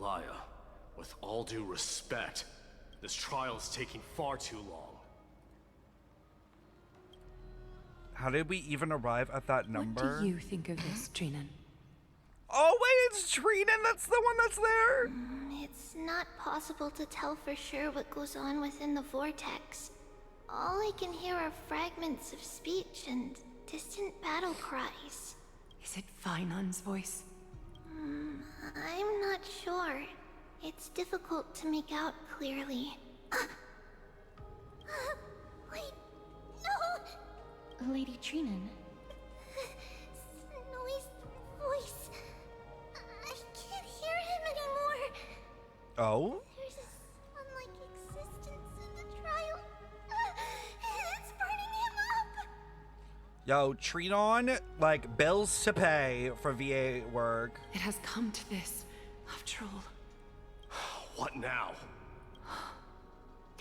Aglaya, with all due respect, this trial is taking far too long. How did we even arrive at that number? What do you think of this, Trinan? Oh wait, it's Trinan that's the one that's there? It's not possible to tell for sure what goes on within the vortex. All I can hear are fragments of speech and distant battle cries. Is it Finon's voice? I'm not sure. It's difficult to make out clearly. Wait, no! Lady Trinan. Snowy's voice. I can't hear him anymore. Oh? There's a sun-like existence in the trial. It's burning him up. Yo, Trinon, like, bills to pay for VA work. It has come to this, after all. What now?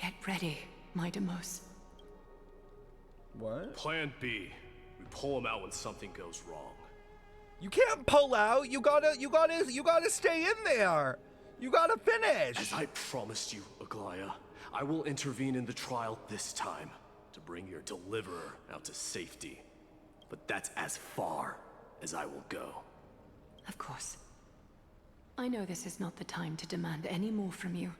Get ready, my Demos. What? Plan B. We pull him out when something goes wrong. You can't pull out. You gotta stay in there. You gotta finish. As I promised you, Aglaya, I will intervene in the trial this time to bring your deliverer out to safety. But that's as far as I will go. Of course. I know this is not the time to demand any more from you.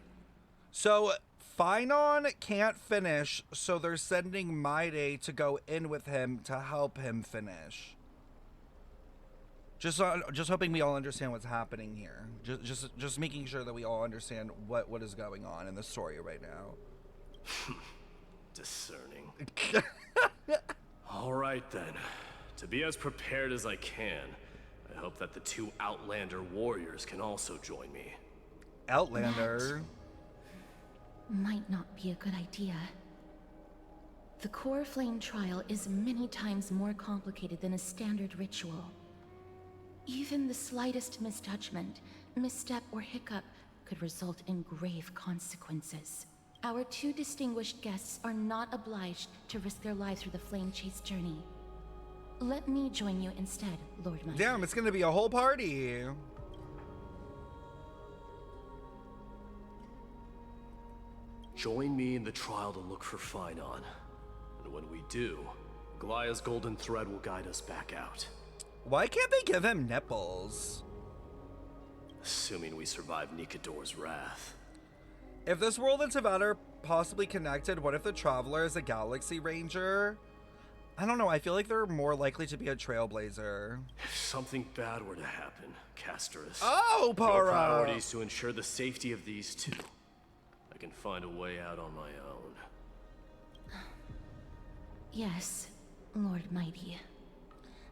So, Finon can't finish, so they're sending Maide to go in with him to help him finish. Just hoping we all understand what's happening here. Just making sure that we all understand what is going on in the story right now. Discerning. All right then. To be as prepared as I can, I hope that the two Outlander warriors can also join me. Outlander? Might not be a good idea. The core flame trial is many times more complicated than a standard ritual. Even the slightest misjudgment, misstep, or hiccup could result in grave consequences. Our two distinguished guests are not obliged to risk their lives through the flame chase journey. Let me join you instead, Lord Mighty. Damn, it's gonna be a whole party. Join me in the trial to look for Finon. And when we do, Aglaya's golden thread will guide us back out. Why can't they give him nipples? Assuming we survive Nikador's wrath. If this world and Savannah are possibly connected, what if the Traveler is a Galaxy Ranger? I don't know, I feel like they're more likely to be a Trailblazer. If something bad were to happen, Castorus, Oh, your Para! priority is to ensure the safety of these two. I can find a way out on my own. Yes, Lord Mighty.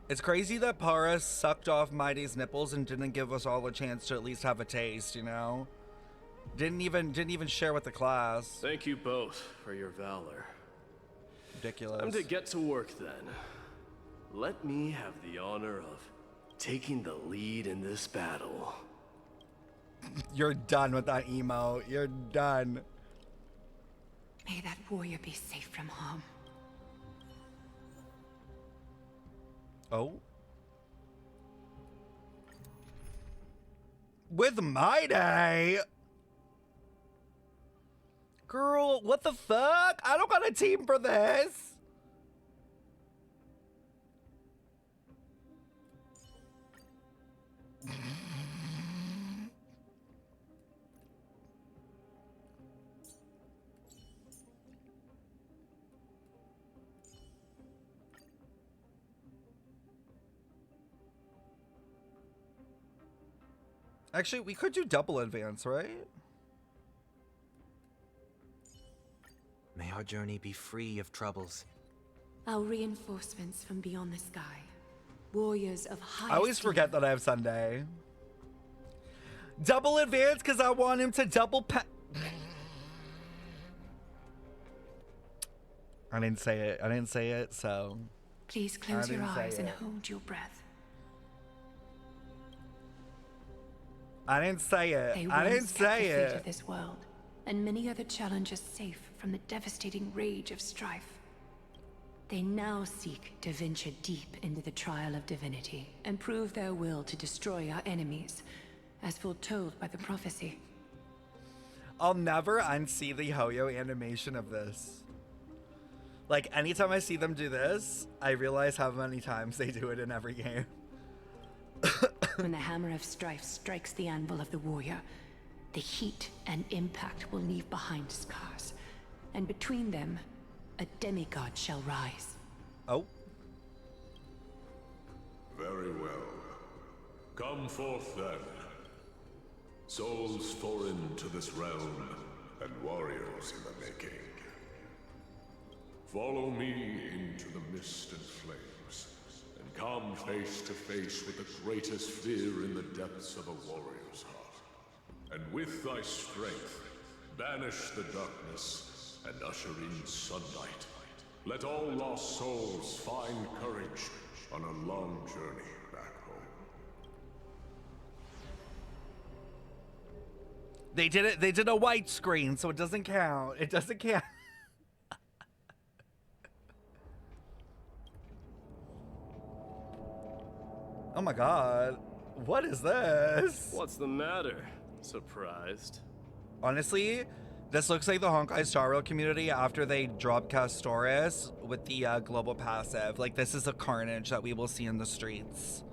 It's crazy that Para sucked off Mighty's nipples and didn't give us all a chance to at least have a taste, you know? Didn't even share with the class. Thank you both for your valor. Ridiculous. Time to get to work then. Let me have the honor of taking the lead in this battle. You're done with that emote. You're done. May that warrior be safe from harm. Oh. With Mighty? Girl, what the fuck? I don't got a team for this. Actually, we could do double advance, right? May our journey be free of troubles. Our reinforcements from beyond the sky. Warriors of high I always forget that I have Sunday. Double advance because I want him to double I didn't say it. I didn't say it, so. Please close your didn't say eyes and it. hold your breath. I didn't say it. They I didn't once kept say the fate of it. this world, and many other challenges safe from the devastating rage of strife. They now seek to venture deep into the trial of divinity and prove their will to destroy our enemies, as foretold by the prophecy. I'll never unsee the Hoyo animation of this. Like, anytime I see them do this, I realize how many times they do it in every game. When the hammer of strife strikes the anvil of the warrior, the heat and impact will leave behind scars, and between them, a demigod shall rise. Oh. Very well. Come forth then. Souls foreign to this realm, and warriors in the making. Follow me into the mist and flames, and come face to face with the greatest fear in the depths of a warrior's heart. And with thy strength, banish the darkness and usher in sunlight. Let all lost souls find courage on a long journey back home. They did a white screen, so it doesn't count. It doesn't count. Oh my god. What is this? What's the matter? Surprised? Honestly, this looks like the Honkai Star Rail community after they drop Castoris with the global passive. Like, this is a carnage that we will see in the streets.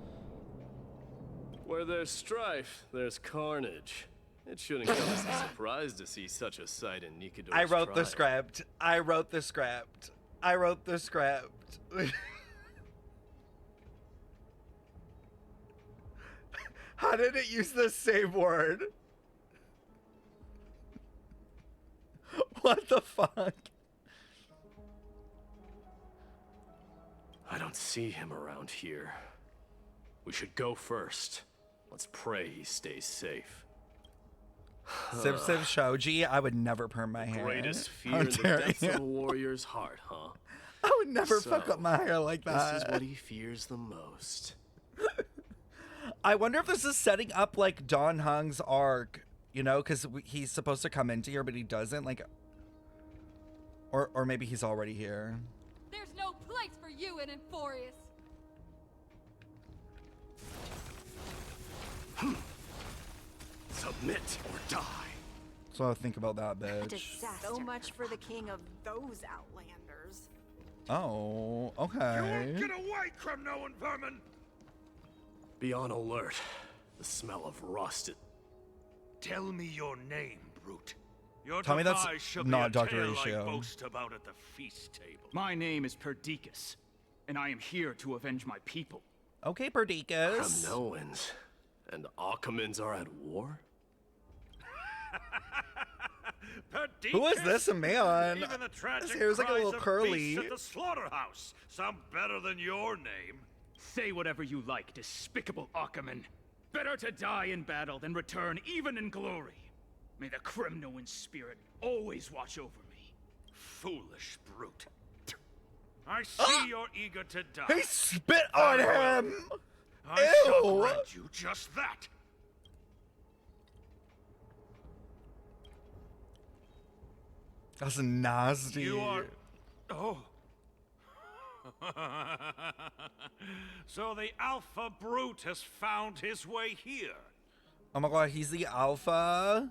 Where there's strife, there's carnage. It shouldn't come as a surprise to see such a sight in Nikidor's I wrote the tribe. script. I wrote the script. I wrote the script. How did it use the same word? What the fuck? I don't see him around here. We should go first. Let's pray he stays safe. SipSip Shoji, I would never perm my hair. Greatest fear How in the dare depths you. of a warrior's heart, huh? I would never fuck So, up my hair like that. This is what he fears the most. I wonder if this is setting up like Don Hung's arc, you know, because he's supposed to come into here, but he doesn't. Like, or maybe he's already here. There's no place for you in Emphorius. Submit or die. So I'll think about that, bitch. So much for the king of those outlanders. Oh, okay. Get away, Kremnoan vermin! Be on alert. The smell of rust. Tell me your name, brute. Your Tell me that's demise shall not be a Dr. tale I Ratio. boast about at the feast table. My name is Perdiccas, and I am here to avenge my people. Okay, Perdiccas. Kremnoans and Akamans are at war? Who is this man? Even the tragic His hair's like a cries little of curly. beasts at the slaughterhouse sound better than your name. Say whatever you like, despicable Achaman. Better to die in battle than return even in glory. May the Kremnoan spirit always watch over me. Foolish brute. I see you're eager to die. He spit on him. I shall Ew. grant you just that. That's nasty. You are... Oh. So the Alpha Brute has found his way here. Oh my god, he's the Alpha.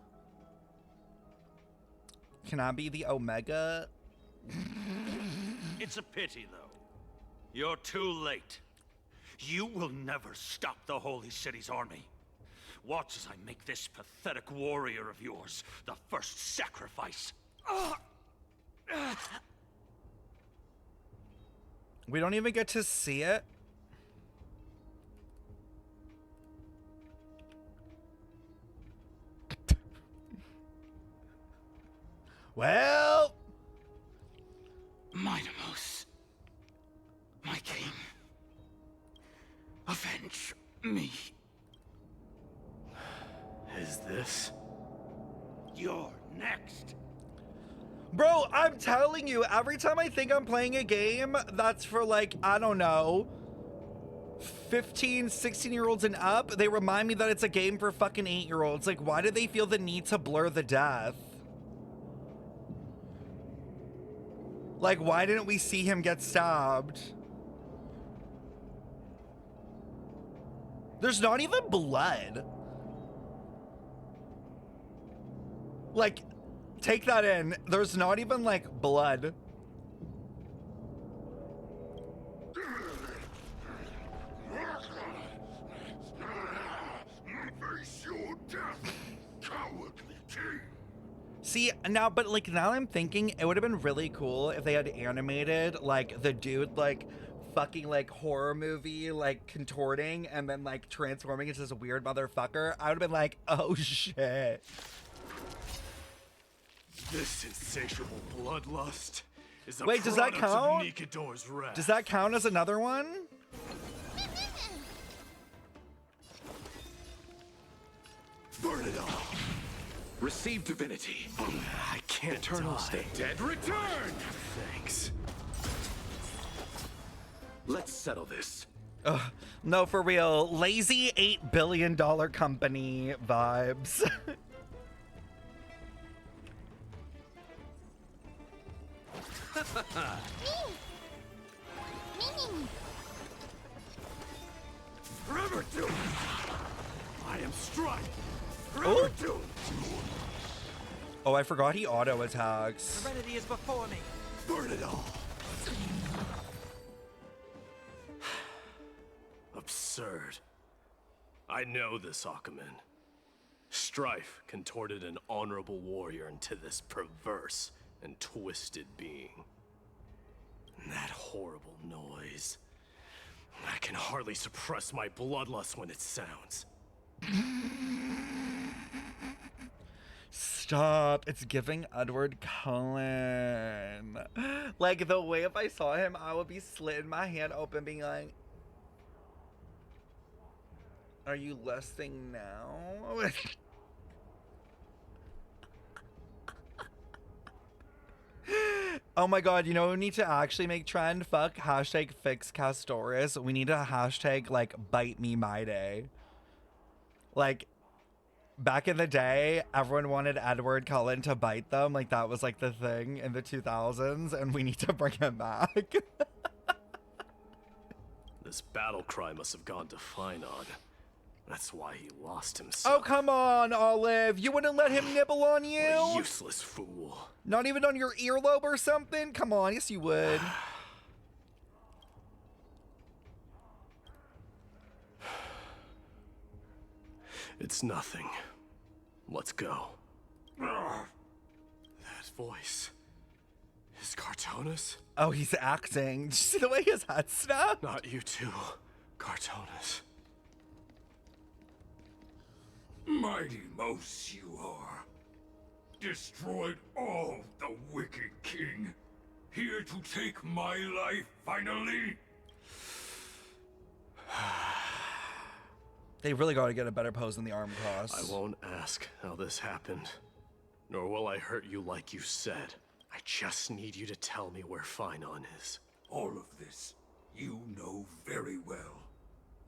Can I be the Omega? It's a pity, though. You're too late. You will never stop the Holy City's army. Watch as I make this pathetic warrior of yours the first sacrifice. We don't even get to see it. Well, Minimos, my king, avenge me. Is this? You're next. bro, I'm telling you, every time I think I'm playing a game that's for like, I don't know, 15, 16-year-olds and up, they remind me that it's a game for fucking 8-year-olds. Like, why do they feel the need to blur the death? Like, why didn't we see him get stabbed? There's not even blood. Like, take that in. There's not even, like, blood. Face your death, cowardly king. See, now, but, like, now I'm thinking it would have been really cool if they had animated, like, the dude, like, fucking, like, horror movie, like, contorting and then, like, transforming into this weird motherfucker. I would have been like, oh, shit. This insatiable bloodlust is a Wait, does that product of count? Nikador's wrath. Does that count as another one? Burn it all. Receive divinity. I can't Eternal die. state. Dead return. Thanks. Let's settle this. Ugh, no, for real. Lazy $8 billion company vibes. Forever doomed. I am Strife. Oh. Forever doomed. Oh, I forgot he auto attacks. Serenity is before me. Burn it all. Absurd. I know this, Akumen. Strife contorted an honorable warrior into this perverse and twisted being. And that horrible noise. I can hardly suppress my bloodlust when it sounds. Stop. It's giving Edward Cullen. Like, the way if I saw him, I would be slitting my hand open being like, are you lusting now? Oh my god, you know what we need to actually make trend? Fuck hashtag fix Castoris. We need a hashtag like bite me my day. Like, back in the day, everyone wanted Edward Cullen to bite them. Like, that was like the thing in the 2000s, and we need to bring him back. This battle cry must have gone to Finon. That's why he lost himself. Oh, come on, Olive. You wouldn't let him nibble on you? What a useless fool. Not even on your earlobe or something? Come on, yes you would. It's nothing. Let's go. That voice. Is Cartonis? Oh, he's acting. Did you see the way his head snapped? Not you too, Cartonis. Mighty Mouse you are. Destroyed all the wicked king. Here to take my life finally. They really got to get a better pose in the arm cross. I won't ask how this happened, nor will I hurt you like you said. I just need you to tell me where Finon is. All of this you know very well.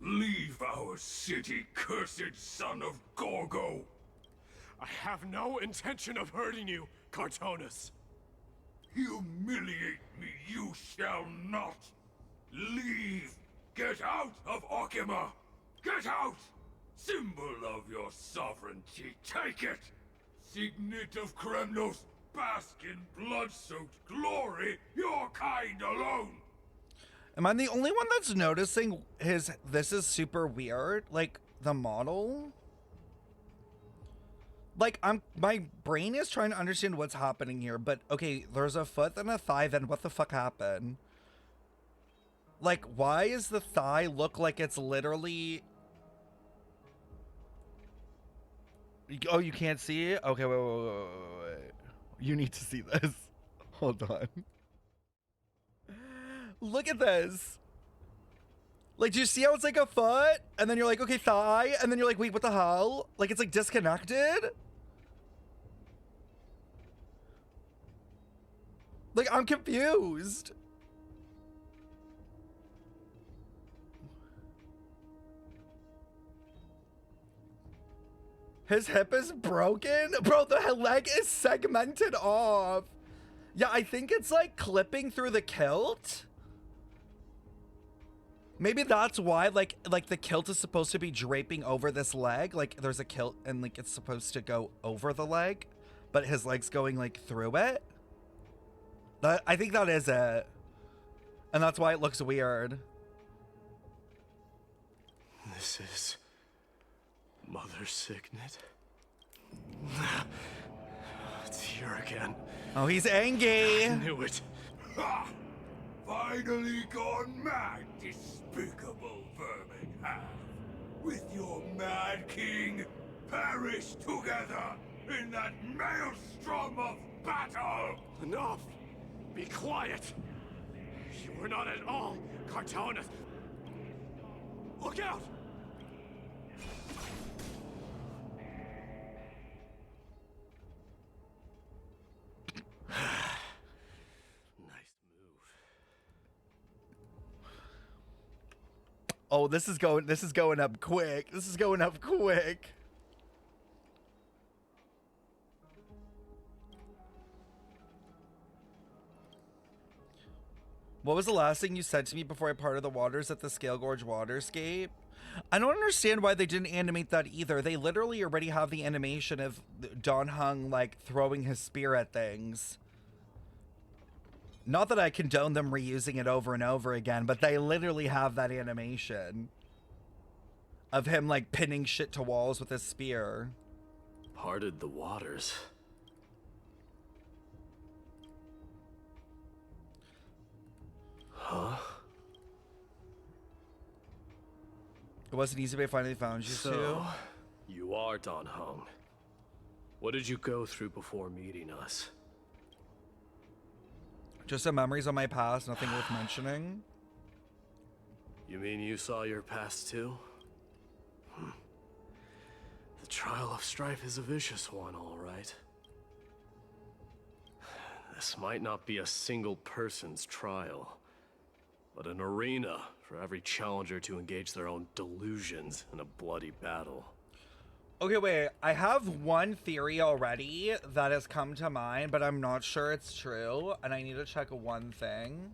Leave our city, cursed son of Gorgo. I have no intention of hurting you, Cartonis. Humiliate me you shall not. Leave. Get out of Okima. Get out! Symbol of your sovereignty, take it! Signet of Kremnos, bask in blood-soaked glory, your kind alone! Am I the only one that's noticing this is super weird? Like, the model? Like, my brain is trying to understand what's happening here, but okay, there's a foot and a thigh, then what the fuck happened? Like, why is the thigh look like it's literally... Oh, you can't see it? Okay, wait. You need to see this. Hold on. Look at this. Like, do you see how it's like a foot? And then you're like, okay, thigh. And then you're like, wait, what the hell? Like, it's like disconnected? Like, I'm confused. His hip is broken? Bro, the leg is segmented off. Yeah, I think it's like clipping through the kilt. Maybe that's why, like the kilt is supposed to be draping over this leg. Like, there's a kilt and, like, it's supposed to go over the leg. but his legs going like through it. I think that is it. And that's why it looks weird. This is Mother Signet. It's here again. Oh, he's angry. I knew it. Ha! Finally gone mad, despicable vermin have. With your mad king, perish together in that maelstrom of battle! Enough! Be quiet! You were not at all Cartonis. Look out! Nice move. Oh, this is going up quick. This is going up quick. What was the last thing you said to me before I parted the waters at the Scale Gorge Waterscape? I don't understand why they didn't animate that either. They literally already have the animation of Don Hung, like, throwing his spear at things. Not that I condone them reusing it over and over again, but they literally have that animation of him, like, pinning shit to walls with his spear. Parted the waters. Huh? It wasn't easy, but I finally found you two. You are Don Hung. What did you go through before meeting us? Just some memories of my past, nothing worth mentioning. You mean you saw your past too? The trial of strife is a vicious one, all right. This might not be a single person's trial, but an arena for every challenger to engage their own delusions in a bloody battle. Okay, wait. I have one theory already that has come to mind, but I'm not sure it's true, and I need to check one thing.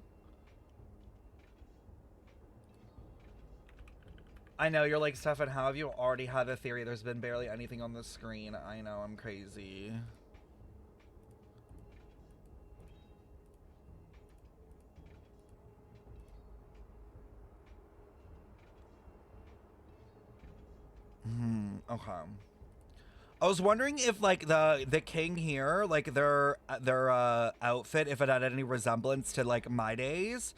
I know, you're like, Stefan, how have you already had a theory? There's been barely anything on the screen. I know, I'm crazy. Okay. I was wondering if, like, the king here, like, their outfit, if it had any resemblance to, like, my days.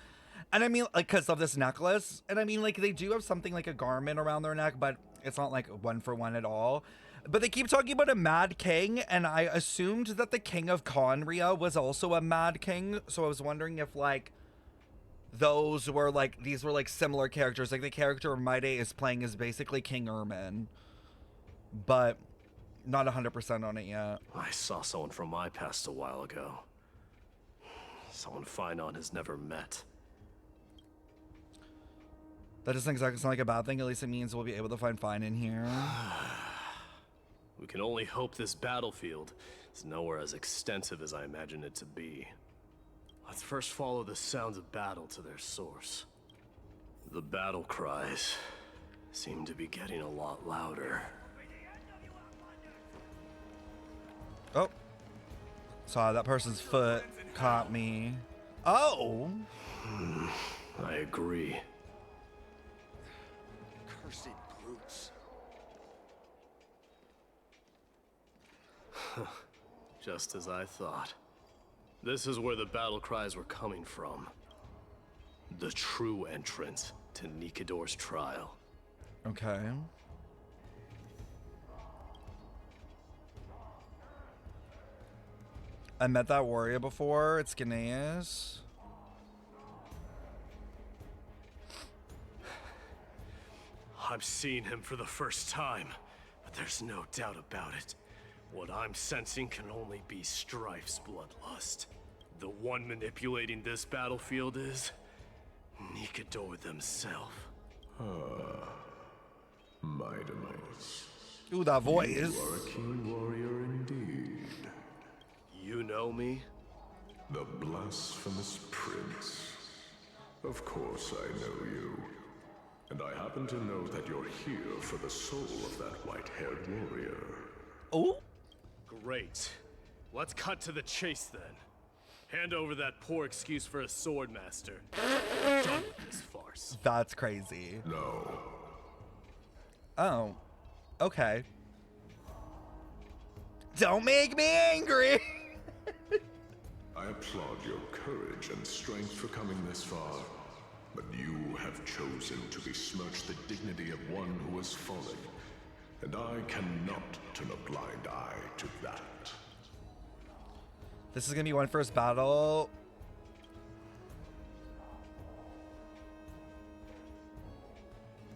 And I mean, like, because of this necklace. And I mean, like, they do have something like a garment around their neck, but it's not, like, one for one at all. But they keep talking about a mad king, and I assumed that the king of Conria was also a mad king. So I was wondering if, like, those were, like, these were, like, similar characters. Like, the character Maide is playing is basically King Ermin. But not 100% on it yet. I saw someone from my past a while ago. Someone Finon has never met. That doesn't exactly sound like a bad thing. At least it means we'll be able to find Fine in here. We can only hope this battlefield is nowhere as extensive as I imagine it to be. Let's first follow the sounds of battle to their source. The battle cries seem to be getting a lot louder. Oh. Saw that person's foot caught me. Oh! I agree. Cursed brutes. Just as I thought. This is where the battle cries were coming from. The true entrance to Nikador's trial. Okay. I met that warrior before. It's Gnaeus. I'm seeing him for the first time, but there's no doubt about it. What I'm sensing can only be Strife's bloodlust. The one manipulating this battlefield is Nikador themselves. Mightimus. Ooh, that voice. You are a king warrior indeed. You know me? The blasphemous prince. Of course I know you. And I happen to know that you're here for the soul of that white-haired warrior. Oh? Great. Let's cut to the chase then. Hand over that poor excuse for a sword master. Done with this farce. That's crazy. No. Oh. Okay. Don't make me angry! I applaud your courage and strength for coming this far, but you have chosen to besmirch the dignity of one who has fallen, and I cannot turn a blind eye to that. This is gonna be one first battle.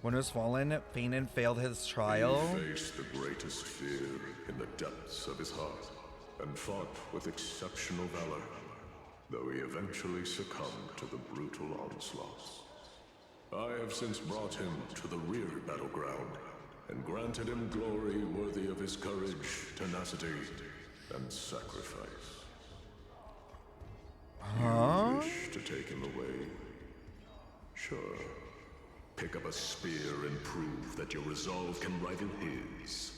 When was fallen, Fanon failed his trial. He faced the greatest fear in the depths of his heart, and fought with exceptional valor, though he eventually succumbed to the brutal onslaughts. I have since brought him to the rear battleground, and granted him glory worthy of his courage, tenacity, and sacrifice. You wish to take him away? Sure. Pick up a spear and prove that your resolve can rival his.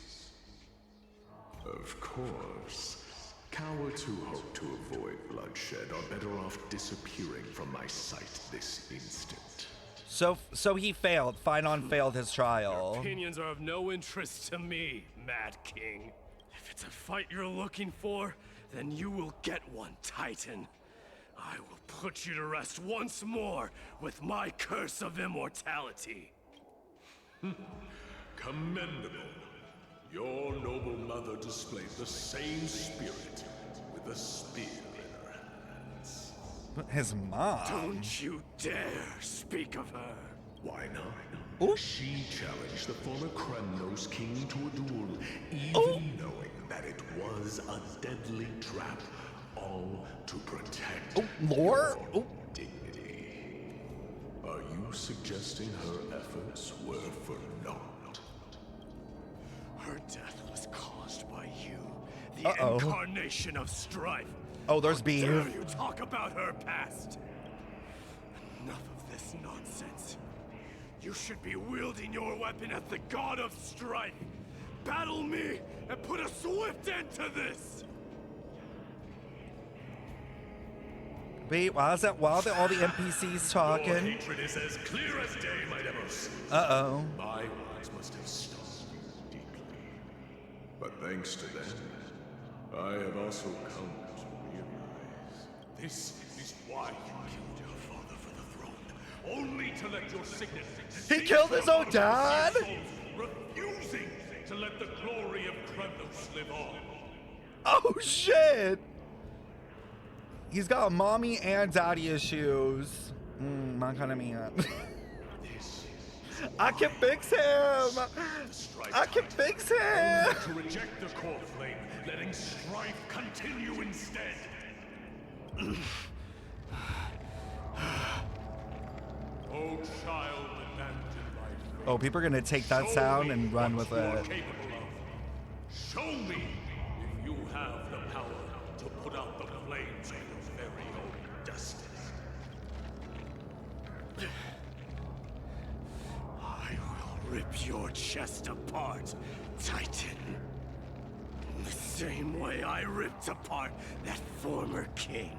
Of course, cowards who hope to avoid bloodshed are better off disappearing from my sight this instant. So he failed. Finon failed his trial. Your opinions are of no interest to me, Mad King. If it's a fight you're looking for, then you will get one, Titan. I will put you to rest once more with my curse of immortality. Commendable. Your noble mother displayed the same spirit with a spear in her hands. His mom? Don't you dare speak of her. Why not? Ooh. She challenged the former Kremnos king to a duel, even knowing that it was a deadly trap, all to protect lore? your dignity. Are you suggesting her efforts were for naught? Her death was caused by you, the incarnation of strife. Oh, there's beef. How dare you talk about her past? Enough of this nonsense. You should be wielding your weapon at the god of strife. Battle me and put a swift end to this. Wait, why is that? Why are all the NPCs talking? Your hatred is as clear as day, my demos. Uh-oh. My words must have stung you deeply. But thanks to them, I have also come to realize this is why you killed your father for the throne, only to let your signet. He killed his own dad? Refusing to let the glory of Kremnos live on. Oh shit! He's got mommy and daddy issues. My kind of man. I can fix him! I can fix him! To reject the core flame, letting strife continue instead. Oh, child abandoned life. Oh, people are gonna take that sound and run with it. Show me if you have the power to put out the flames of your very own destiny. I will rip your chest apart, Titan. In the same way I ripped apart that former king.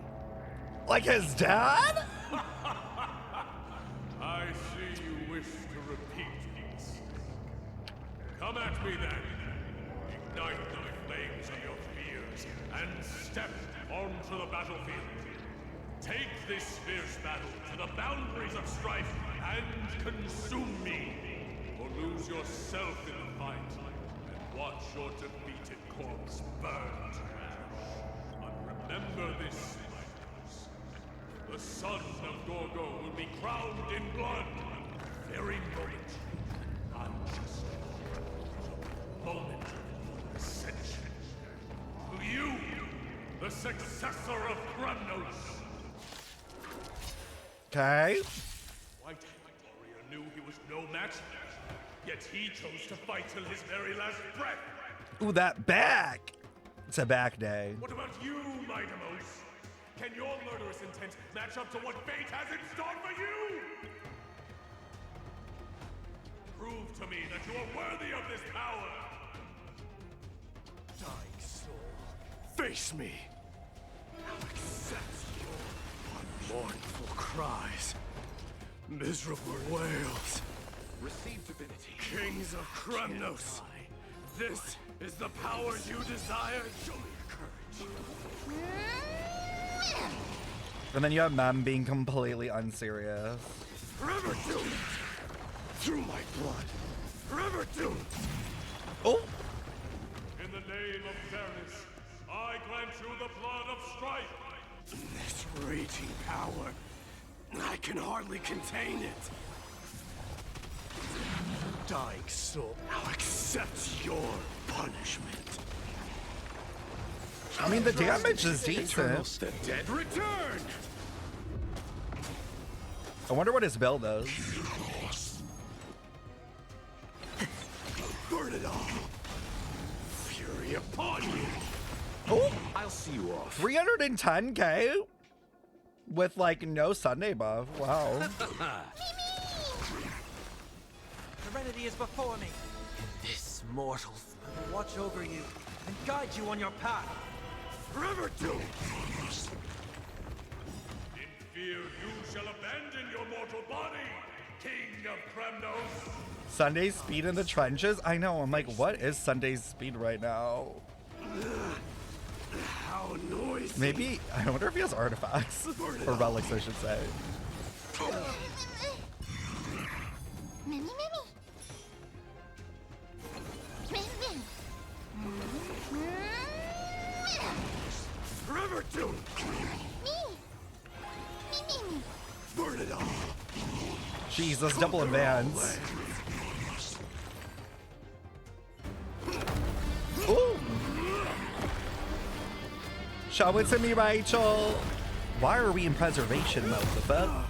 Like his dad? I see you wish to repeat this. Come at me then. Ignite the flames of your fears and step onto the battlefield. Take this fierce battle to the boundaries of strife and consume me. Or lose yourself in the fight and watch your defeated corpse burn to ash. But remember this, my brothers. The son of Gorgo will be crowned in blood very moment. Unjust. Moment of ascension. To you, the successor of Kremnos. Okay. White-headed warrior knew he was no match, yet he chose to fight till his very last breath. Ooh, that back! It's a back day. What about you, my demos? Can your murderous intent match up to what fate has in store for you? Prove to me that you are worthy of this power. Dying soul, face me. Now accept your mournful cries, miserable wails. Receive divinity. Kings of Kremnos, this is the power you desire. Show me your courage. And then you have Mem being completely unserious. Forever doomed. Through my blood. Forever doomed. Oh! In the name of fairness, I grant you the blood of strife. This raging power, I can hardly contain it. Dying soul, now accept your punishment. I mean, the damage is decent. The dead return. I wonder what his build is. Burn it all. Fury upon you. Oh, I'll see you off. 310k with like no Sunday buff. Wow. Serenity is before me. And this mortal will watch over you and guide you on your path. Forever doomed. In fear you shall abandon your mortal body, King of Kremnos. Sunday's speed in the trenches? I know, I'm like, what is Sunday's speed right now? How noisy. Maybe, I wonder if he has artifacts. Or relics, I should say. Mimi, Mimi. Forever doomed. Burn it all. Jesus, double advance. Ooh. Show it to me, Rachel. Why are we in preservation mode, the fuck?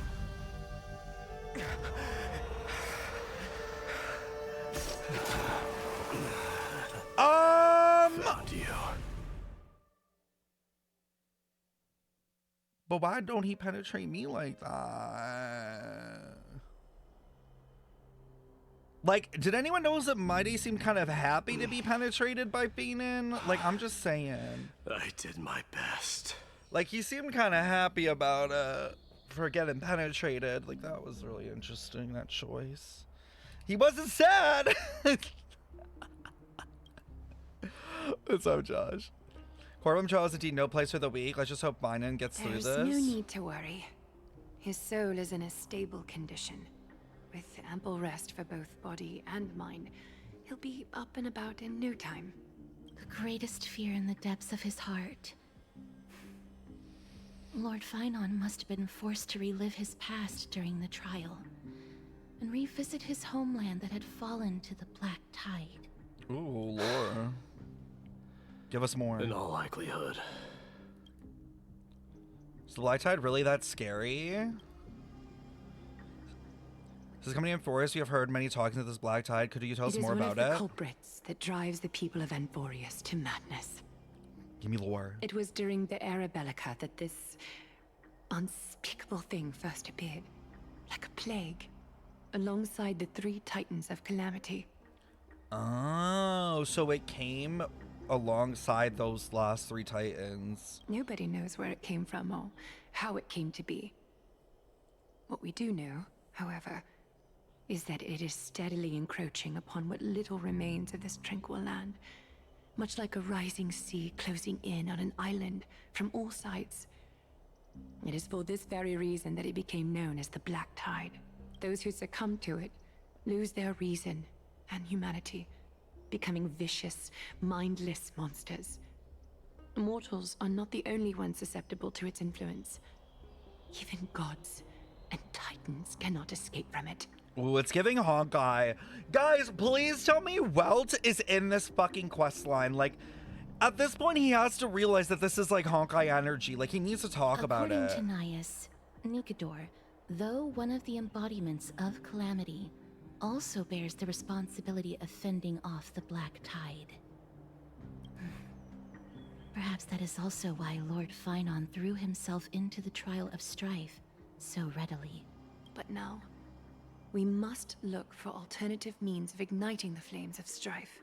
But why don't he penetrate me like that? Like, did anyone notice that Mighty seemed kind of happy to be penetrated by Finan? Like, I'm just saying. I did my best. Like, he seemed kind of happy about for getting penetrated. Like, that was really interesting, that choice. He wasn't sad! What's up, Josh? Corbin Charles indeed no place for the weak. Let's just hope Finan gets through this. There's no need to worry. His soul is in a stable condition. With ample rest for both body and mind, he'll be up and about in no time. The greatest fear in the depths of his heart. Lord Finan must have been forced to relive his past during the trial, and revisit his homeland that had fallen to the Black Tide. Ooh, lore. Give us more. In all likelihood. Is the Black Tide really that scary? This is coming in forest. We have heard many talking to this Black Tide. Could you tell us more about It is one of it? the culprits that drives the people of Anforius to madness. Give me lore. It was during the Era Bellica that this unspeakable thing first appeared, like a plague, alongside the 3 titans of calamity. Oh, so it came alongside those last 3 titans. Nobody knows where it came from or how it came to be. What we do know, however, is that it is steadily encroaching upon what little remains of this tranquil land, much like a rising sea closing in on an island from all sides. It is for this very reason that it became known as the Black Tide. Those who succumb to it lose their reason and humanity, becoming vicious, mindless monsters. Mortals are not the only ones susceptible to its influence. Even gods and titans cannot escape from it. Ooh, it's giving Honkai. Guys, please tell me Welt is in this fucking quest line. Like, at this point, he has to realize that this is like Honkai energy. Like, he needs to talk about it. According to Nias, Nikador, though one of the embodiments of Calamity, also bears the responsibility of fending off the Black Tide. Perhaps that is also why Lord Finan threw himself into the trial of strife so readily. But now, we must look for alternative means of igniting the flames of strife.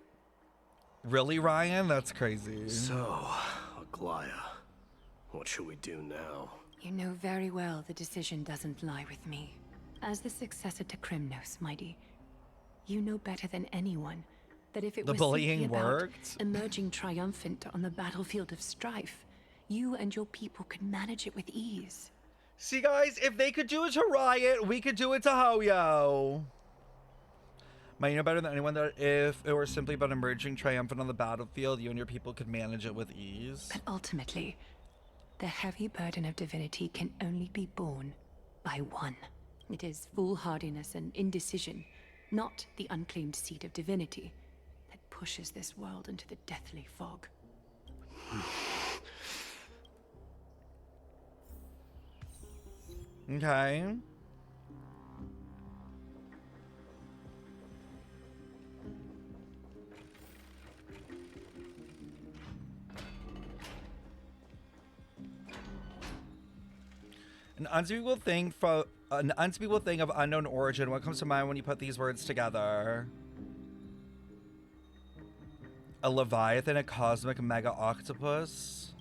Really, Ryan? That's crazy. So, a Glaya, what should we do now? You know very well the decision doesn't lie with me. As the successor to Krymnos, Mighty, you know better than anyone that if it The was bullying simply about worked. emerging triumphant on the battlefield of strife, you and your people could manage it with ease. See, guys, if they could do it to Riot, we could do it to Hoyo. Might you know better than anyone that if it were simply about emerging triumphant on the battlefield, you and your people could manage it with ease? But ultimately, the heavy burden of divinity can only be borne by one. It is foolhardiness and indecision, not the unclaimed seed of divinity, that pushes this world into the deathly fog. Okay. An unspeakable thing of unknown origin. What comes to mind when you put these words together? A leviathan, a cosmic mega octopus.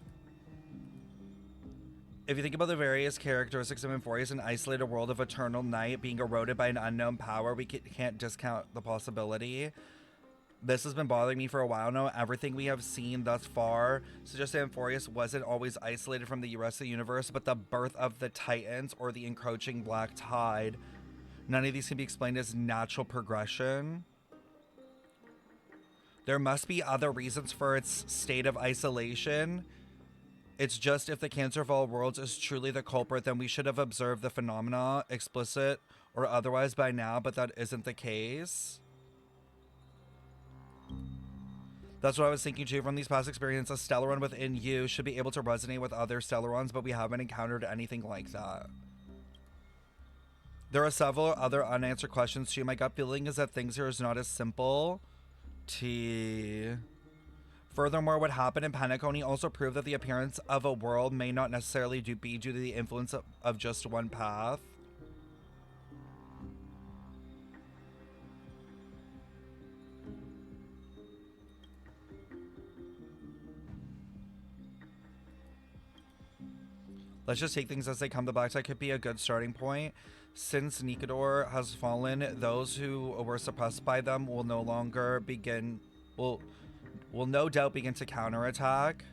If you think about the various characteristics of Euphorius, an isolated world of eternal night being eroded by an unknown power, we can't discount the possibility. This has been bothering me for a while now. Everything we have seen thus far suggests that Euphorius wasn't always isolated from the rest of the universe, but the birth of the Titans or the encroaching black tide. None of these can be explained as natural progression. There must be other reasons for its state of isolation. It's just if the Cancer of all worlds is truly the culprit, then we should have observed the phenomena, explicit or otherwise, by now, but that isn't the case. That's what I was thinking too. From these past experiences, a Stellaron within you should be able to resonate with other Stellarons, but we haven't encountered anything like that. There are several other unanswered questions too. My gut feeling is that things here is not as simple. Furthermore, what happened in Penacony also proved that the appearance of a world may not necessarily be due to the influence of just one path. Let's just take things as they come. The black tide could be a good starting point. Since Nikador has fallen, those who were suppressed by them will no longer begin... will no doubt begin to counterattack.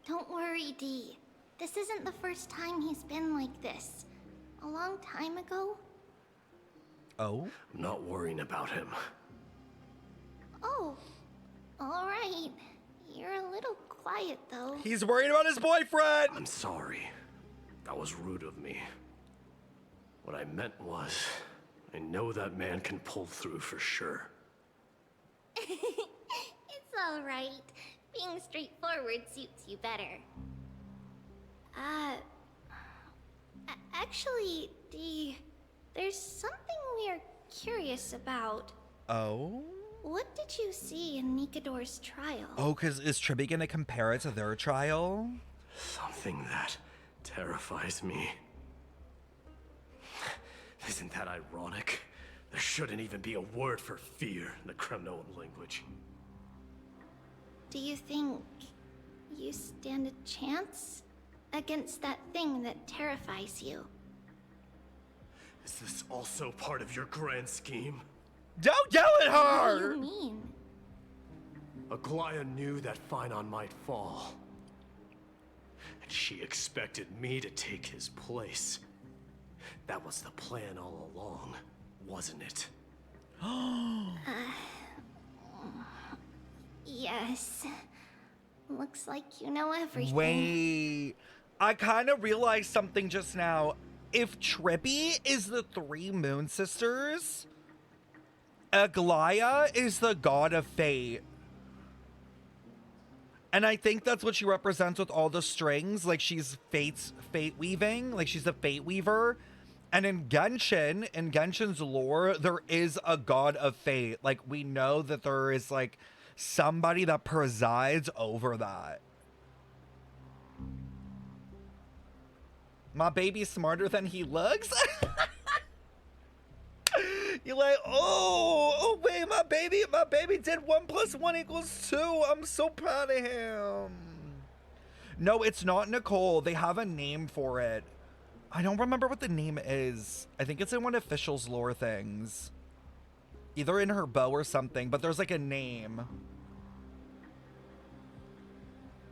Don't worry, Dee. This isn't the first time he's been like this. A long time ago. Oh? I'm not worrying about him. Oh, all right. You're a little quiet, though. He's worried about his boyfriend! I'm sorry. That was rude of me. What I meant was, I know that man can pull through for sure. It's all right. Being straightforward suits you better. Actually, Dee, there's something we're curious about. Oh? What did you see in Nikador's trial? Oh, because is Tribby gonna compare it to their trial? Something that terrifies me. Isn't that ironic? There shouldn't even be a word for fear in the Kremnoan language. Do you think you stand a chance against that thing that terrifies you? Is this also part of your grand scheme? Don't yell at her! What do you mean? Aglaya knew that Phynon might fall. And she expected me to take his place. That was the plan all along, wasn't it? Yes. Looks like you know everything. Wait. I kind of realized something just now. If Trippy is the three Moon Sisters, Aglaya is the god of fate. And I think that's what she represents with all the strings. Like, she's fate weaving. Like, she's a fate weaver. And in Genshin's lore, there is a god of fate. Like, we know that there is, like, somebody that presides over that. My baby's smarter than he looks? You're like, oh, wait, my baby did 1 + 1 = 2. I'm so proud of him. No, it's not Nicole. They have a name for it. I don't remember what the name is. I think it's in one of Official's lore things. Either in her bow or something, but there's like a name.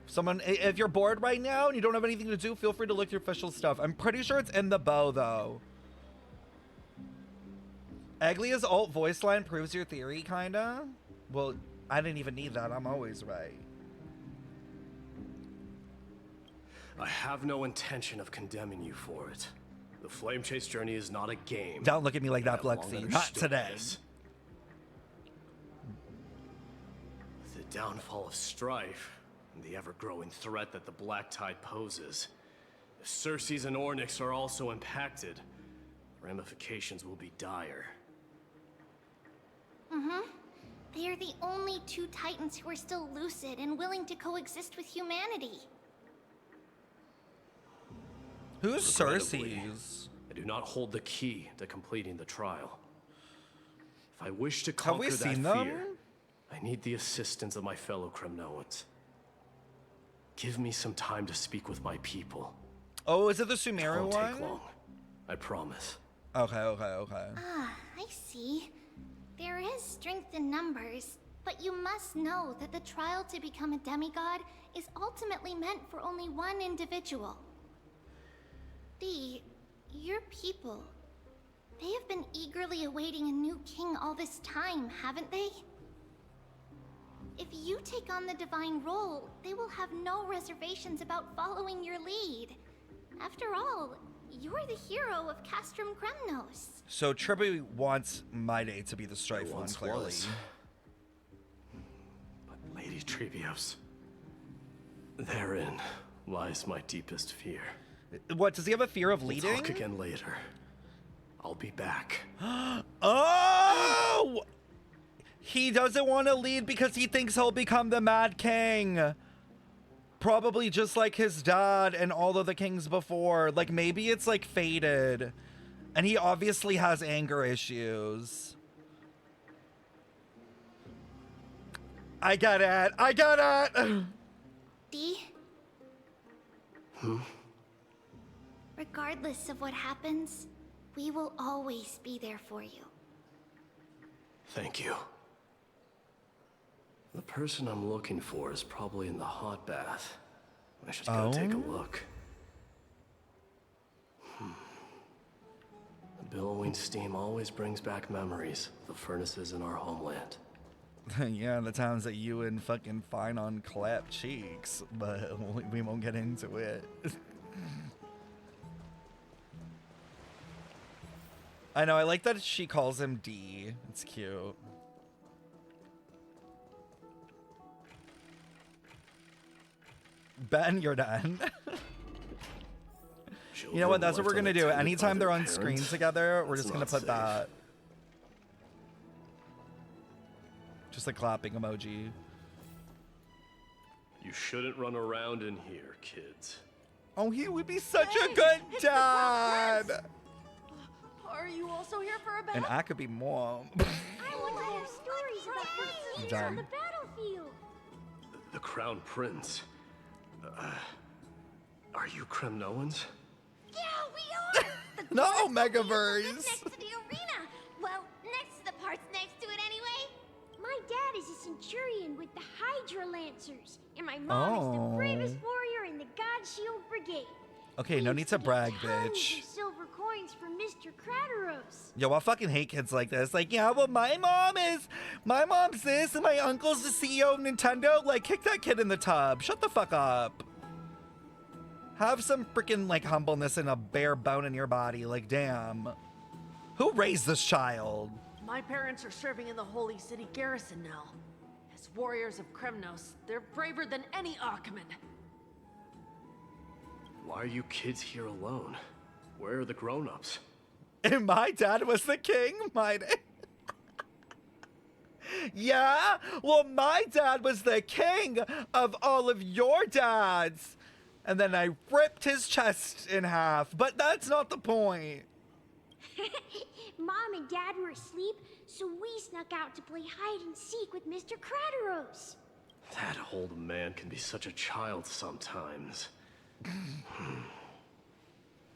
Someone, if you're bored right now and you don't have anything to do, feel free to look through Official stuff. I'm pretty sure it's in the bow, though. Aglia's alt voice line proves your theory, kinda. Well, I didn't even need that. I'm always right. I have no intention of condemning you for it. The Flame Chase journey is not a game. Don't look at me like that, Flexi. Not today. This. With the downfall of Strife and the ever-growing threat that the Black Tide poses, if Circes and Ornyx are also impacted, ramifications will be dire. They are the only 2 Titans who are still lucid and willing to coexist with humanity. Who's Circes? I do not hold the key to completing the trial. If I wish to conquer that fear, I need the assistance of my fellow Kremnoans. Give me some time to speak with my people. Oh, is it the Sumeru one? It won't take one? long. I promise. Okay. I see. There is strength in numbers, but you must know that the trial to become a demigod is ultimately meant for only one individual. Your people, they have been eagerly awaiting a new king all this time, haven't they? If you take on the divine role, they will have no reservations about following your lead. After all, you're the hero of Castrum Kremnos. So Tribu wants Maide to be the Strife one, clearly. But Lady Trebios, therein lies my deepest fear. What, does he have a fear of leading? We'll talk again later. I'll be back. Oh! He doesn't want to lead because he thinks he'll become the Mad King. Probably just like his dad and all of the kings before. Like, maybe it's like fated. And he obviously has anger issues. I get it. D? Regardless of what happens, we will always be there for you. Thank you. The person I'm looking for is probably in the hot bath. I should go take a look. The billowing steam always brings back memories of the furnaces in our homeland. Yeah, the times that you and fucking Finon clap cheeks, but we won't get into it. I know, I like that she calls him D. It's cute. Ben, you're done. You know what? That's what we're gonna do. Anytime they're on screen together, we're just gonna put that. Just a clapping emoji. You shouldn't run around in here, kids. Oh, he would be such a good dad. Are you also here for a battle? And I could be mom. I want to hear stories about princes on the battlefield. The Crown Prince. Are you Kremnoans? Yeah, we are. No, Megaverse. Next to the arena. Well, next to the parts next to it anyway. My dad is a centurion with the Hydra Lancers, and my mom is the bravest warrior in the God Shield Brigade. Okay, no need to brag, Tons bitch. of silver coins for Mr. Krateros. Yo, I fucking hate kids like this. Like, yeah, well, my mom's this, and my uncle's the CEO of Nintendo. Like, kick that kid in the tub. Shut the fuck up. Have some freaking, like, humbleness and a bare bone in your body. Like, damn. Who raised this child? My parents are serving in the Holy City garrison now. As warriors of Kremnos, they're braver than any Achaemen. Why are you kids here alone? Where are the grown-ups? And my dad was the king, Yeah? Well, my dad was the king of all of your dads. And then I ripped his chest in half, but that's not the point. Mom and Dad were asleep, so we snuck out to play hide and seek with Mr. Crateros. That old man can be such a child sometimes. Do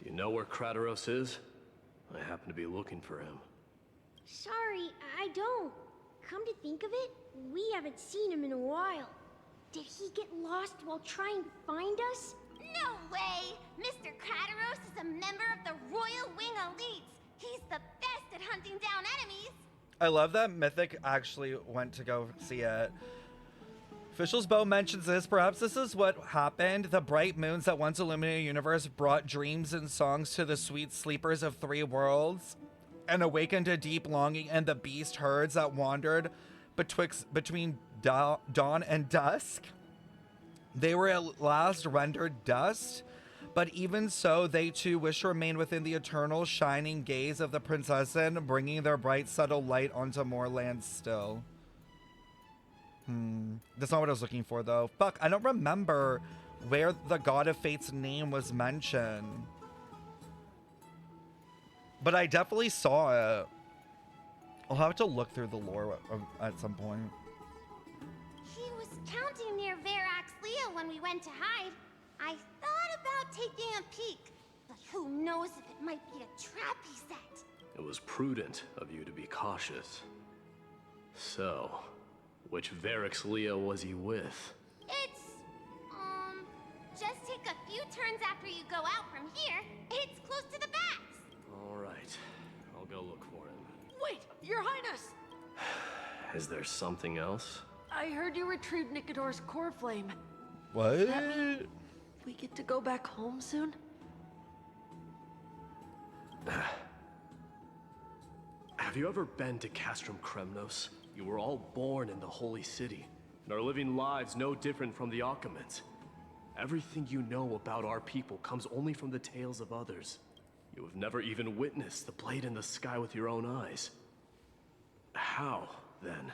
you know where Crateros is? I happen to be looking for him. Sorry, I don't. Come to think of it, we haven't seen him in a while. Did he get lost while trying to find us? No way! Mr. Crateros is a member of the Royal Wing Elites. He's the best at hunting down enemies. I love that Mythic actually went to go see it. Official's Bow mentions this. Perhaps this is what happened. The bright moons that once illuminated the universe brought dreams and songs to the sweet sleepers of three worlds and awakened a deep longing in the beast herds that wandered between dawn and dusk. They were at last rendered dust, but even so, they too wish to remain within the eternal shining gaze of the princessin, bringing their bright, subtle light onto more lands still. That's not what I was looking for, though. Fuck, I don't remember where the God of Fate's name was mentioned. But I definitely saw it. I'll have to look through the lore at some point. He was counting near Verax Leo when we went to hide. I thought about taking a peek, but who knows if it might be a trap he set. It was prudent of you to be cautious. So, which Verax Leo was he with? It's, just take a few turns after you go out from here. It's close to the bats. All right, I'll go look for him. Wait, Your Highness! Is there something else? I heard you retrieved Nicodor's core flame. What? Does that mean we get to go back home soon? Have you ever been to Castrum Kremnos? You were all born in the Holy City, and are living lives no different from the Achaemens. Everything you know about our people comes only from the tales of others. You have never even witnessed the blade in the sky with your own eyes. How, then,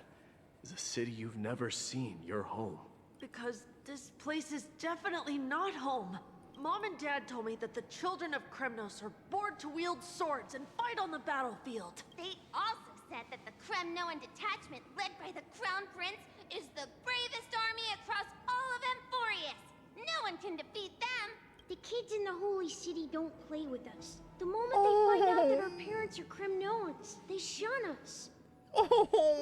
is a city you've never seen your home? Because this place is definitely not home. Mom and Dad told me that the children of Kremnos are born to wield swords and fight on the battlefield. They also said that the Kremnoan detachment led by the Crown Prince is the bravest army across all of Emphorius. No one can defeat them. The kids in the Holy City don't play with us. The moment they find out that our parents are Kremnoans, they shun us.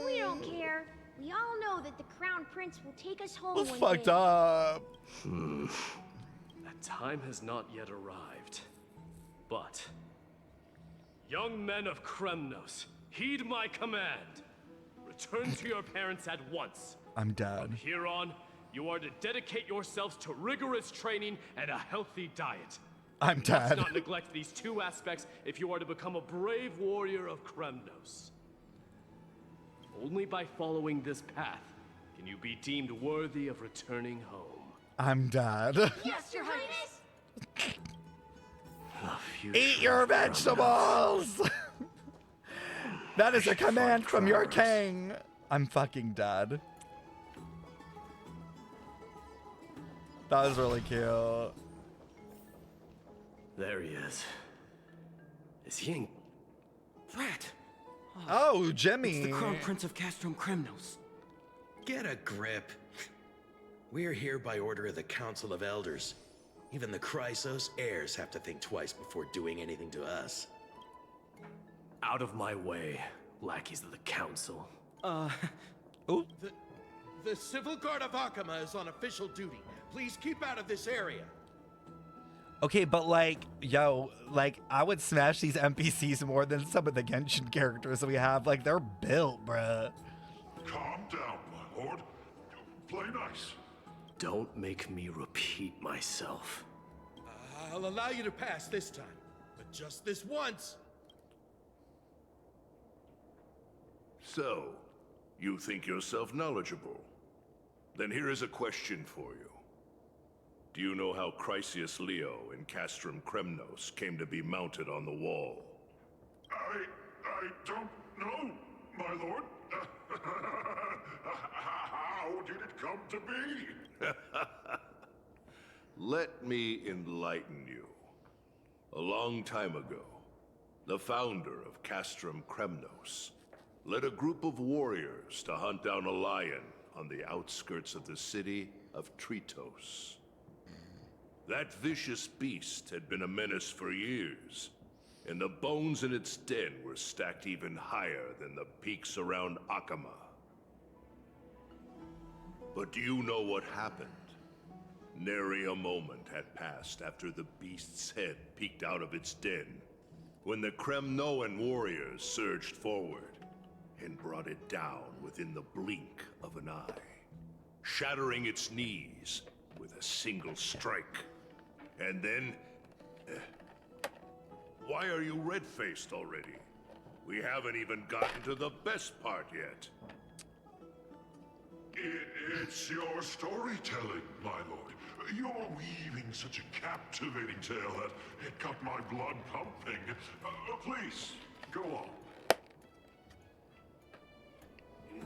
We don't care. We all know that the Crown Prince will take us home That's one fucked day. up. That time has not yet arrived. But, young men of Kremnos, heed my command. Return to your parents at once. I'm dead. From here on, you are to dedicate yourselves to rigorous training and a healthy diet. I'm You dead. must not neglect these two aspects if you are to become a brave warrior of Kremnos. Only by following this path can you be deemed worthy of returning home. I'm dead. Yes, Your Highness! Eat your vegetables! That is a command from your king. I'm fucking dead. That was really cute. There he is. Is he in... Brat! Oh, Jimmy. It's the Crown Prince of Castrum Kremnos. Get a grip. We're here by order of the Council of Elders. Even the Chrysos heirs have to think twice before doing anything to us. Out of my way, lackeys of the council. Ooh. The Civil Guard of Akama is on official duty. Please keep out of this area. Okay, but like, yo, like, I would smash these NPCs more than some of the Genshin characters we have. Like, they're built, bruh. Calm down, my lord. Play nice. Don't make me repeat myself. I'll allow you to pass this time, but just this once. So, you think yourself knowledgeable? Then here is a question for you. Do you know how Chrysius Leo in Castrum Kremnos came to be mounted on the wall? I don't know, my lord. How did it come to be? Let me enlighten you. A long time ago, the founder of Castrum Kremnos led a group of warriors to hunt down a lion on the outskirts of the city of Tritos. That vicious beast had been a menace for years, and the bones in its den were stacked even higher than the peaks around Akama. But do you know what happened? Nary a moment had passed after the beast's head peeked out of its den, when the Kremnoan warriors surged forward and brought it down within the blink of an eye, shattering its knees with a single strike. And then... why are you red-faced already? We haven't even gotten to the best part yet. It's your storytelling, my lord. You're weaving such a captivating tale that it got my blood pumping. Please, go on.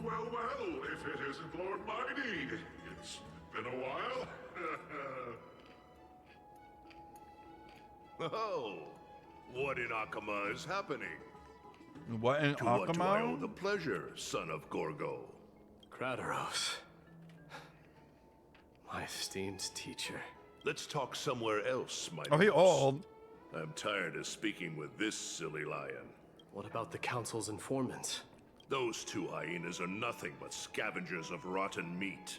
Well, if it isn't Lord Mighty. It's been a while. Oh, what in Akama is happening? What in To what do I owe Akama? the pleasure, son of Gorgo? Krataros. My esteemed teacher. Let's talk somewhere else, my Oh, he lords. old. I'm tired of speaking with this silly lion. What about the council's informants? Those two hyenas are nothing but scavengers of rotten meat.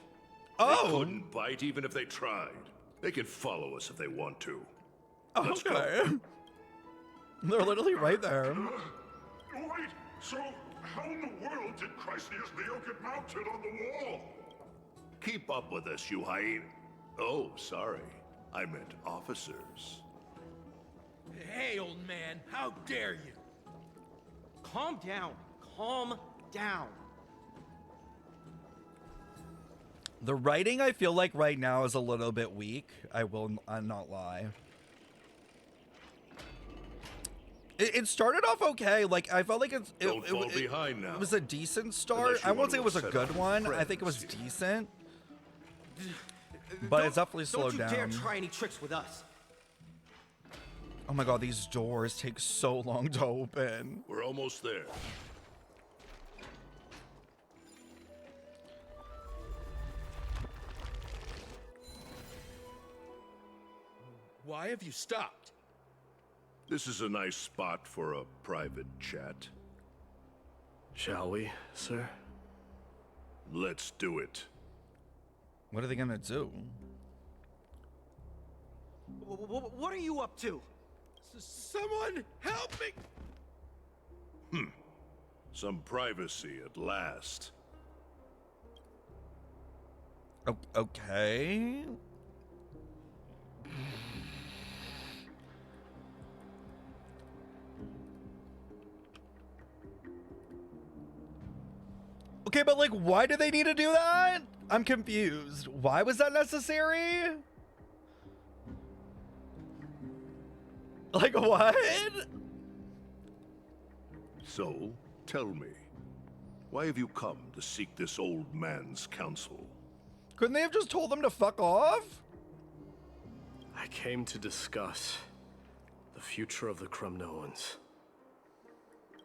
Oh! They couldn't bite even if they tried. They can follow us if they want to. Let's Okay. go. They're literally right there. Wait, so how in the world did Chrysius Leo get mounted on the wall? Keep up with us, you hyena. Oh, sorry. I meant officers. Hey, old man, how dare you? Calm down. Calm down. The writing, I feel like right now is a little bit weak. I will not lie. It started off okay. Like, I felt like Don't fall behind now. It was a decent start. Unless you I won't want say to it was a upset good our one. I think it was friends. decent. But it's definitely slowed Don't you dare down. try any tricks with us. Oh my god, these doors take so long to open. We're almost there. Why have you stopped? This is a nice spot for a private chat. Shall we, sir? Let's do it. What are they gonna do? What are you up to? Someone help me! Some privacy at last. Okay. Okay, but like, why do they need to do that? I'm confused. Why was that necessary? Like, what? So, tell me, why have you come to seek this old man's counsel? Couldn't they have just told them to fuck off? I came to discuss the future of the Kremnoans.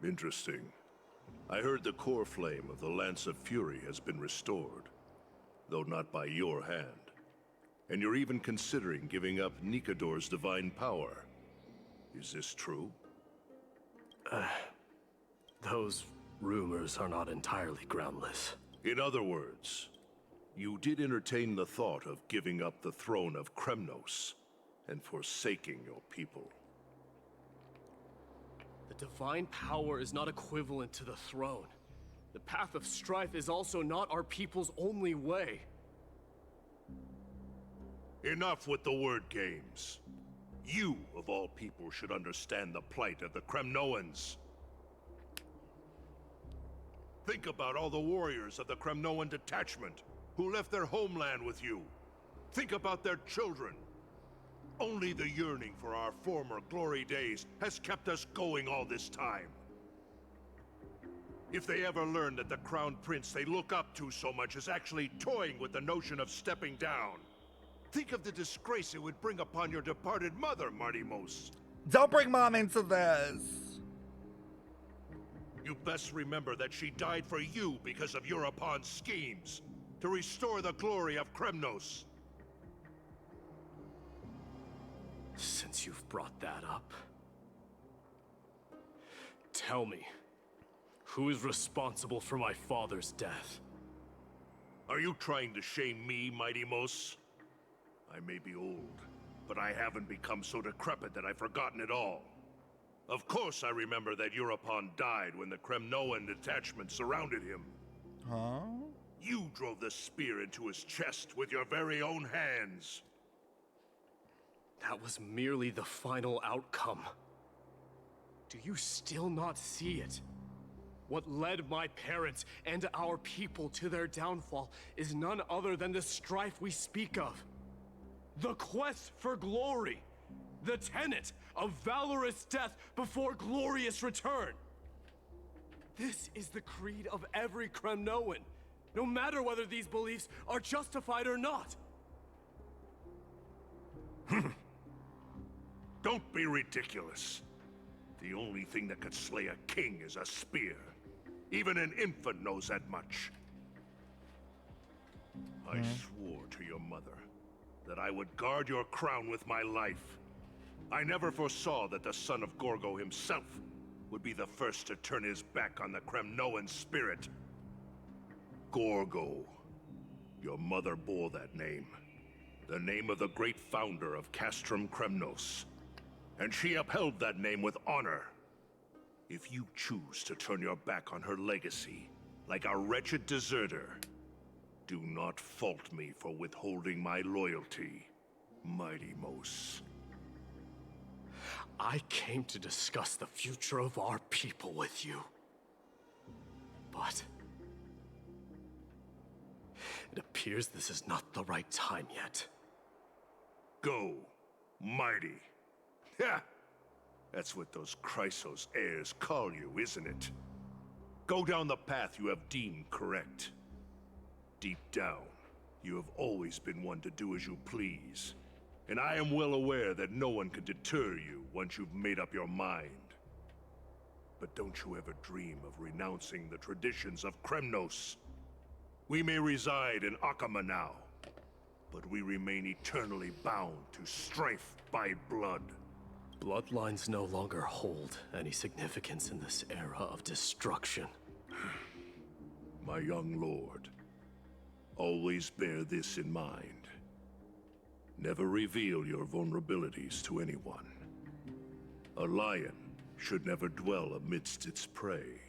Interesting. I heard the core flame of the Lance of Fury has been restored, though not by your hand. And you're even considering giving up Nikador's divine power. Is this true? Those rumors are not entirely groundless. In other words, you did entertain the thought of giving up the throne of Kremnos and forsaking your people. The divine power is not equivalent to the throne. The path of strife is also not our people's only way. Enough with the word games. You, of all people, should understand the plight of the Kremnoans. Think about all the warriors of the Kremnoan detachment who left their homeland with you. Think about their children. Only the yearning for our former glory days has kept us going all this time. If they ever learn that the crown prince they look up to so much is actually toying with the notion of stepping down, Think of the disgrace it would bring upon your departed mother, Martimos. Don't bring Mom into this. You best remember that she died for you because of Europon's schemes to restore the glory of Kremnos. Since you've brought that up, tell me, who is responsible for my father's death? Are you trying to shame me, Martimos? I may be old, but I haven't become so decrepit that I've forgotten it all. Of course I remember that Europon died when the Kremnoan detachment surrounded him. Huh? You drove the spear into his chest with your very own hands. That was merely the final outcome. Do you still not see it? What led my parents and our people to their downfall is none other than the strife we speak of. The quest for glory. The tenet of valorous death before glorious return. This is the creed of every Kremnoan, no matter whether these beliefs are justified or not. Don't be ridiculous. The only thing that could slay a king is a spear. Even an infant knows that much. I swore to your mother that I would guard your crown with my life. I never foresaw that the son of Gorgo himself would be the first to turn his back on the Kremnoan spirit. Gorgo. Your mother bore that name. The name of the great founder of Castrum Kremnos. And she upheld that name with honor. If you choose to turn your back on her legacy, like a wretched deserter, do not fault me for withholding my loyalty, Martimos. I came to discuss the future of our people with you. But it appears this is not the right time yet. Go, mighty. Ha! That's what those Chrysos heirs call you, isn't it? Go down the path you have deemed correct. Deep down, you have always been one to do as you please. And I am well aware that no one can deter you once you've made up your mind. But don't you ever dream of renouncing the traditions of Kremnos. We may reside in Akama now, but we remain eternally bound to strife by blood. Bloodlines no longer hold any significance in this era of destruction. My young lord, always bear this in mind. Never reveal your vulnerabilities to anyone. A lion should never dwell amidst its prey,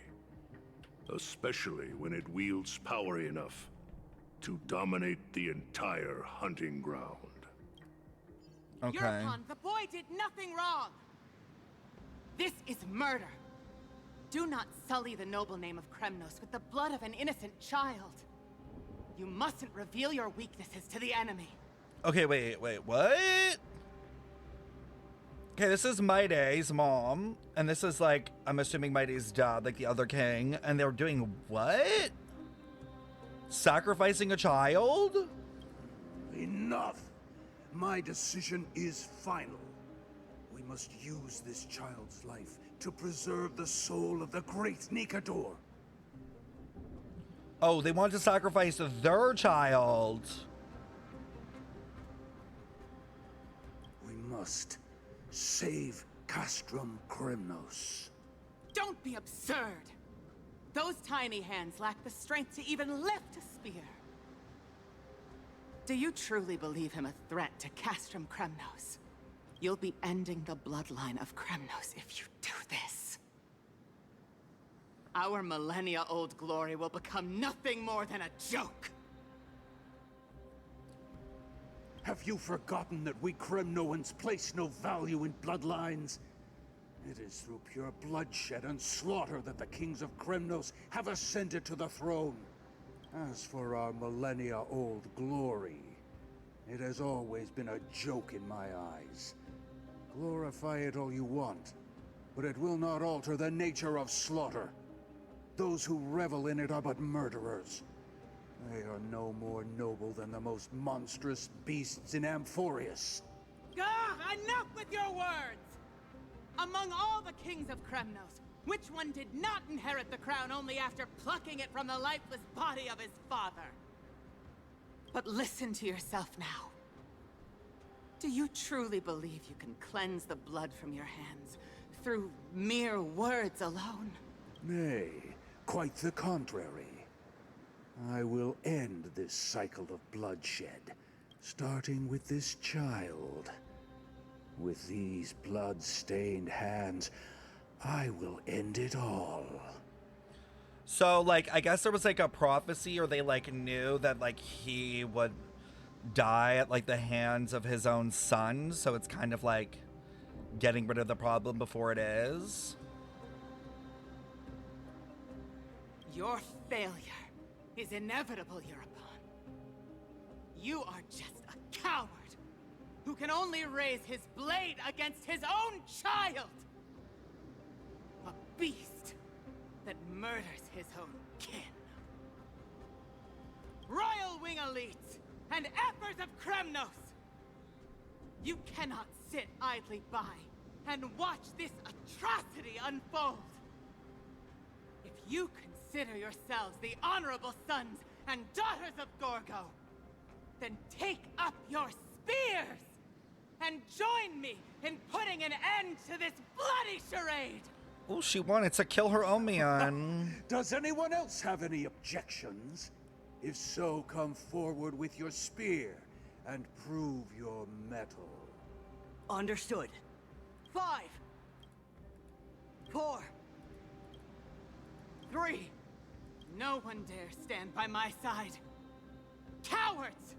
especially when it wields power enough to dominate the entire hunting ground. Okay. Europon, the boy did nothing wrong. This is murder. Do not sully the noble name of Kremnos with the blood of an innocent child. You mustn't reveal your weaknesses to the enemy. Okay, wait, what? Okay, this is Maide's mom, and this is like, I'm assuming Maide's dad, like the other king, and they're doing what? Sacrificing a child? Enough! My decision is final. We must use this child's life to preserve the soul of the great Nikador. Oh, they want to sacrifice their child. We must save Castrum Kremnos. Don't be absurd. Those tiny hands lack the strength to even lift a spear. Do you truly believe him a threat to Castrum Kremnos? You'll be ending the bloodline of Kremnos if you do this. Our millennia-old glory will become nothing more than a joke. Have you forgotten that we Kremnoans place no value in bloodlines? It is through pure bloodshed and slaughter that the kings of Kremnos have ascended to the throne. As for our millennia-old glory, it has always been a joke in my eyes. Glorify it all you want, but it will not alter the nature of slaughter. Those who revel in it are but murderers. They are no more noble than the most monstrous beasts in Amphorius. Enough with your words! Among all the kings of Kremnos, which one did not inherit the crown only after plucking it from the lifeless body of his father? But listen to yourself now. Do you truly believe you can cleanse the blood from your hands through mere words alone? Nay, quite the contrary. I will end this cycle of bloodshed, starting with this child. With these blood-stained hands, I will end it all. So, like, I guess there was, like, a prophecy, or they, like, knew that, like, he would die at, like, the hands of his own son, so it's kind of, like, getting rid of the problem before it is. Your failure is inevitable, Eurepon. You are just a coward who can only raise his blade against his own child! A beast that murders his own kin. Royal Wing Elites and Ephors of Kremnos! You cannot sit idly by and watch this atrocity unfold. If you consider yourselves the honorable sons and daughters of Gorgo, then take up your spears and join me in putting an end to this bloody charade! Oh, she wanted to kill her own man. Does anyone else have any objections? If so, come forward with your spear and prove your mettle. Understood. 5, 4, 3. No one dare stand by my side. Cowards!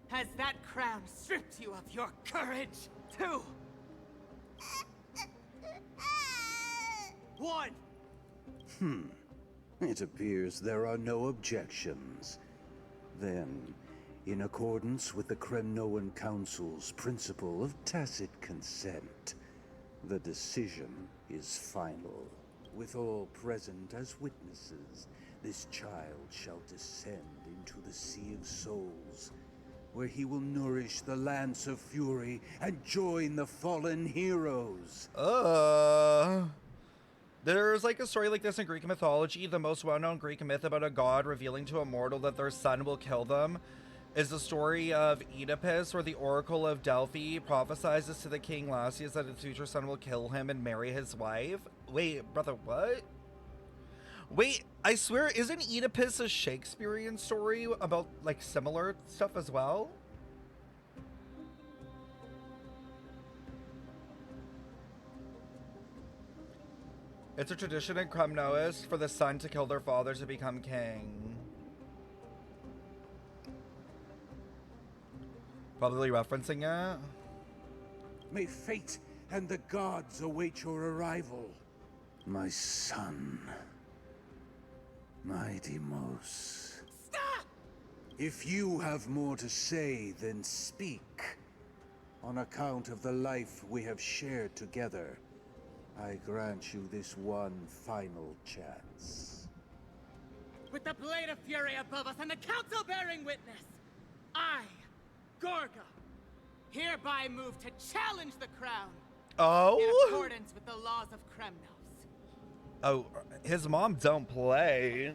Has that crown stripped you of your courage? 2, 1. It appears there are no objections. Then, in accordance with the Kremnoan Council's principle of tacit consent, the decision is final. With all present as witnesses, this child shall descend into the Sea of Souls, where he will nourish the Lance of Fury and join the fallen heroes. There's like a story like this in Greek mythology. The most well-known Greek myth about a god revealing to a mortal that their son will kill them is the story of Oedipus, where the Oracle of Delphi prophesies to the king Lassius that his future son will kill him and marry his wife. Wait, brother, what? Wait, I swear, isn't Oedipus a Shakespearean story about, like, similar stuff as well? It's a tradition in Kremnois for the son to kill their father to become king. Probably referencing it. May fate and the gods await your arrival, my son. My Deimos. Stop! If you have more to say, then speak. On account of the life we have shared together, I grant you this one final chance. With the Blade of Fury above us and the Council bearing witness, I, Gorgo, hereby move to challenge the crown. Oh? In accordance with the laws of Kremnos. Oh, his mom don't play.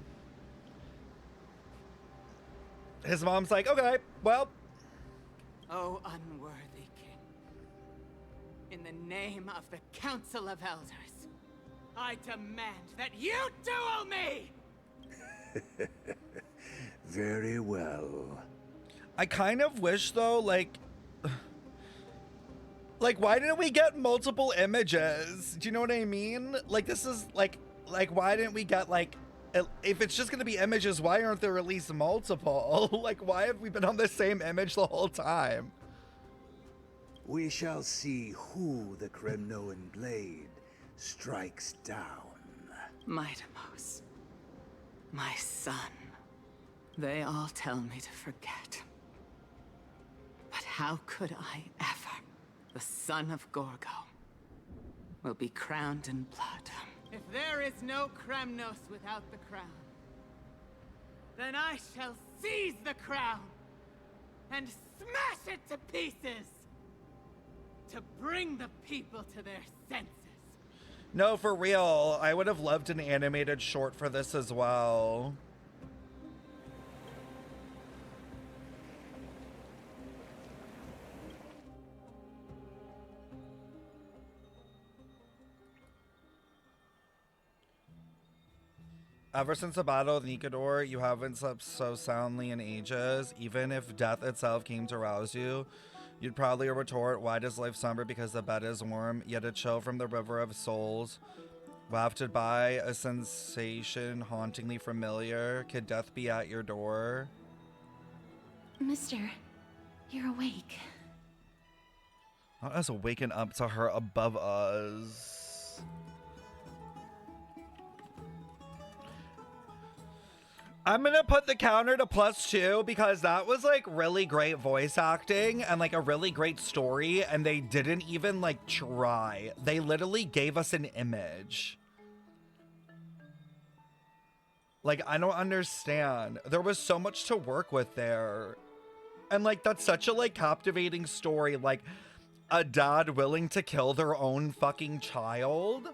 His mom's like, okay, well. Oh, unworthy king. In the name of the Council of Elders, I demand that you duel me! Very well. I kind of wish, though, like, why didn't we get multiple images? Do you know what I mean? Like, this is, like, why didn't we get, like, if it's just gonna be images, why aren't there at least multiple? Like, why have we been on the same image the whole time? We shall see who the Kremnoan blade strikes down. My Deimos, my son, they all tell me to forget. But how could I ever, the son of Gorgo, will be crowned in blood? If there is no Kremnos without the crown, then I shall seize the crown and smash it to pieces to bring the people to their senses. No, for real. I would have loved an animated short for this as well. Ever since the Battle of Nikador, you haven't slept so soundly in ages. Even if death itself came to rouse you, you'd probably retort, why does life somber? Because the bed is warm, yet a chill from the river of souls, wafted by a sensation hauntingly familiar. Could death be at your door? Mister, you're awake. Not us waking up to her above us. I'm gonna put the counter to +2 because that was like really great voice acting and like a really great story, and they didn't even like try. They literally gave us an image. Like, I don't understand. There was so much to work with there. And like, that's such a like captivating story. Like, a dad willing to kill their own fucking child.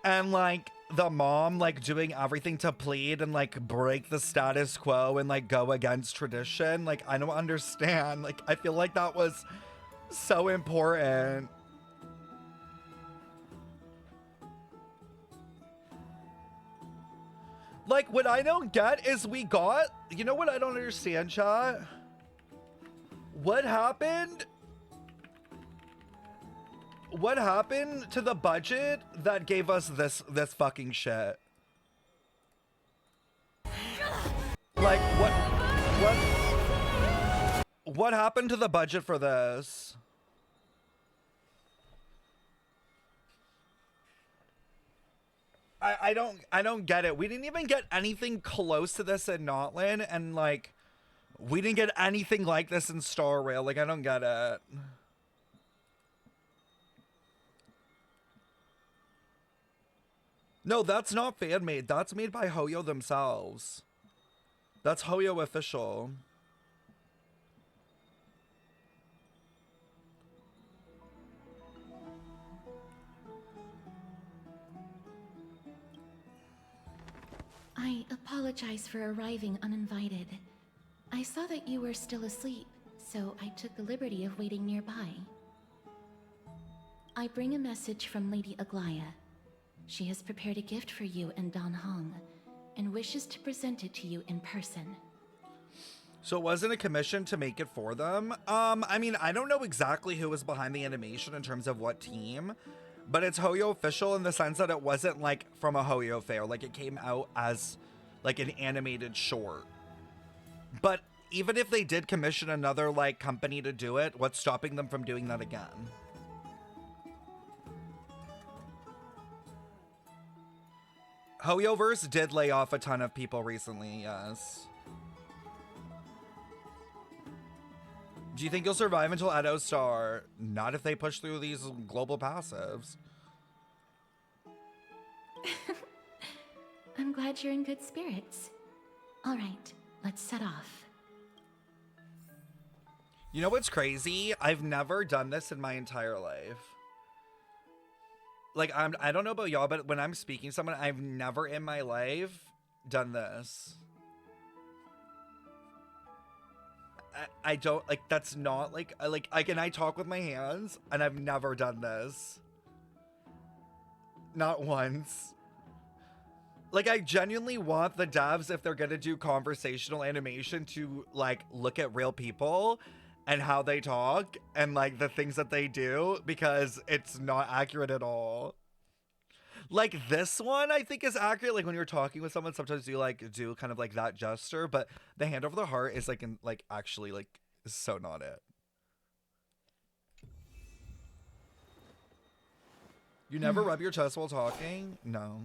And like, the mom like doing everything to plead and like break the status quo and like go against tradition. Like, I don't understand. Like, I feel like that was so important. Like, what I don't get is we got, you know what I don't understand, chat? What happened? What happened to the budget that gave us this fucking shit? Like, what happened to the budget for this? I don't get it. We didn't even get anything close to this in Notland, and like, we didn't get anything like this in Star Rail. Like, I don't get it. No, that's not fan made. That's made by Hoyo themselves. That's Hoyo official. I apologize for arriving uninvited. I saw that you were still asleep, so I took the liberty of waiting nearby. I bring a message from Lady Aglaya. She has prepared a gift for you and Dan Hong, and wishes to present it to you in person. So it wasn't a commission to make it for them? I mean, I don't know exactly who was behind the animation in terms of what team, but it's Hoyo official in the sense that it wasn't like from a Hoyo fair. Like, it came out as like an animated short. But even if they did commission another like company to do it, what's stopping them from doing that again? Hoyoverse did lay off a ton of people recently, yes. Do you think you'll survive until Edo Star? Not if they push through these global passives. I'm glad you're in good spirits. All right, let's set off. You know what's crazy? I've never done this in my entire life. Like, I don't know about y'all, but when I'm speaking to someone, I've never in my life done this. I don't, like, that's not, like, can I talk with my hands? And I've never done this. Not once. Like, I genuinely want the devs, if they're gonna do conversational animation, to, like, look at real people and how they talk and like the things that they do, because it's not accurate at all. Like, this one I think is accurate. Like, when you're talking with someone, sometimes you like do kind of like that gesture, but the hand over the heart is like actually like so not it. You never rub your chest while talking? No.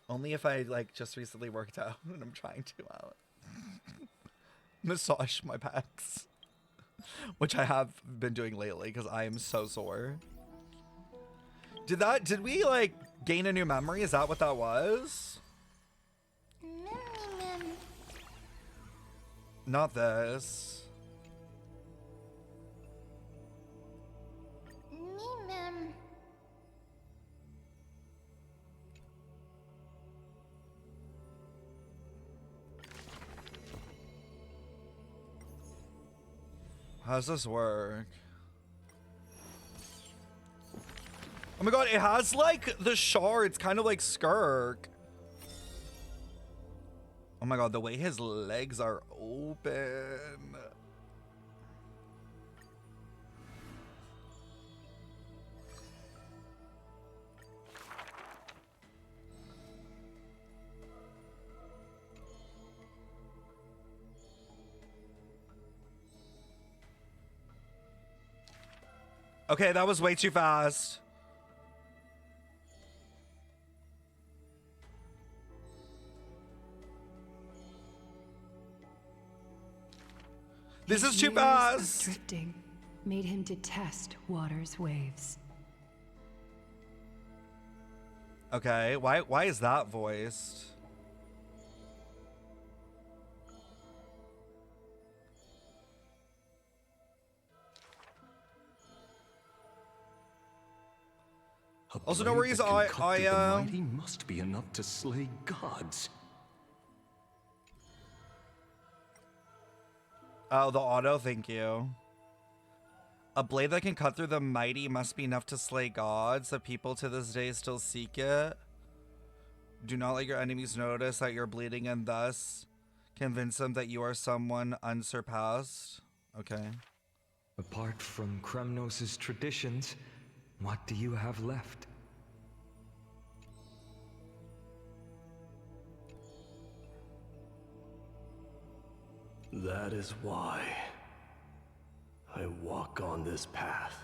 Only if I like just recently worked out and I'm trying to out. Massage my pecs, which I have been doing lately because I am so sore. Did we like Gain a new memory? Is that what that was? Not this. How does this work? Oh my god, it has like the shards, kind of like Skirk. Oh my god, the way his legs are open. Okay, that was way too fast. This is too fast. Drifting made him detest water's waves. Okay, why is that voiced? Also, no worries. The mighty must be enough to slay gods. Oh, the auto, thank you. A blade that can cut through the mighty must be enough to slay gods. The people to this day still seek it. Do not let your enemies notice that you're bleeding and thus convince them that you are someone unsurpassed. Okay. Apart from Kremnos' traditions, what do you have left? That is why I walk on this path.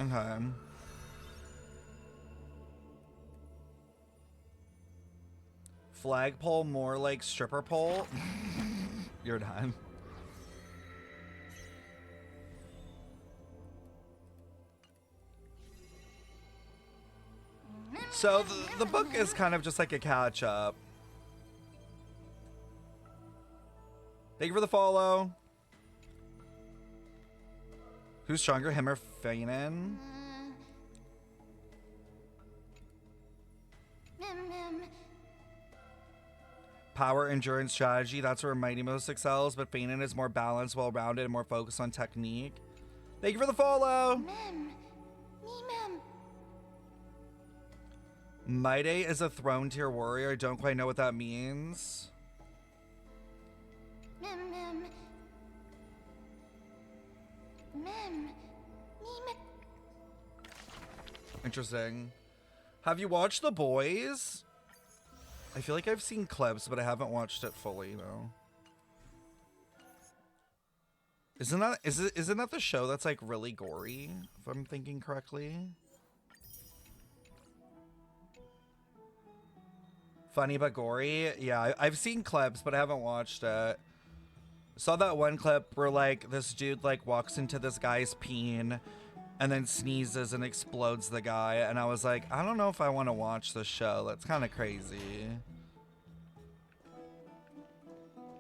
Okay. Flagpole more like stripper pole? You're done. So the book is kind of just like a catch up. Thank you for the follow. Who's stronger, him or Fanon? Power, endurance, strategy. That's where Mighty most excels, but Fanon is more balanced, well-rounded, and more focused on technique. Thank you for the follow. Mighty is a throne tier warrior. I don't quite know what that means. Interesting. Have you watched The Boys? I feel like I've seen clips, but I haven't watched it fully though. Isn't that the show that's like really gory, if I'm thinking correctly? Funny but gory? Yeah, I've seen clips, but I haven't watched it. Saw that one clip where like this dude like walks into this guy's peen and then sneezes and explodes the guy, and I was like, I don't know if I want to watch this show. That's kind of crazy.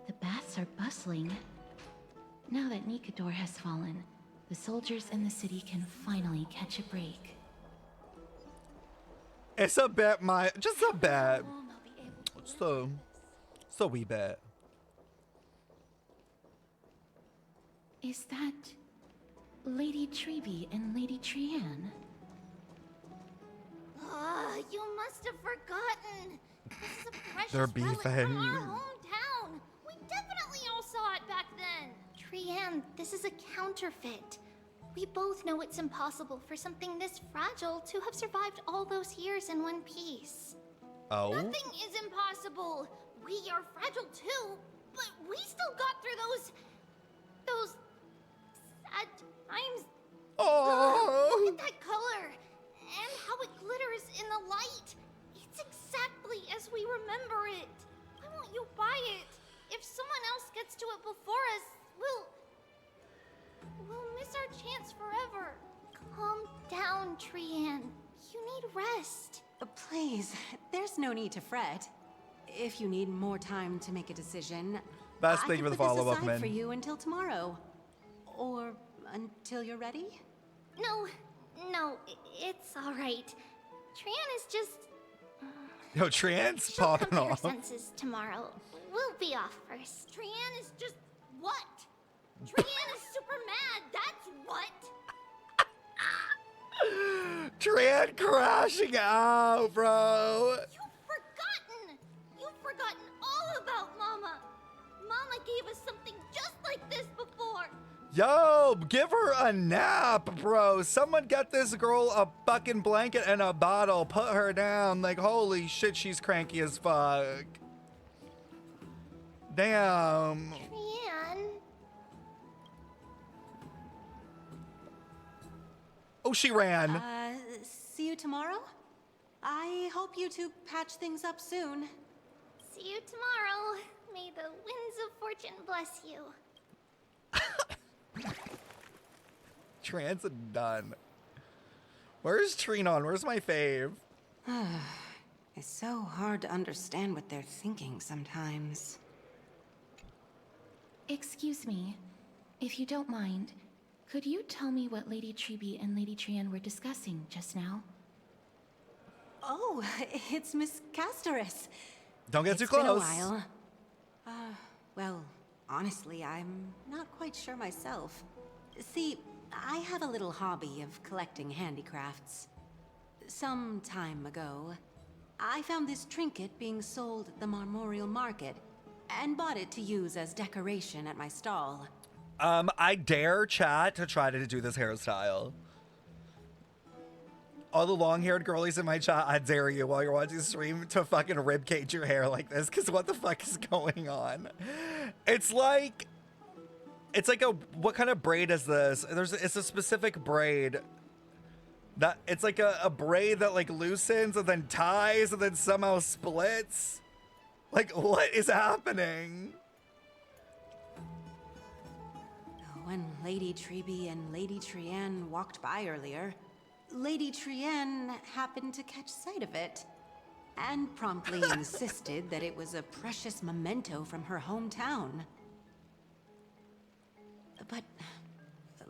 The baths are bustling. Now that Nikador has fallen, the soldiers in the city can finally catch a break. It's a bit just a bit. It's a wee bit. Is that Lady Treby and Lady Trianne? You must have forgotten. This is a precious They're relic beefing. from our hometown. We definitely all saw it back then. Trianne, this is a counterfeit. We both know it's impossible for something this fragile to have survived all those years in one piece. Oh? Nothing is impossible. We are fragile too, but we still got through those sad times. Oh! Look at that color and how it glitters in the light. It's exactly as we remember it. Why won't you buy it? If someone else gets to it before us, we'll miss our chance forever. Calm down, Trianne. There's no need to fret. If you need more time to make a decision, Best I thing can for the put this follow-up, aside man. for you until tomorrow. Or until you're ready? No, it's all right. Trian is just... Yo, Trian's She'll come popping to her off. senses tomorrow. We'll be off first. Trian is just... What? Trian is super mad, that's what! Trian crashing out, bro. You've forgotten all about Mama. Mama gave us something just like this before. Yo, give her a nap, bro. Someone get this girl a fucking blanket and a bottle. Put her down. Like, holy shit, she's cranky as fuck. Damn. Trian. Oh, she ran. See you tomorrow? I hope you two patch things up soon. See you tomorrow. May the winds of fortune bless you. Trans done. Where's Trinon? Where's my fave? It's so hard to understand what they're thinking sometimes. Excuse me, if you don't mind, could you tell me what Lady Treby and Lady Trian were discussing just now? Oh, it's Miss Casterus. Don't get too It's been a close. while. Well, honestly, I'm not quite sure myself. See, I have a little hobby of collecting handicrafts. Some time ago, I found this trinket being sold at the Marmorial Market and bought it to use as decoration at my stall. I dare chat to try to do this hairstyle. All the long-haired girlies in my chat, I dare you while you're watching the stream to fucking ribcage your hair like this, because what the fuck is going on? It's like a, what kind of braid is this? It's a specific braid. That it's like a braid that like loosens and then ties and then somehow splits. Like, what is happening? When Lady Treby and Lady Trian walked by earlier, Lady Trian happened to catch sight of it and promptly insisted that it was a precious memento from her hometown. But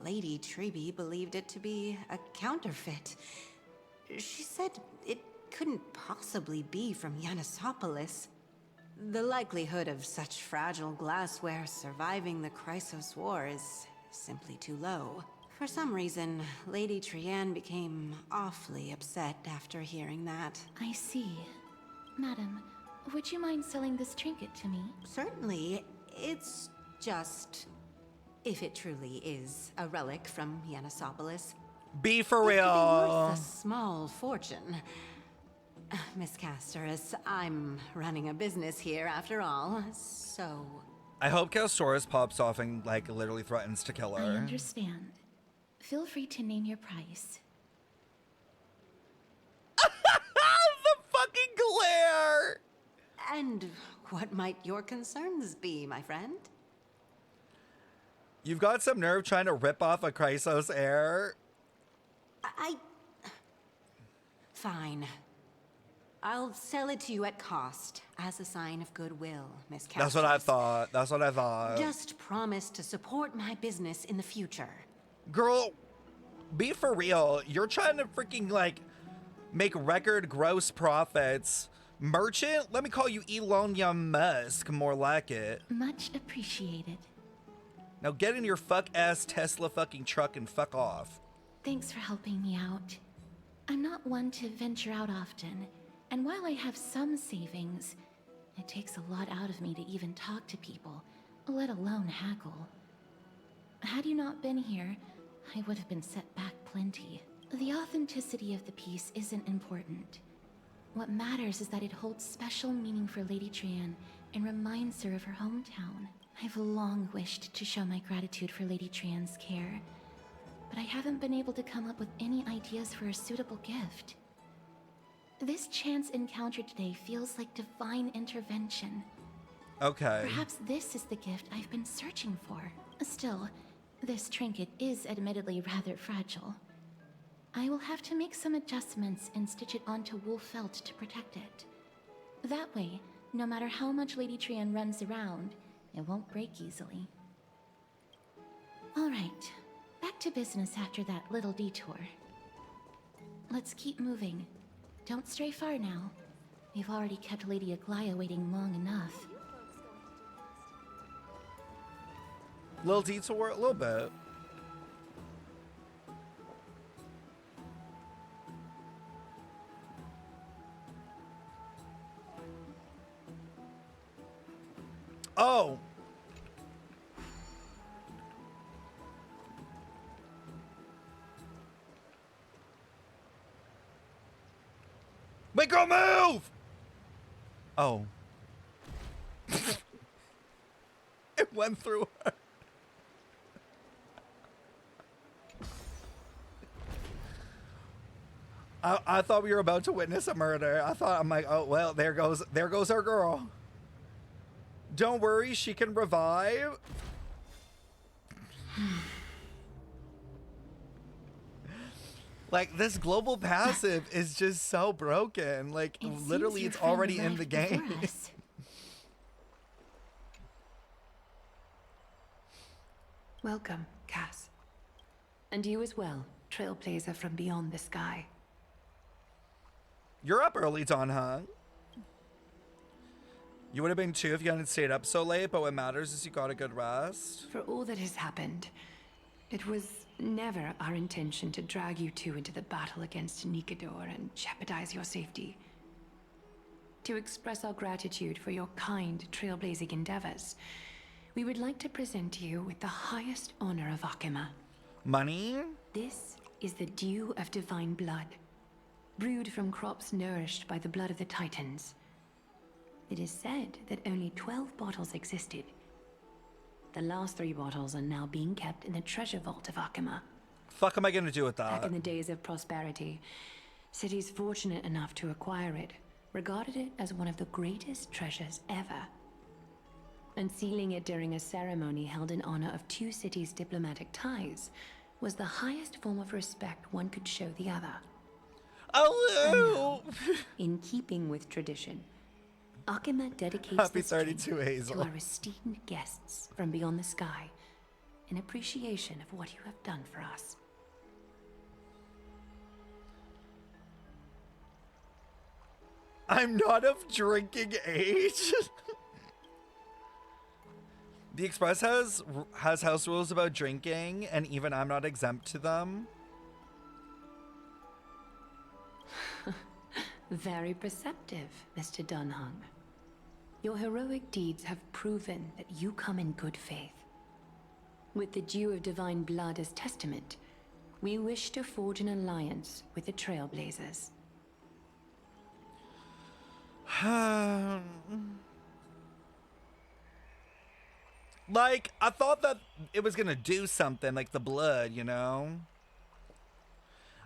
Lady Treby believed it to be a counterfeit. She said it couldn't possibly be from Yanisopolis. The likelihood of such fragile glassware surviving the Chrysos War is simply too low. For some reason, Lady Trian became awfully upset after hearing that. I see. Madam, would you mind selling this trinket to me? Certainly. It's just... if it truly is a relic from Yanisopolis. Be for it could be real. worth a small fortune. Miss Casterus, I'm running a business here after all, so... I hope Castoris pops off and like literally threatens to kill her. I understand. Feel free to name your price. The fucking glare! And what might your concerns be, my friend? You've got some nerve trying to rip off a Chrysos heir. Fine. I'll sell it to you at cost, as a sign of goodwill, Miss Casterus. That's what I thought. That's what I thought. Just promise to support my business in the future. Girl, be for real. You're trying to freaking, like, make record gross profits. Merchant? Let me call you Elon Musk, more like it. Much appreciated. Now get in your fuck-ass Tesla fucking truck and fuck off. Thanks for helping me out. I'm not one to venture out often, and while I have some savings, it takes a lot out of me to even talk to people, let alone haggle. Had you not been here, I would have been set back plenty. The authenticity of the piece isn't important. What matters is that it holds special meaning for Lady Trian and reminds her of her hometown. I've long wished to show my gratitude for Lady Trian's care, but I haven't been able to come up with any ideas for a suitable gift. This chance encounter today feels like divine intervention. Okay. Perhaps this is the gift I've been searching for. Still, this trinket is admittedly rather fragile. I will have to make some adjustments and stitch it onto wool felt to protect it. That way, no matter how much Lady Trian runs around, it won't break easily. Alright, back to business after that little detour. Let's keep moving. Don't stray far now. We've already kept Lady Aglaia waiting long enough. Little detour, a little bit. Oh! Wait, girl, move! Oh. It went through her. I thought we were about to witness a murder. I'm like, oh, well, there goes our girl. Don't worry, she can revive. Like, this global passive is just so broken. Like, literally, it's already in the game. Welcome, Cass. And you as well, trailblazer from beyond the sky. You're up early, Don Hung. You would have been too if you hadn't stayed up so late, but what matters is you got a good rest. For all that has happened, it was never our intention to drag you two into the battle against Nikador and jeopardize your safety. To express our gratitude for your kind, trailblazing endeavors, we would like to present you with the highest honor of Akima. Money? This is the dew of divine blood, brewed from crops nourished by the blood of the Titans. It is said that only 12 bottles existed. The last 3 bottles are now being kept in the treasure vault of Akima. Fuck am I gonna do with that? Back in the days of prosperity, cities fortunate enough to acquire it regarded it as one of the greatest treasures ever. Unsealing it during a ceremony held in honor of 2 cities' diplomatic ties was the highest form of respect one could show the other. Oh, in keeping with tradition, Akima dedicates Happy this drink 32, Hazel. to our esteemed guests from beyond the sky, in appreciation of what you have done for us. I'm not of drinking age. The Express has house rules about drinking, and even I'm not exempt to them. Very perceptive, Mr. Dunhung. Your heroic deeds have proven that you come in good faith. With the dew of divine blood as testament, we wish to forge an alliance with the Trailblazers. Like, I thought that it was gonna do something, like the blood, you know?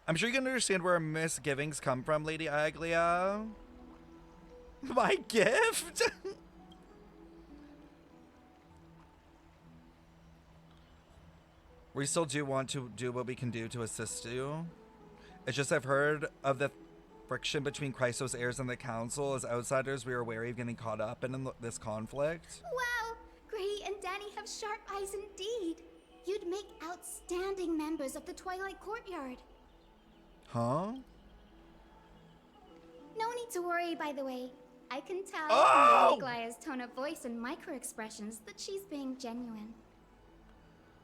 I'm sure you can understand where misgivings come from, Lady Aglia. My gift? We still do want to do what we can do to assist you. It's just I've heard of the friction between Chrysos heirs and the council. As outsiders, we are wary of getting caught up in this conflict. Wow! Gray and Danny have sharp eyes indeed. You'd make outstanding members of the Twilight Courtyard. Huh? No need to worry, by the way. I can tell Oh! from Aglia's tone of voice and micro-expressions that she's being genuine.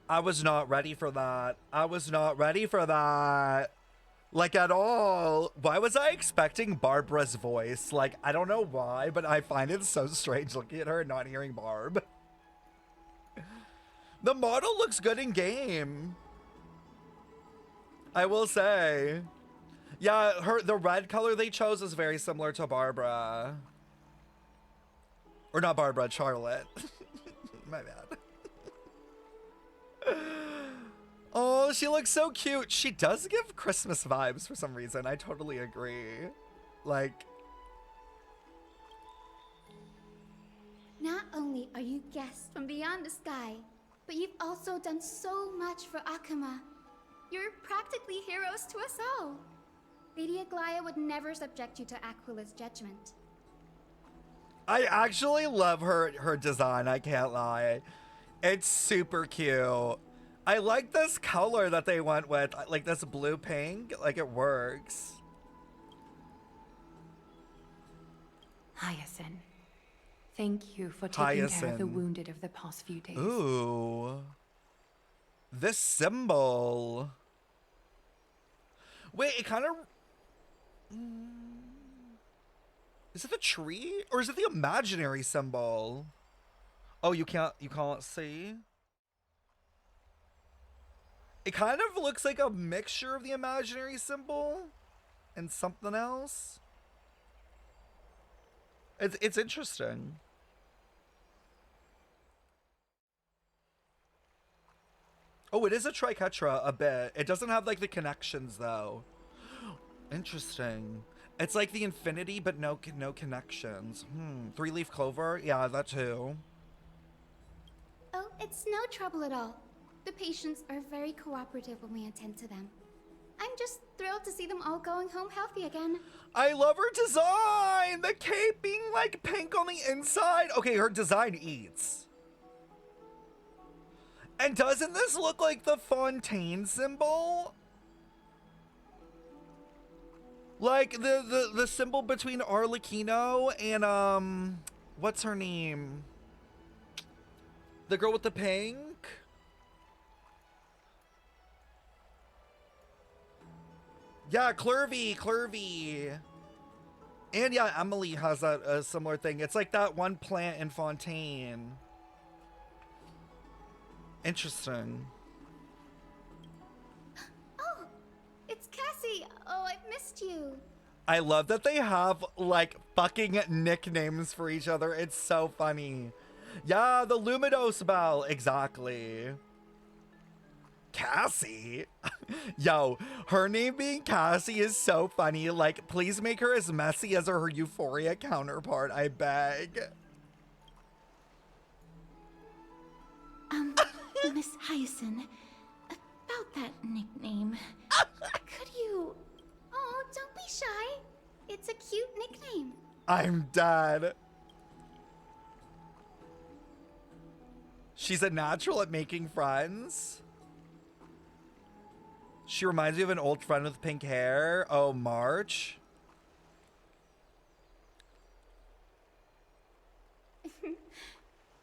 I was not ready for that. I was not ready for that. Like, at all. Why was I expecting Barbara's voice? Like, I don't know why, but I find it so strange looking at her and not hearing Barb. The model looks good in game, I will say. Yeah, the red color they chose is very similar to Barbara. Or not Barbara, Charlotte. My bad. Oh, she looks so cute. She does give Christmas vibes for some reason. I totally agree. Like, Not only are you guests from beyond the sky, but you've also done so much for Akima. You're practically heroes to us all. Lady Aglaya would never subject you to Aquila's judgment. I actually love her design, I can't lie. It's super cute. I like this color that they went with, like this blue pink, like it works. Hyacinth, thank you for taking care of the wounded of the past few days. Ooh. This symbol. Wait, it kind of... Is it the tree? Or is it the imaginary symbol? Oh, you can't see? It kind of looks like a mixture of the imaginary symbol and something else. It's interesting. Oh, it is a triquetra a bit. It doesn't have like the connections though. Interesting. It's like the infinity, but no connections. 3-leaf clover? Yeah, that too. Oh, it's no trouble at all. The patients are very cooperative when we attend to them. I'm just thrilled to see them all going home healthy again. I love her design! The cape being like pink on the inside. Okay, her design eats. And doesn't this look like the Fontaine symbol? Like the symbol between Arlecchino and what's her name? The girl with the pink? Yeah, Clervy. And yeah, Emily has a similar thing. It's like that one plant in Fontaine. Interesting. Oh, it's Cassie. Oh, I've missed you. I love that they have like fucking nicknames for each other. It's so funny. Yeah, the Luminos bell. Exactly. Cassie? Yo, her name being Cassie is so funny. Like, please make her as messy as her Euphoria counterpart, I beg. Miss Hyacinth, about that nickname, could you... Oh, don't be shy. It's a cute nickname. I'm dead. She's a natural at making friends. She reminds me of an old friend with pink hair. Oh, March.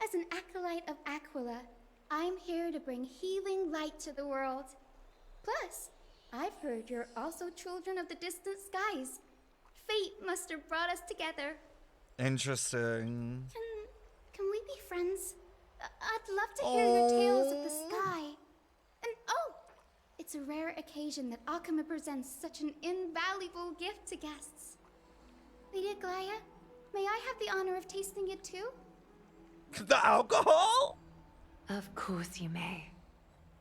As an acolyte of Aquila, I'm here to bring healing light to the world. Plus, I've heard you're also children of the distant skies. Fate must have brought us together. Interesting. Can we be friends? I'd love to hear your tales of the sky. And oh, it's a rare occasion that Akama presents such an invaluable gift to guests. Lady Aglaya, may I have the honor of tasting it too? The alcohol? Of course you may.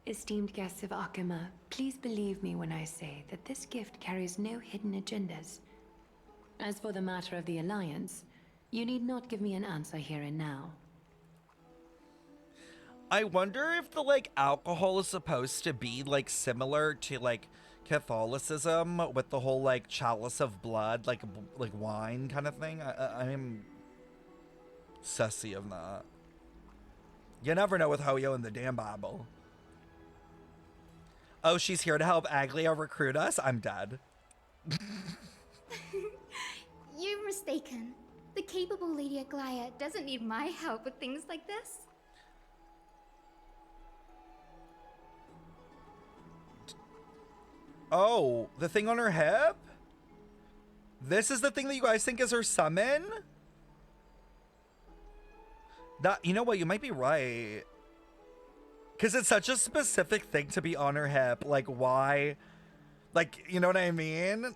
Esteemed guests of Akama, please believe me when I say that this gift carries no hidden agendas. As for the matter of the Alliance, you need not give me an answer here and now. I wonder if the like alcohol is supposed to be like similar to like Catholicism with the whole like chalice of blood, like wine kind of thing. I'm sussy of that. You never know with Hoyo and the damn Bible. Oh, she's here to help Aglia recruit us? I'm dead. You're mistaken. The capable Lady Aglaya doesn't need my help with things like this. Oh, the thing on her hip? This is the thing that you guys think is her summon? That, you know what, you might be right. Because it's such a specific thing to be on her hip. Like, why? Like, you know what I mean?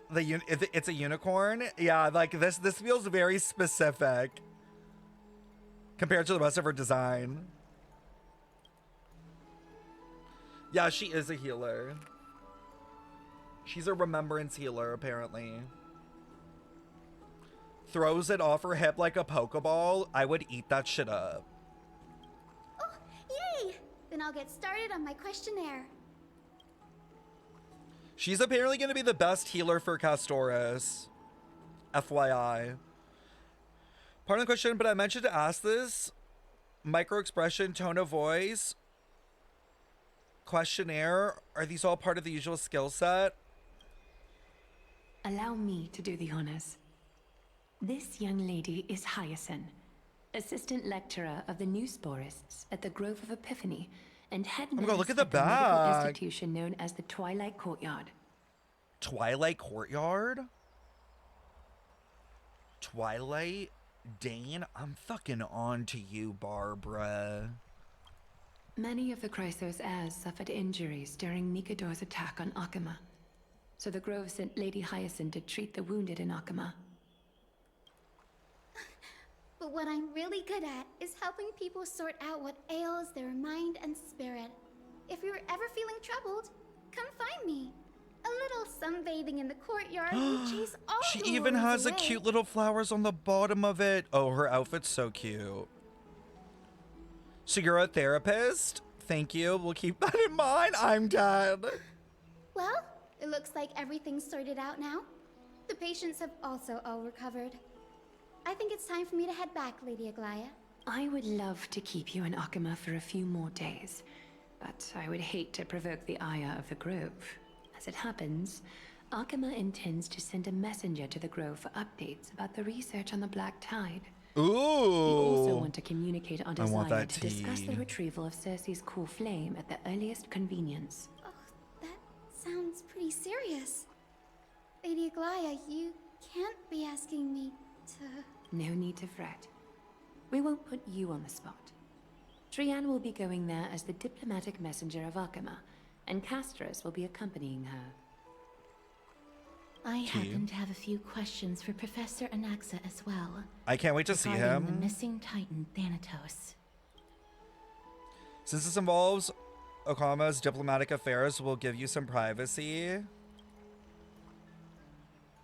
It's a unicorn. Yeah, like this feels very specific compared to the rest of her design. Yeah, she is a healer. She's a remembrance healer, apparently. Throws it off her hip like a Pokeball. I would eat that shit up. Oh, yay! Then I'll get started on my questionnaire. She's apparently going to be the best healer for Castoris. FYI. Pardon the question, but I mentioned to ask this. Micro-expression, tone of voice, questionnaire, are these all part of the usual skill set? Allow me to do the honors. This young lady is Hyacinth, assistant lecturer of the new sporists at the Grove of Epiphany and head nurse look at the medical back. institution known as the Twilight Courtyard. Twilight Courtyard? Twilight? Dane, I'm fucking on to you, Barbara. Many of the Chrysos heirs suffered injuries during Mikador's attack on Akama, so the Grove sent Lady Hyacinth to treat the wounded in Akama. But what I'm really good at is helping people sort out what ails their mind and spirit. If you're ever feeling troubled, come find me. A little sunbathing in the courtyard will chase all She the even worries has a away. cute little flowers on the bottom of it. Oh, her outfit's so cute. So you're a therapist? Thank you. We'll keep that in mind. I'm dead. Well, it looks like everything's sorted out now. The patients have also all recovered. I think it's time for me to head back, Lady Aglaya. I would love to keep you in Akama for a few more days, but I would hate to provoke the ire of the Grove. As it happens, Akama intends to send a messenger to the Grove for updates about the research on the Black Tide. Ooh. We also want to communicate our I want desire that to discuss the tea. retrieval of Cersei's core flame at the earliest convenience. That sounds pretty serious. Lady Aglaya, you can't be asking me to... No need to fret. We won't put you on the spot. Trianne will be going there as the diplomatic messenger of Akama, and Castris will be accompanying her. I happen to have a few questions for Professor Anaxa as well. I can't wait to see regarding him. the missing Titan, Thanatos. Since this involves Okama's diplomatic affairs, we'll give you some privacy.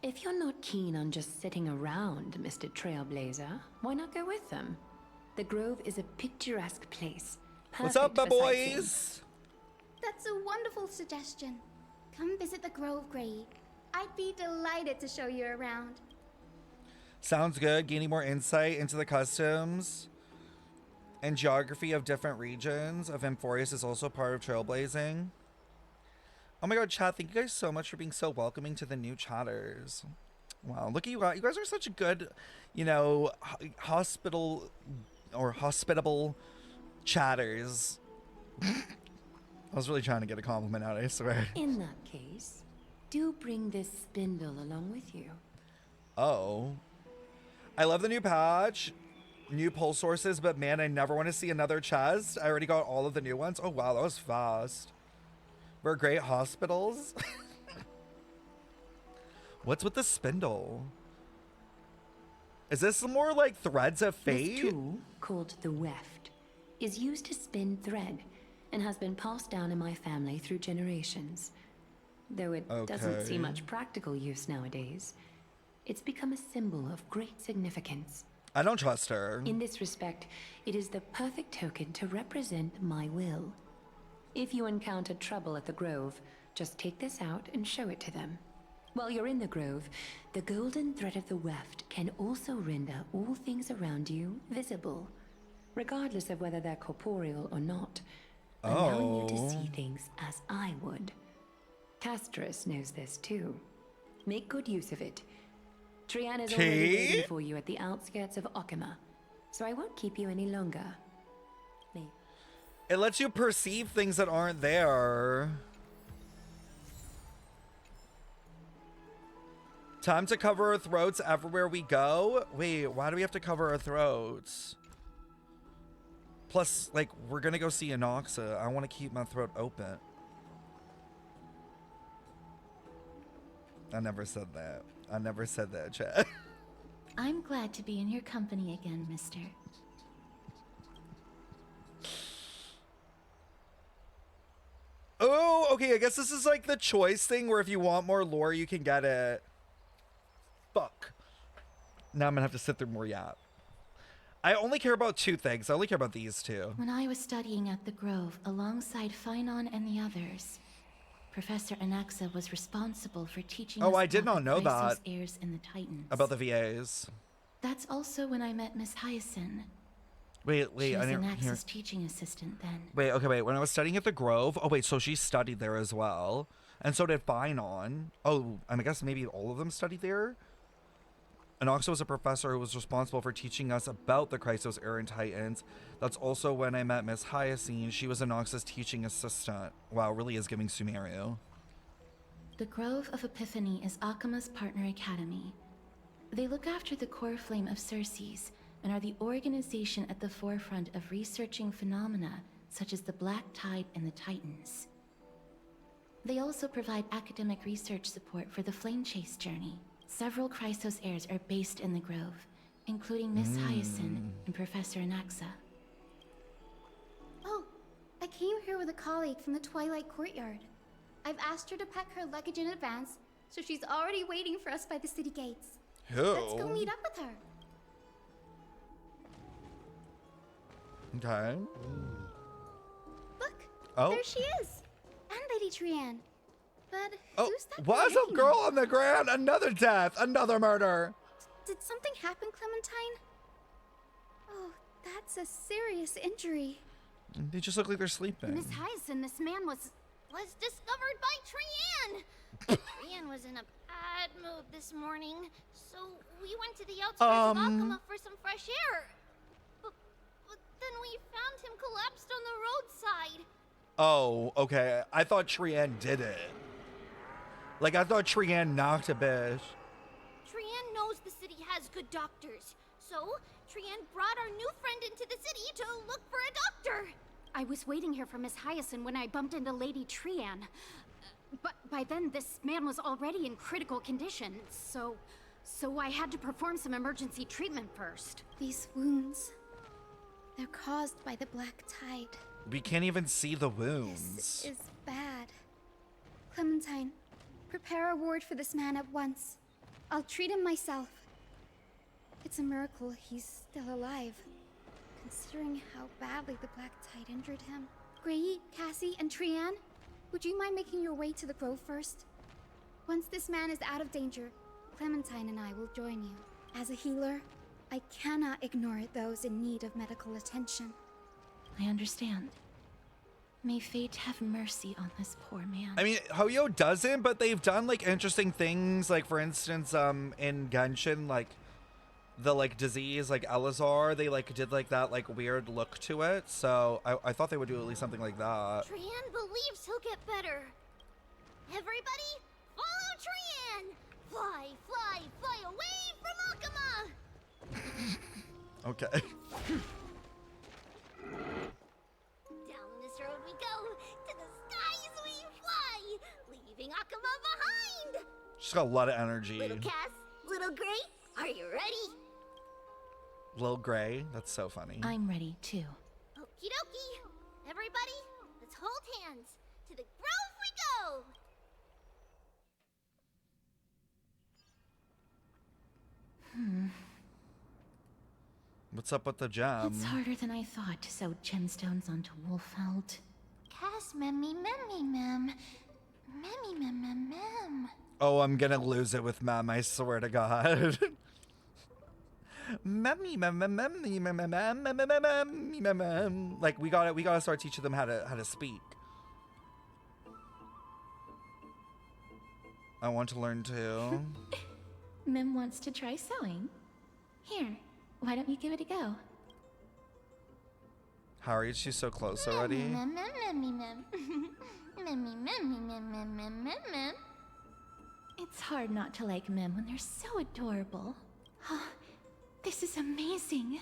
If you're not keen on just sitting around, Mr. Trailblazer, why not go with them? The Grove is a picturesque place. What's up, my perfect for sightseeing. boys? That's a wonderful suggestion. Come visit the Grove, Grey. I'd be delighted to show you around. Sounds good. Gaining more insight into the customs and geography of different regions of Amphorius is also part of trailblazing. Oh my god, chat, thank you guys so much for being so welcoming to the new chatters. Wow, look at you guys. You guys are such a good, you know, hospitable chatters. I was really trying to get a compliment out, I swear. In that case, do bring this spindle along with you. Oh. I love the new patch, new pull sources, but man, I never want to see another chest. I already got all of the new ones. Oh wow, that was fast. We're great hospitals. What's with the spindle? Is this more like threads of fate? This tool, called the weft, is used to spin thread and has been passed down in my family through generations. Though it doesn't see much practical use nowadays, it's become a symbol of great significance. I don't trust her. In this respect, it is the perfect token to represent my will. If you encounter trouble at the Grove, just take this out and show it to them. While you're in the Grove, the golden thread of the weft can also render all things around you visible, regardless of whether they're corporeal or not, allowing you to see things as I would. Castris knows this too. Make good use of it. Trianne is already waiting for you at the outskirts of Okima, so I won't keep you any longer. It lets you perceive things that aren't there. Time to cover our throats everywhere we go. Wait, why do we have to cover our throats? Plus, like, we're gonna go see Anoxa. I want to keep my throat open. I never said that. I never said that, chat. I'm glad to be in your company again, mister. Oh, okay, I guess this is like the choice thing where if you want more lore, you can get it. Fuck. Now I'm gonna have to sit through more yap. I only care about two things. I only care about these two. When I was studying at the Grove alongside Phynon and the others, Professor Anaxa was responsible for teaching Oh, us I did about not the know Chrysos that. heirs and the Titans. About the VAs. That's also when I met Miss Hyacinth. Wait, She I was didn't hear. Anaxa's teaching assistant then. Wait. When I was studying at the Grove, oh wait, so she studied there as well, and so did Finon. Oh, and I guess maybe all of them studied there. Anaxa was a professor who was responsible for teaching us about the Chrysos heir and Titans. That's also when I met Miss Hyacinth. She was Anaxa's teaching assistant. Wow, really is giving Sumeru. The Grove of Epiphany is Akima's partner academy. They look after the core flame of Circes and are the organization at the forefront of researching phenomena such as the Black Tide and the Titans. They also provide academic research support for the Flame Chase journey. Several Chrysos heirs are based in the Grove, including Miss Hyacinth and Professor Anaxa. Oh, I came here with a colleague from the Twilight Courtyard. I've asked her to pack her luggage in advance, so she's already waiting for us by the city gates. Let's go meet up with her. Okay. Look, Oh. there she is. And Lady Trianne. But Oh, who's that what's up, behind girl us? on the ground? Another death, another murder. Did something happen, Clementine? Oh, that's a serious injury. They just look like they're sleeping. Miss Hyacinth, this man was discovered by Trianne. Trianne was in a bad mood this morning, so we went to the outskirts of Akama for some fresh air. But then we found him collapsed on the roadside. Oh, okay. I thought Trianne did it. Like, I thought Trianne knocked a bitch. Trianne knows the city has good doctors, so Trianne brought our new friend into the city to look for a doctor. I was waiting here for Miss Hyacinth when I bumped into Lady Trianne. But by then, this man was already in critical condition, so I had to perform some emergency treatment first. These wounds, they're caused by the Black Tide. We can't even see the wounds. This is bad. Clementine, prepare a ward for this man at once. I'll treat him myself. It's a miracle he's still alive, considering how badly the Black Tide injured him. Grey, Cassie, and Trianne, would you mind making your way to the Grove first? Once this man is out of danger, Clementine and I will join you. As a healer, I cannot ignore those in need of medical attention. I understand. May fate have mercy on this poor man. I mean, Hoyo doesn't, but they've done, like, interesting things. Like, for instance, in Genshin, like, the, like, disease, like, Elazar, they, like, did, like, that, like, weird look to it. So I thought they would do at least something like that. Trianne believes he'll get better. Everybody, follow Trianne! Fly, fly, fly away from Akama! Okay. Down this road we go, to the skies we fly, leaving Akama behind! She's got a lot of energy. Little Cass, little Grey, are you ready? Lil Grey, that's so funny. I'm ready, too. Okie dokie. Everybody, let's hold hands. To the Grove we go! What's up with the gem? It's harder than I thought to sew gemstones onto Wolfeld. Cass, memmy, memmy, mem. Memmy, mem, mem, mem. Oh, I'm gonna lose it with Mem, I swear to God. Memmy, mem, mem, memmy, mem, mem, mem, mem, mem, mem, mem, mem. Like, we gotta start teaching them how to speak. I want to learn too. Mem wants to try sewing. Here, why don't you give it a go? Harry, she's so close already. Mem, mem, memmy, mem. Memmy, memmy, mem, mem, mem, mem, mem. It's hard not to like Mem when they're so adorable. Oh, this is amazing.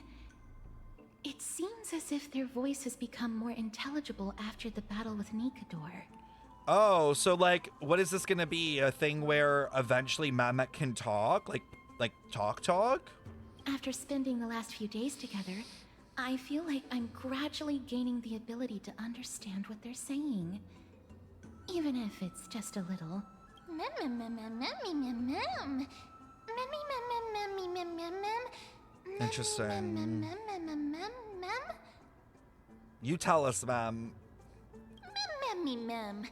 It seems as if their voice has become more intelligible after the battle with Nikador. Oh, so like, what is this gonna be? A thing where eventually Mamet can talk? Like talk? After spending the last few days together, I feel like I'm gradually gaining the ability to understand what they're saying. Even if it's just a little. Mem, mem, mem, mem, memmy, mem, mem. Memmy, mem, mem, memmy, mem, mem, mem. Interesting. Mem, mem, mem, mem, mem, mem, mem. You tell us, Mem. Mem, memmy, mem.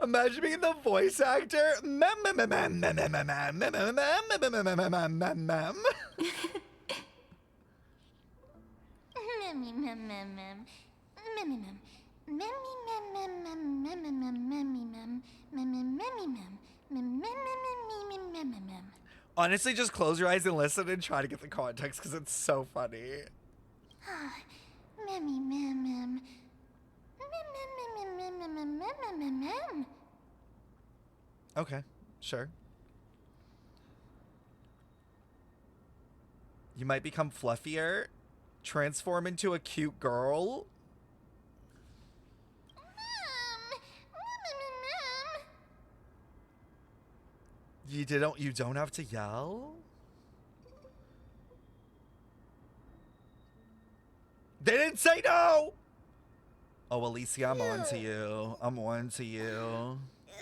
Imagine being the voice actor. Honestly, just close your eyes and listen and try to get the context because it's so funny. Okay, sure. You might become fluffier, transform into a cute girl. You don't have to yell? They didn't say no! Oh, Alicia, I'm on to you. I'm on to you.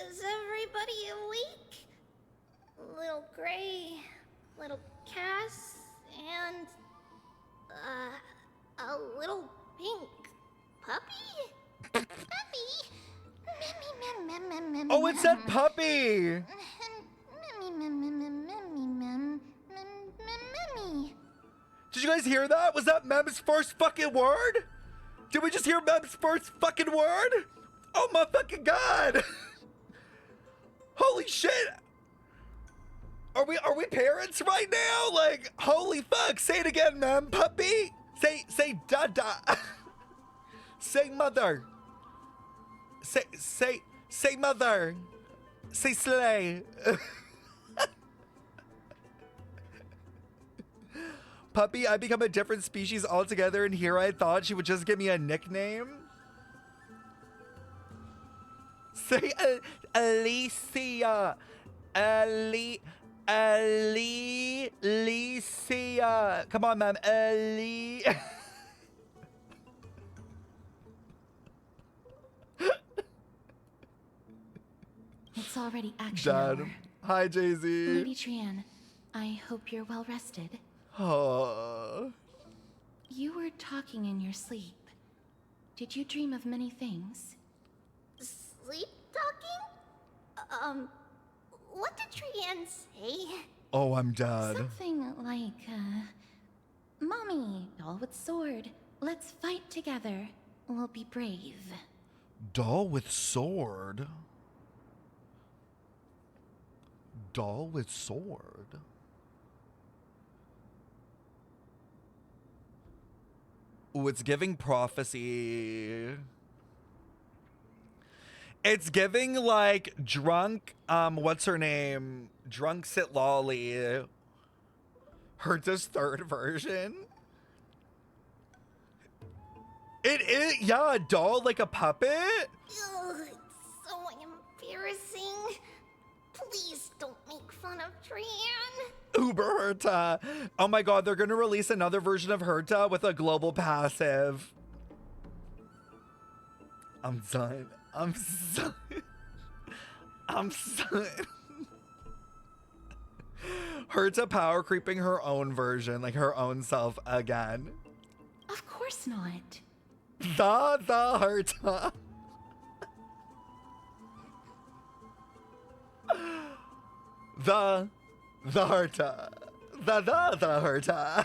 Is everybody awake? Little Gray, little Cass, and a little pink puppy? Puppy? Oh, it said puppy! Did you guys hear that? Was that Mem's first fucking word? Did we just hear Mem's first fucking word? Oh my fucking god! Holy shit! Are we parents right now? Like, holy fuck! Say it again, Mem. Puppy. Say dada. Say mother. Say mother. Say slay. Puppy, I become a different species altogether, and here I thought she would just give me a nickname. Say Alicia. Alicia. Come on, ma'am. Ali. It's already action Dad. hour. Hi, Jay-Z. Lady Trian, I hope you're well rested. Oh. You were talking in your sleep. Did you dream of many things? Sleep talking? What did Trian say? Oh, I'm dead. Something like, Mommy, doll with sword. Let's fight together. We'll be brave. Doll with sword? Doll with sword? Ooh, it's giving prophecy. It's giving like drunk, what's her name? Drunk Sit Lolly. Herta's third version. It is, yeah, a doll like a puppet. Ugh, it's so embarrassing. Please don't make fun of Trian. Uber Herta. Oh my god, they're gonna release another version of Herta with a global passive. I'm done. I'm done. I'm done. Herta power creeping her own version, like her own self again. Of course not. The Herta. The Herta. The Herta.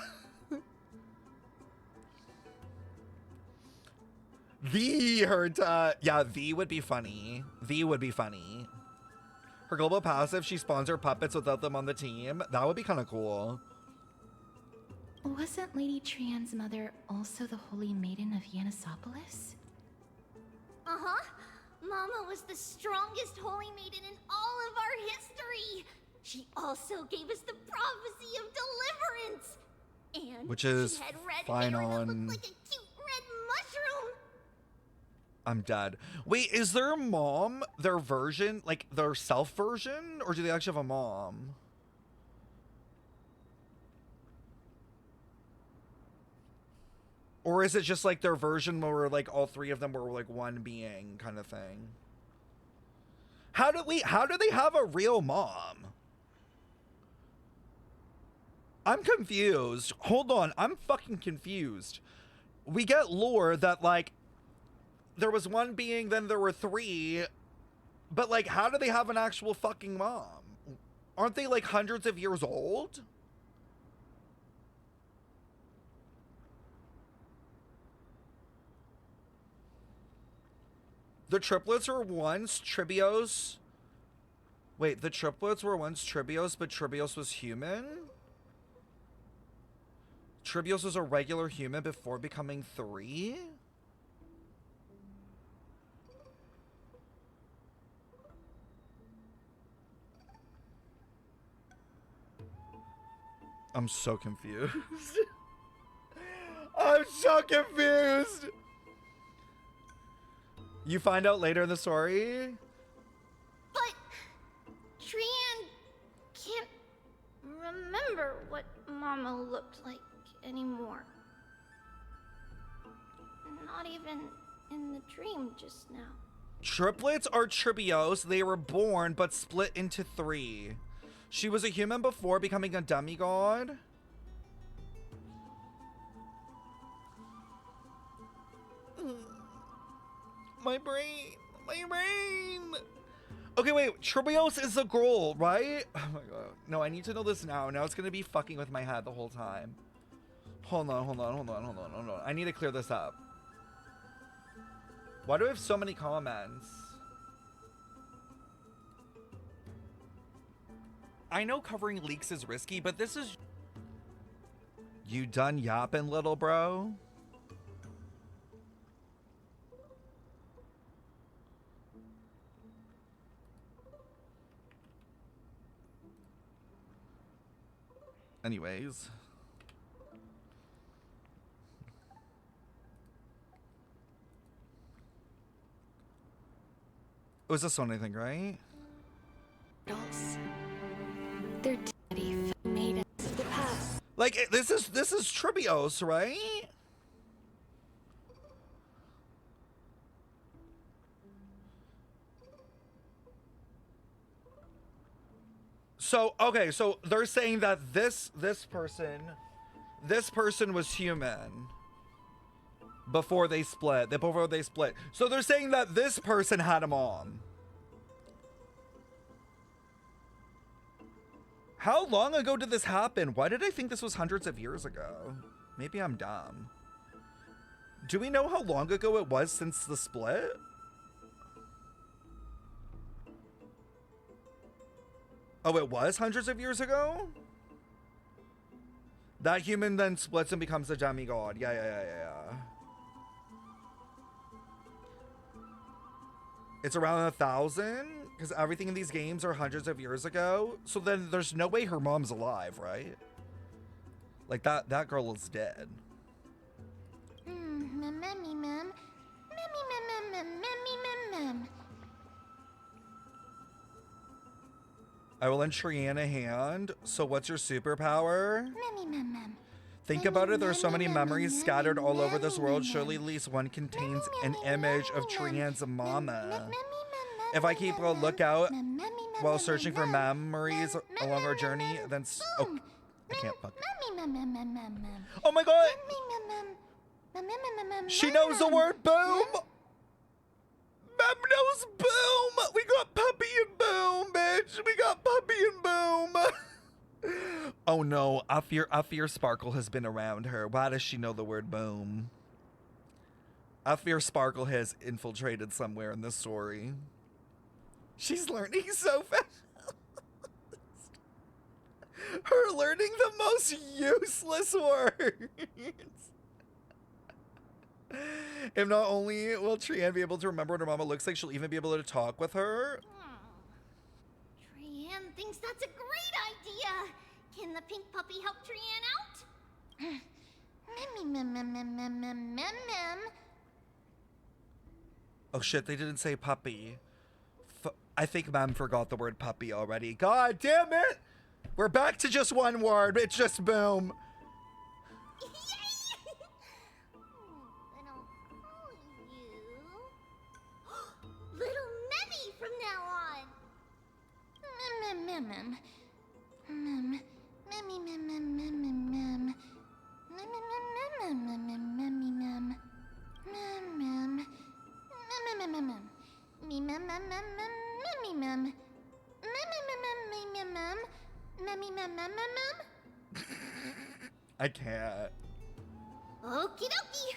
The Herta. Yeah, the would be funny. The would be funny. Her global passive, she spawns her puppets without them on the team. That would be kind of cool. Wasn't Lady Trian's mother also the Holy Maiden of Yanisopolis? Uh-huh. Mama was the strongest holy maiden in all of our history. She also gave us the prophecy of deliverance. And which is she had red fine hair on... that looked like a cute red mushroom. I'm dead. Wait, is their mom their version, like their self version, or do they actually have a mom? Or is it just like their version where like all three of them were like one being kind of thing? How do they have a real mom? I'm confused. Hold on, I'm fucking confused. we get lore that, like, there was one being, then there were three, but, like, how do they have an actual fucking mom? Aren't they, like, hundreds of years old? The triplets were once Tribios. Wait, the triplets were once Tribios, but Tribios was human? Tribios was a regular human before becoming 3? I'm so confused. I'm so confused. You find out later in the story? But Trian can't remember what Mama looked like anymore. Not even in the dream just now. Triplets are Tribios. They were born but split into 3. She was a human before becoming a demigod. My brain. Okay, wait. Tribios is a girl, right? Oh my god. No, I need to know this now. Now it's gonna be fucking with my head the whole time. Hold on. I need to clear this up. Why do I have so many comments? I know covering leaks is risky, but this is... You done yapping, little bro? Anyways. It was this one, I think, right? Their daddy made us the past. Like, this is Tribios, right? So, okay, so they're saying that this person was human before they split. So they're saying that this person had a mom. How long ago did this happen? Why did I think this was hundreds of years ago? Maybe I'm dumb. Do we know how long ago it was since the split? Oh, it was hundreds of years ago? That human then splits and becomes a demigod. Yeah. It's around 1,000? Because everything in these games are hundreds of years ago. So then there's no way her mom's alive, right? Like, that girl is dead. I will lend Trian a hand. So what's your superpower? Think about it, there are so many memories scattered all over this world. Surely at least one contains an image of Trian's mama. If I keep a lookout while searching for memories along our journey, then... Oh, I can't fuck it. Oh my god! She knows the word boom! Mem knows boom! We got puppy and boom, bitch! We got puppy and boom! Oh no, I fear Sparkle has been around her. Why does she know the word boom? I fear Sparkle has infiltrated somewhere in this story. She's learning so fast. Her learning the most useless words. If not only will Trian be able to remember what her mama looks like, she'll even be able to talk with her. Trian thinks that's a great idea. Can the pink puppy help Trian out? Oh shit, they didn't say puppy. I think Mom forgot the word puppy already. God damn it! We're back to just one word. It's just boom. Little Memmy from now on. I can't. Okie dokie.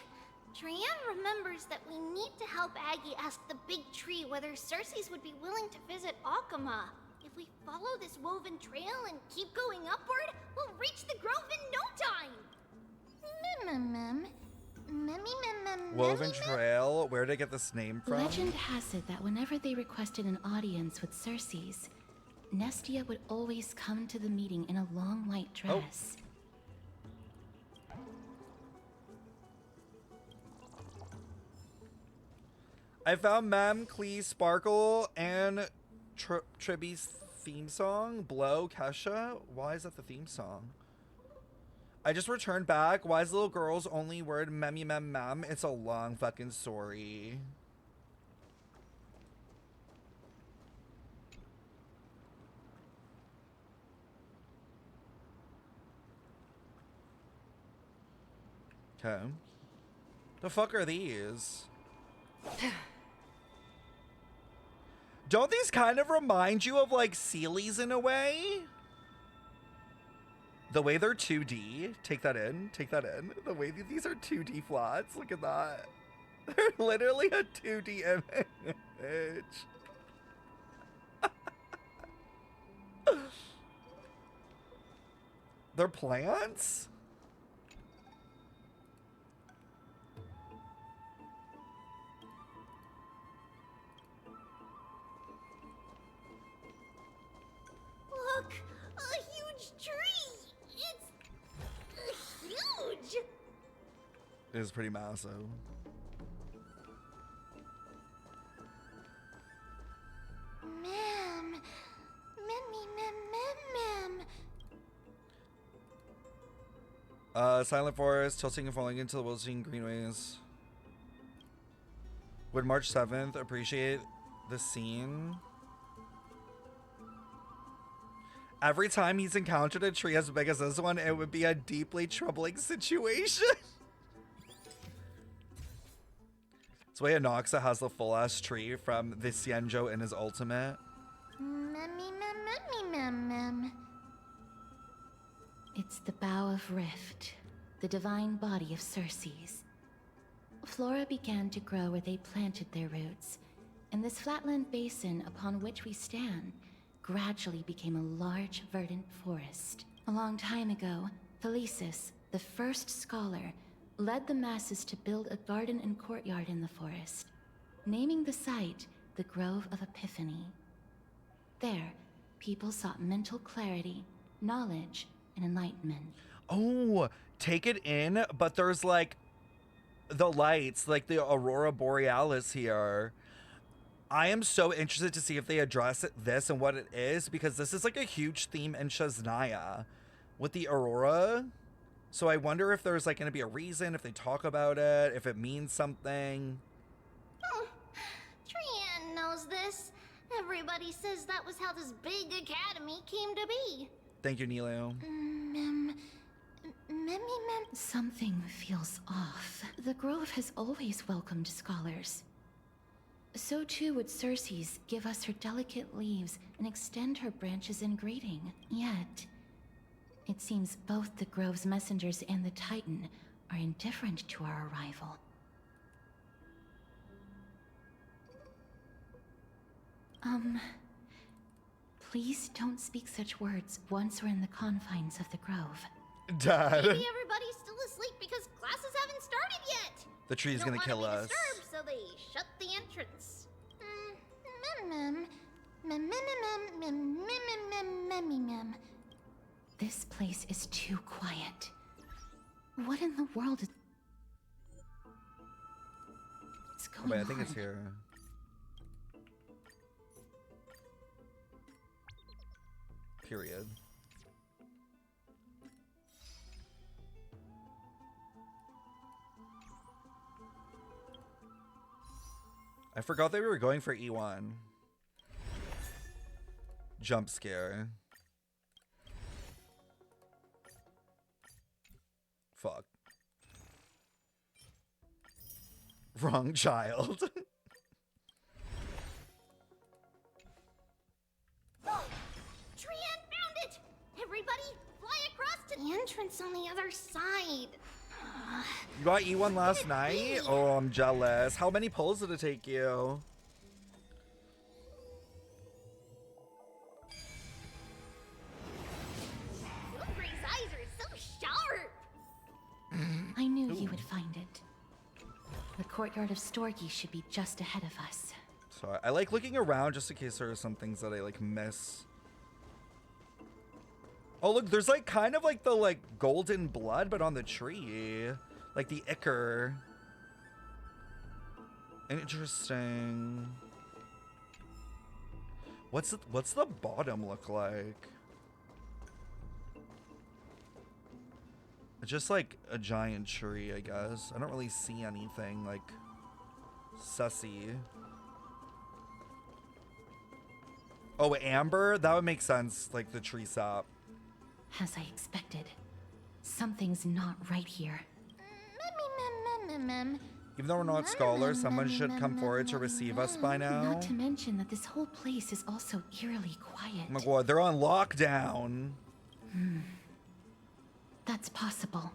Trianne remembers that we need to help Aggie ask the big tree whether Cersei's would be willing to visit Akama. If we follow this woven trail and keep going upward, we'll reach the grove in no time. Woven Trail? Where did I get this name from? Legend has it that whenever they requested an audience with Cersei's, Nestia would always come to the meeting in a long white dress. I found Mem, Clee, Sparkle, and Tribby's theme song. Blow, Kesha. Why is that the theme song? I just returned back. Why is the little girl's only word memmy mem mem? It's a long fucking story. Okay. The fuck are these? Don't these kind of remind you of like Sealies in a way? The way they're 2D. Take that in. Take that in. The way that these are 2D flats. Look at that. They're literally a 2D image. They're plants? Look, a huge tree. It's huge. It is pretty massive. Ma'am. Silent Forest, tilting and falling into the Wilson Greenways. Would March 7th appreciate the scene? Every time he's encountered a tree as big as this one, it would be a deeply troubling situation. It's why Anoxa has the full-ass tree from the Xianzhou in his ultimate. It's the Bough of Rift, the divine body of Cersei's. Flora began to grow where they planted their roots, and this flatland basin upon which we stand gradually became a large, verdant forest. A long time ago, Thelesis, the first scholar, led the masses to build a garden and courtyard in the forest, naming the site the Grove of Epiphany. There, people sought mental clarity, knowledge, and enlightenment. Oh, take it in, but there's like the lights, like the Aurora Borealis here. I am so interested to see if they address this and what it is, because this is like a huge theme in Shaznia with the Aurora. So I wonder if there's like going to be a reason, if they talk about it, if it means something. Oh, Trianne knows this. Everybody says that was how this big academy came to be. Thank you, Nilo. Something feels off. The Grove has always welcomed scholars. So too would Cersei's give us her delicate leaves and extend her branches in greeting. Yet, it seems both the Grove's messengers and the Titan are indifferent to our arrival. Please don't speak such words once we're in the confines of the Grove. Dad. Maybe everybody's still asleep because classes haven't started yet. The tree's gonna kill us. Disturbed, so they shut the entrance. This place is too quiet. What in the world is going on? Wait, I think it's here. Period. I forgot that we were going for E1. Jump scare. Fuck. Wrong child. Trianne found it! Everybody entrance on the other side. You got E1 last night? Oh, I'm jealous. How many pulls did it take you? Gray's eyes are so sharp. I knew you would find it. The courtyard of Storgy should be just ahead of us. So I like looking around just in case there are some things that I like miss. Oh look, there's like kind of like the like golden blood, but on the tree, like the ichor. Interesting. What's the bottom look like? It's just like a giant tree, I guess. I don't really see anything like sussy. Oh, amber? That would make sense, like the tree sap. As I expected, something's not right here. Even though we're not scholars, someone should come forward to receive us by now. Not to mention that this whole place is also eerily quiet. Oh my god, they're on lockdown. That's possible.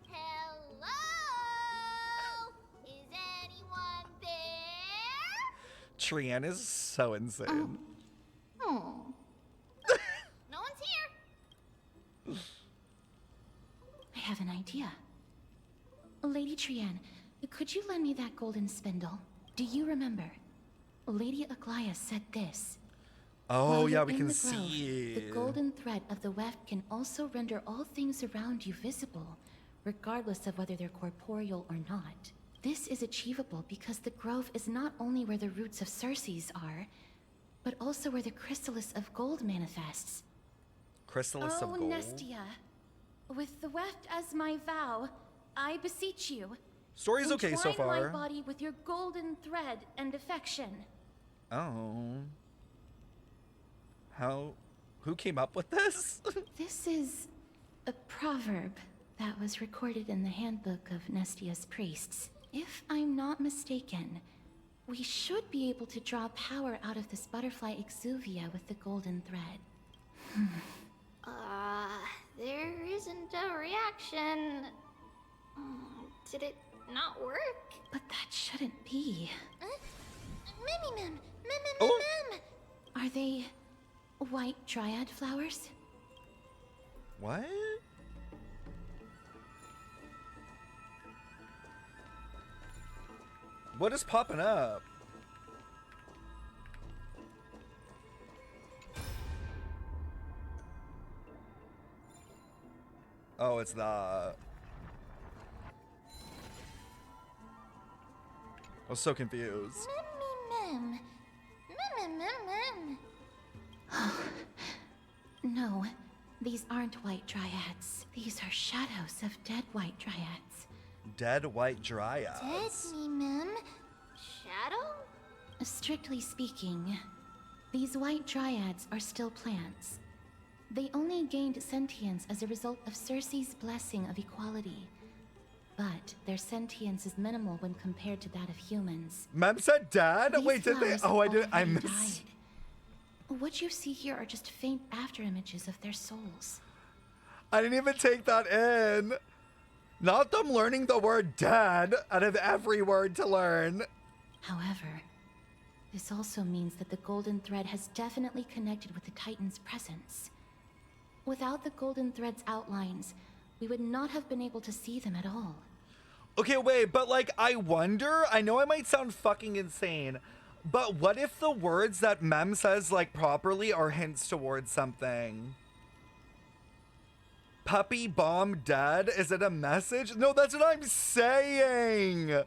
Hello? Is anyone there? Trian is so insane. Oh. No one's here. I have an idea. Lady Trian, could you lend me that golden spindle? Do you remember? Lady Aglaia said this. Oh, While yeah, you're we in can the grove, see. The golden thread of the weft can also render all things around you visible, regardless of whether they're corporeal or not. This is achievable because the grove is not only where the roots of Circes are, but also where the chrysalis of gold manifests. Chrysalis of gold? Nestia, with the weft as my vow, I beseech you. Story's okay so entwine far. my body with your golden thread and affection. Oh. Who came up with this? This is a proverb that was recorded in the handbook of Nestia's priests. If I'm not mistaken, we should be able to draw power out of this butterfly exuvia with the golden thread. There isn't a reaction. Did it not work? But that shouldn't be. Mimimim! Oh. Are they white dryad flowers? What? What is popping up? Oh, it's that. I was so confused. Mimimim! Mimimim! No, these aren't white dryads. These are shadows of dead white dryads. Dead white dryads. Dead mimim? Shadow? Strictly speaking, these white dryads are still plants. They only gained sentience as a result of Circe's blessing of equality. But their sentience is minimal when compared to that of humans. Mem said dad? These Wait, did they? flowers Oh, I have did. I already missed. died. What you see here are just faint afterimages of their souls. I didn't even take that in. Not them learning the word dad out of every word to learn. However, this also means that the golden thread has definitely connected with the Titan's presence. Without the golden thread's outlines, we would not have been able to see them at all. Okay, wait, but like, I wonder, I know I might sound fucking insane, but what if the words that Mem says, like, properly are hints towards something? Puppy bomb dead? Is it a message? No, that's what I'm saying.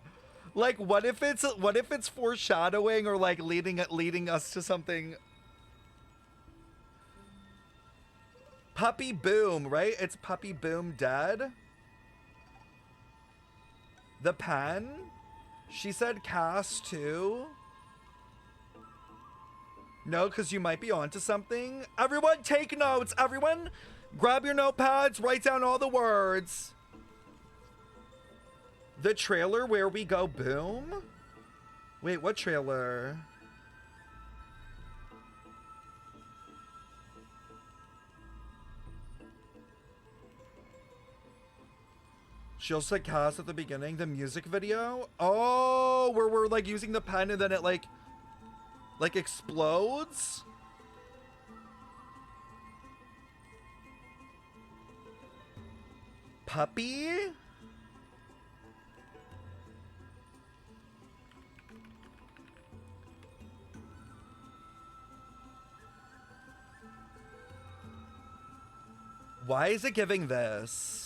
Like, what if it's foreshadowing or like leading us to something? Puppy boom, right? It's puppy boom dead. The pen? She said cast too. No, because you might be onto something. Everyone take notes. Everyone grab your notepads, write down all the words. The trailer where we go boom? Wait, what trailer? She also said Cass at the beginning, the music video. Oh, where we're like using the pen and then it like explodes. Puppy? Why is it giving this?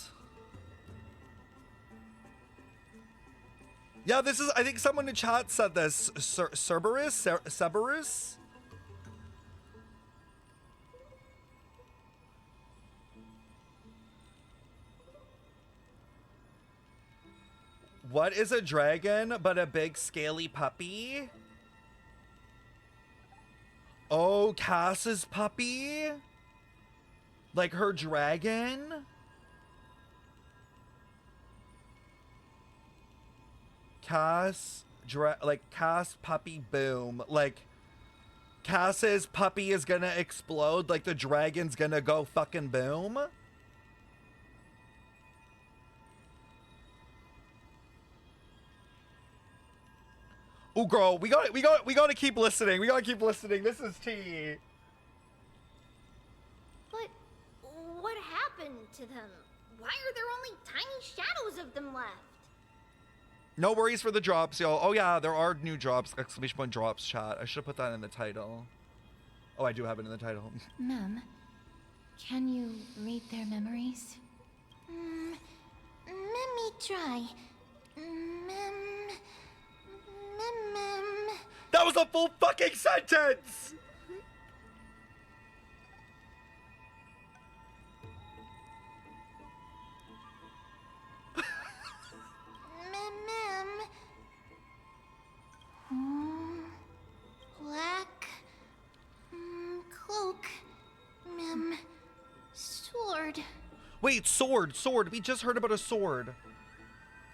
Yeah, this is, I think someone in chat said this. Cerberus? What is a dragon but a big scaly puppy? Oh, Cass's puppy? Like her dragon? Cass puppy boom. Like Cass's puppy is gonna explode, like the dragon's gonna go fucking boom. Oh girl, we gotta keep listening. We gotta keep listening. This is tea. But what happened to them? Why are there only tiny shadows of them left? No worries for the drops, y'all. Oh yeah, there are new drops. Exclamation point drops, chat. I should put that in the title. Oh, I do have it in the title. Ma'am, can you read their memories? Let me try. That was a full fucking sentence! Black cloak, sword. Wait, sword. We just heard about a sword.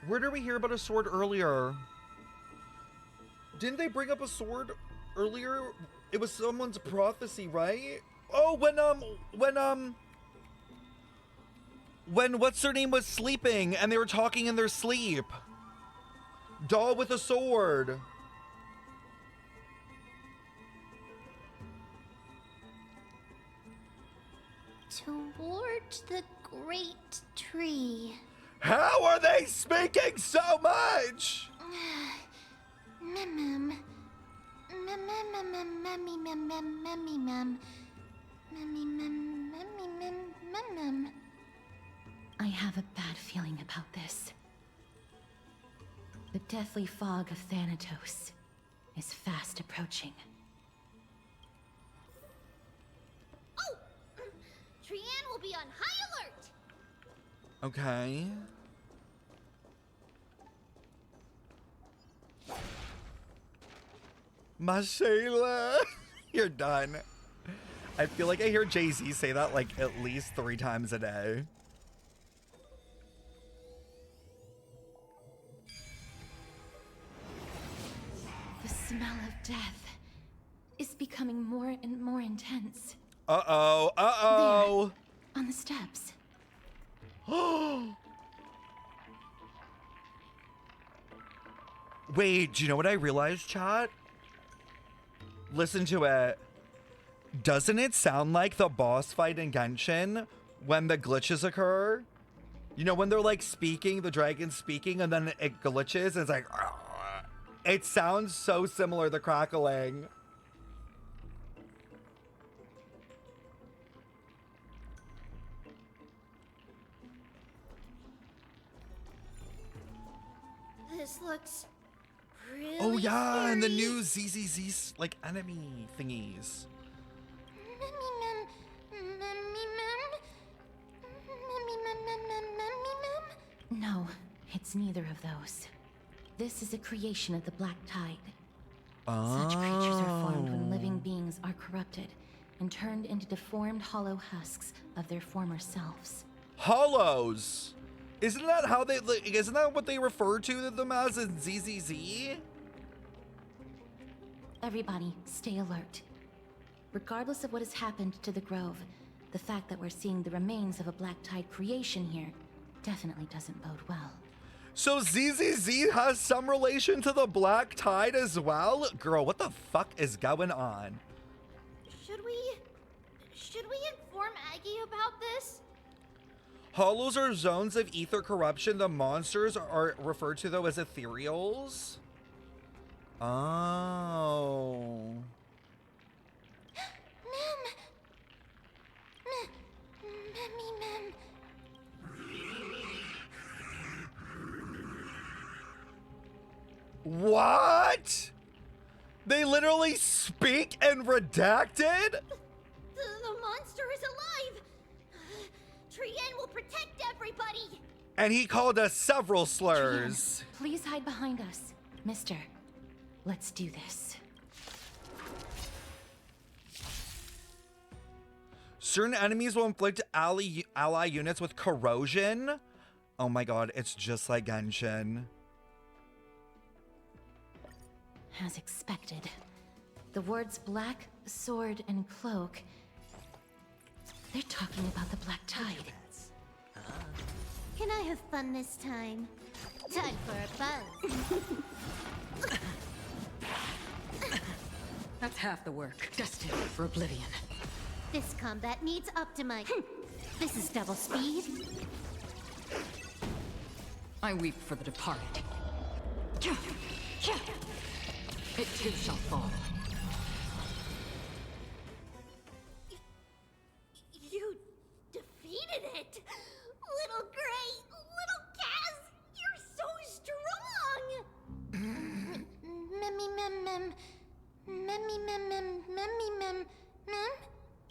Where did we hear about a sword earlier? Didn't they bring up a sword earlier? It was someone's prophecy, right? Oh, when what's her name was sleeping and they were talking in their sleep. Doll with a sword. Towards the great tree. How are they speaking so much? I have a bad feeling about this. The deathly fog of Thanatos is fast approaching. Oh! Trianne will be on high alert! Okay. Mashayla, you're done. I feel like I hear Jay-Z say that like at least 3 times a day. The smell of death is becoming more and more intense. Uh-oh, uh-oh. There, on the steps. Wait, do you know what I realized, chat? Listen to it. Doesn't it sound like the boss fight in Genshin when the glitches occur? You know, when they're like speaking, the dragon's speaking, and then it glitches, and it's like, it sounds so similar, the crackling. This looks really Oh yeah, scary. and the new ZZZ like enemy thingies. No, it's neither of those. This is a creation of the Black Tide. Such creatures are formed when living beings are corrupted and turned into deformed hollow husks of their former selves. Hollows. Isn't that how they? Isn't that what they refer to them as in ZZZ? Everybody, stay alert. Regardless of what has happened to the Grove, the fact that we're seeing the remains of a Black Tide creation here definitely doesn't bode well. So ZZZ has some relation to the Black Tide as well? Girl, what the fuck is going on? Should we inform Aggie about this? Hollows are zones of ether corruption. The monsters are referred to, though, as ethereals. Oh. What? They literally speak and redacted? The monster is alive! Trien will protect everybody! And he called us several slurs. Trien, please hide behind us. Mister, let's do this. Certain enemies will inflict ally units with corrosion. Oh my god, it's just like Genshin. As expected, the words black, sword, and cloak, they're talking about the Black Tide. Can I have fun this time? Time for a buzz. That's half the work. Destined for oblivion. This combat needs optimized. This is double speed. I weep for the departed. It too shall fall. You defeated it! Little Gray, little Kaz, you're so strong!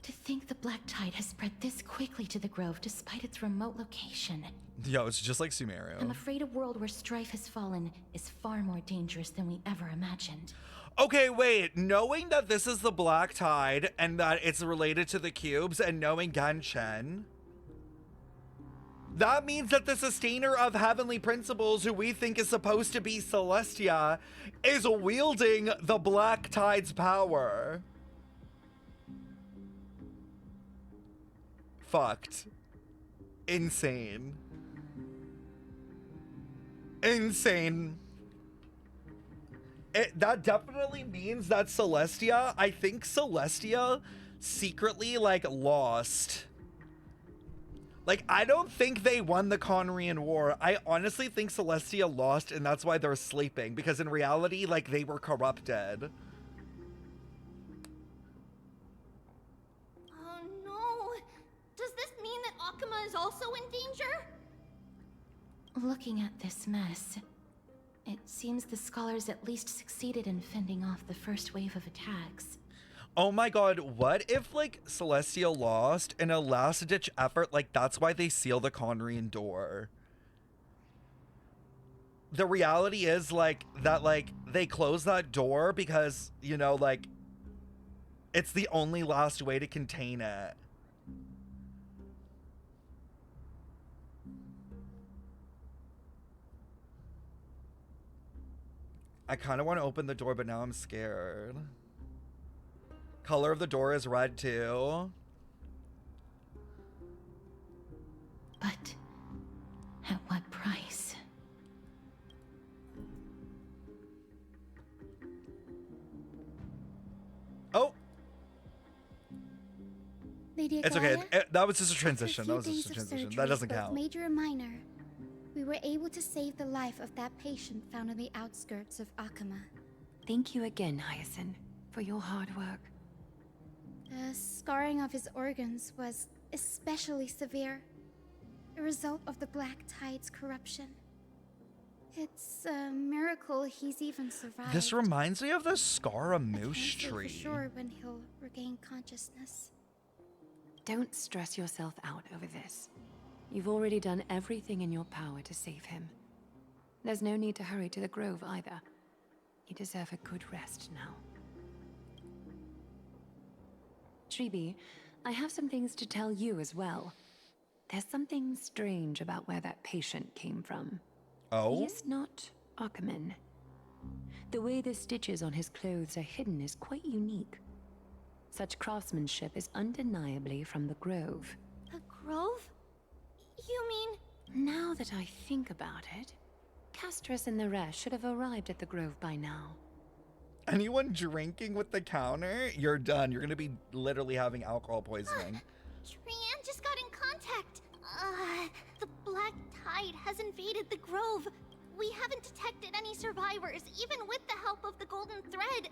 To think the Black Tide has spread this quickly to the Grove despite its remote location. Yo, it's just like Sumeru. I'm afraid a world where strife has fallen is far more dangerous than we ever imagined. Okay, wait. Knowing that this is the Black Tide and that it's related to the cubes and knowing Genshin, that means that the sustainer of heavenly principles, who we think is supposed to be Celestia, is wielding the Black Tide's power. Fucked. Insane. Insane. That definitely means that Celestia, I think Celestia secretly, like, lost. Like, I don't think they won the Conrian War. I honestly think Celestia lost, and that's why they're sleeping. Because in reality, like, they were corrupted. Oh no! Does this mean that Akuma is also in danger? Looking at this mess, it seems the scholars at least succeeded in fending off the first wave of attacks. Oh my god, what if, like, Celestia lost in a last-ditch effort? Like, that's why they seal the Conrian door. The reality is, like, that, like, they close that door because, you know, like, it's the only last way to contain it. I kind of want to open the door, but now I'm scared. Color of the door is red too. But at what price? Oh, Lady it's okay. Aglaia, That was just a transition. after That was few just a days of transition. surgeries, That doesn't both count. major and minor, we were able to save the life of that patient found on the outskirts of Akuma. Thank you again, Hyacinth, for your hard work. The scarring of his organs was especially severe, a result of the Black Tide's corruption. It's a miracle he's even survived. This reminds me of the Scaramouche Can't say tree. for sure when he'll regain consciousness. Don't stress yourself out over this. You've already done everything in your power to save him. There's no need to hurry to the Grove either. You deserve a good rest now. Tribi, I have some things to tell you as well. There's something strange about where that patient came from. Oh? He is not Akuman. The way the stitches on his clothes are hidden is quite unique. Such craftsmanship is undeniably from the Grove. The Grove? You mean Now that I think about it, Castris and the rest should have arrived at the grove by now. Anyone drinking with the counter, you're done. You're gonna be literally having alcohol poisoning. Trianne just got in contact. The Black Tide has invaded the grove. We haven't detected any survivors, even with the help of the Golden Thread.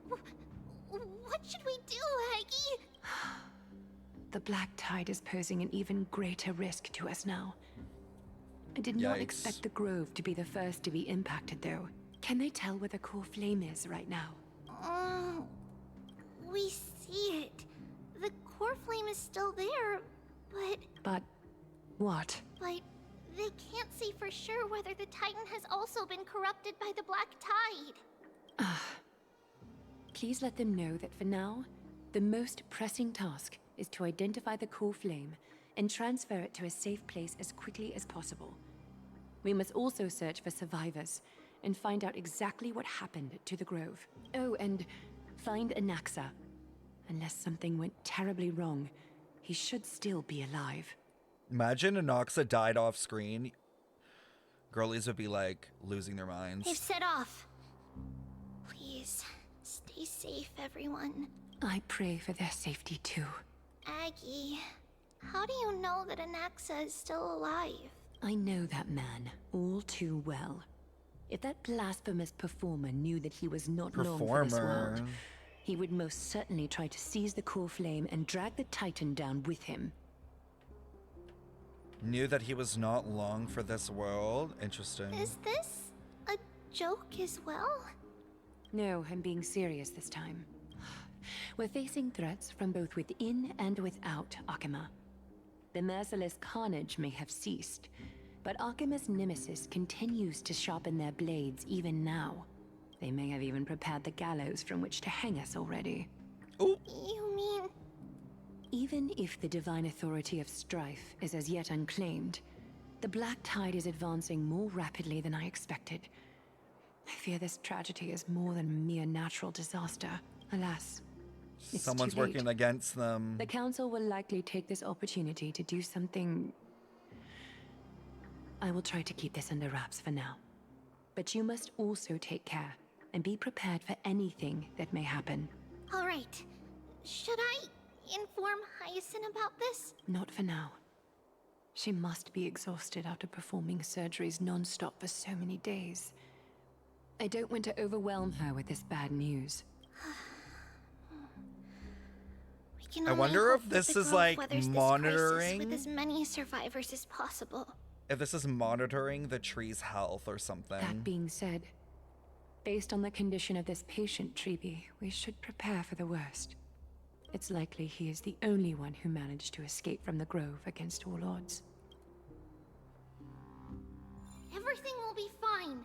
What should we do, Aggie? The Black Tide is posing an even greater risk to us now. I did not expect the grove to be the first to be impacted, though. Can they tell where the core flame is right now? We see it. The core flame is still there, but... But what? But they can't see for sure whether the Titan has also been corrupted by the Black Tide. Please let them know that for now, the most pressing task is to identify the core flame and transfer it to a safe place as quickly as possible. We must also search for survivors and find out exactly what happened to the grove. Oh, and find Anaxa. Unless something went terribly wrong, he should still be alive. Imagine Anaxa died off screen. Girlies would be like losing their minds. They've set off. Please, stay safe, everyone. I pray for their safety too. Aggie, how do you know that Anaxa is still alive? I know that man all too well. If that blasphemous performer knew that he was not long for this world, he would most certainly try to seize the core flame and drag the Titan down with him. Knew that he was not long for this world? Interesting. Is this a joke as well? No, I'm being serious this time. We're facing threats from both within and without Akima. The merciless carnage may have ceased, but Akima's nemesis continues to sharpen their blades even now. They may have even prepared the gallows from which to hang us already. Ooh. You mean... Even if the divine authority of strife is as yet unclaimed, the Black Tide is advancing more rapidly than I expected. I fear this tragedy is more than a mere natural disaster. Alas, it's someone's too late. working against them. The Council will likely take this opportunity to do something... I will try to keep this under wraps for now. But you must also take care and be prepared for anything that may happen. All right. Should I inform Hyacinth about this? Not for now. She must be exhausted after performing surgeries non-stop for so many days. I don't want to overwhelm her with this bad news. I wonder if this is like monitoring with as many survivors as possible. If this is monitoring the tree's health or something. That being said, based on the condition of this patient, Treeby, we should prepare for the worst. It's likely he is the only one who managed to escape from the grove against all odds. Everything will be fine.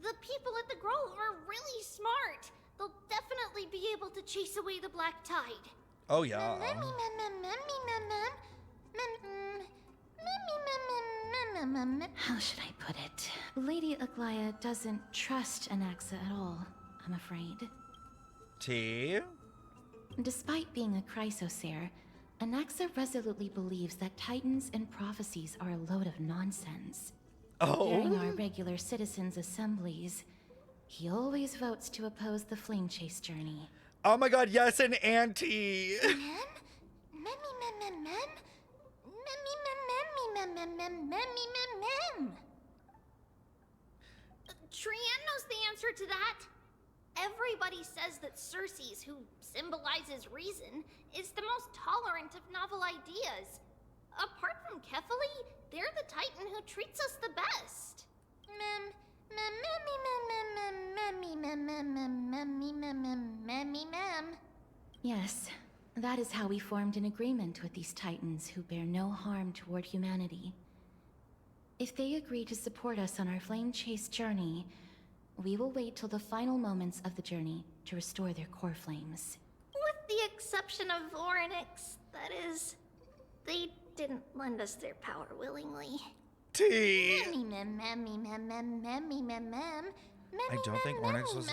The people at the grove are really smart. They'll definitely be able to chase away the Black Tide. Oh yeah. How should I put it? Lady Aglaya doesn't trust Anaxa at all, I'm afraid. T? Despite being a chrysosaur, Anaxa resolutely believes that titans and prophecies are a load of nonsense. During our regular citizens' assemblies, he always votes to oppose the flame chase journey. Oh my god, yes, an auntie! Trianne knows the answer to that. Everybody says that Circes, who symbolizes reason, is the most tolerant of novel ideas. Apart from Kefali, they're the Titan who treats us the best. Yes, that is how we formed an agreement with these Titans who bear no harm toward humanity. If they agree to support us on our flame chase journey, we will wait till the final moments of the journey to restore their core flames. With the exception of Voronix, that is, they didn't lend us their power willingly. T. I don't think Ornyx was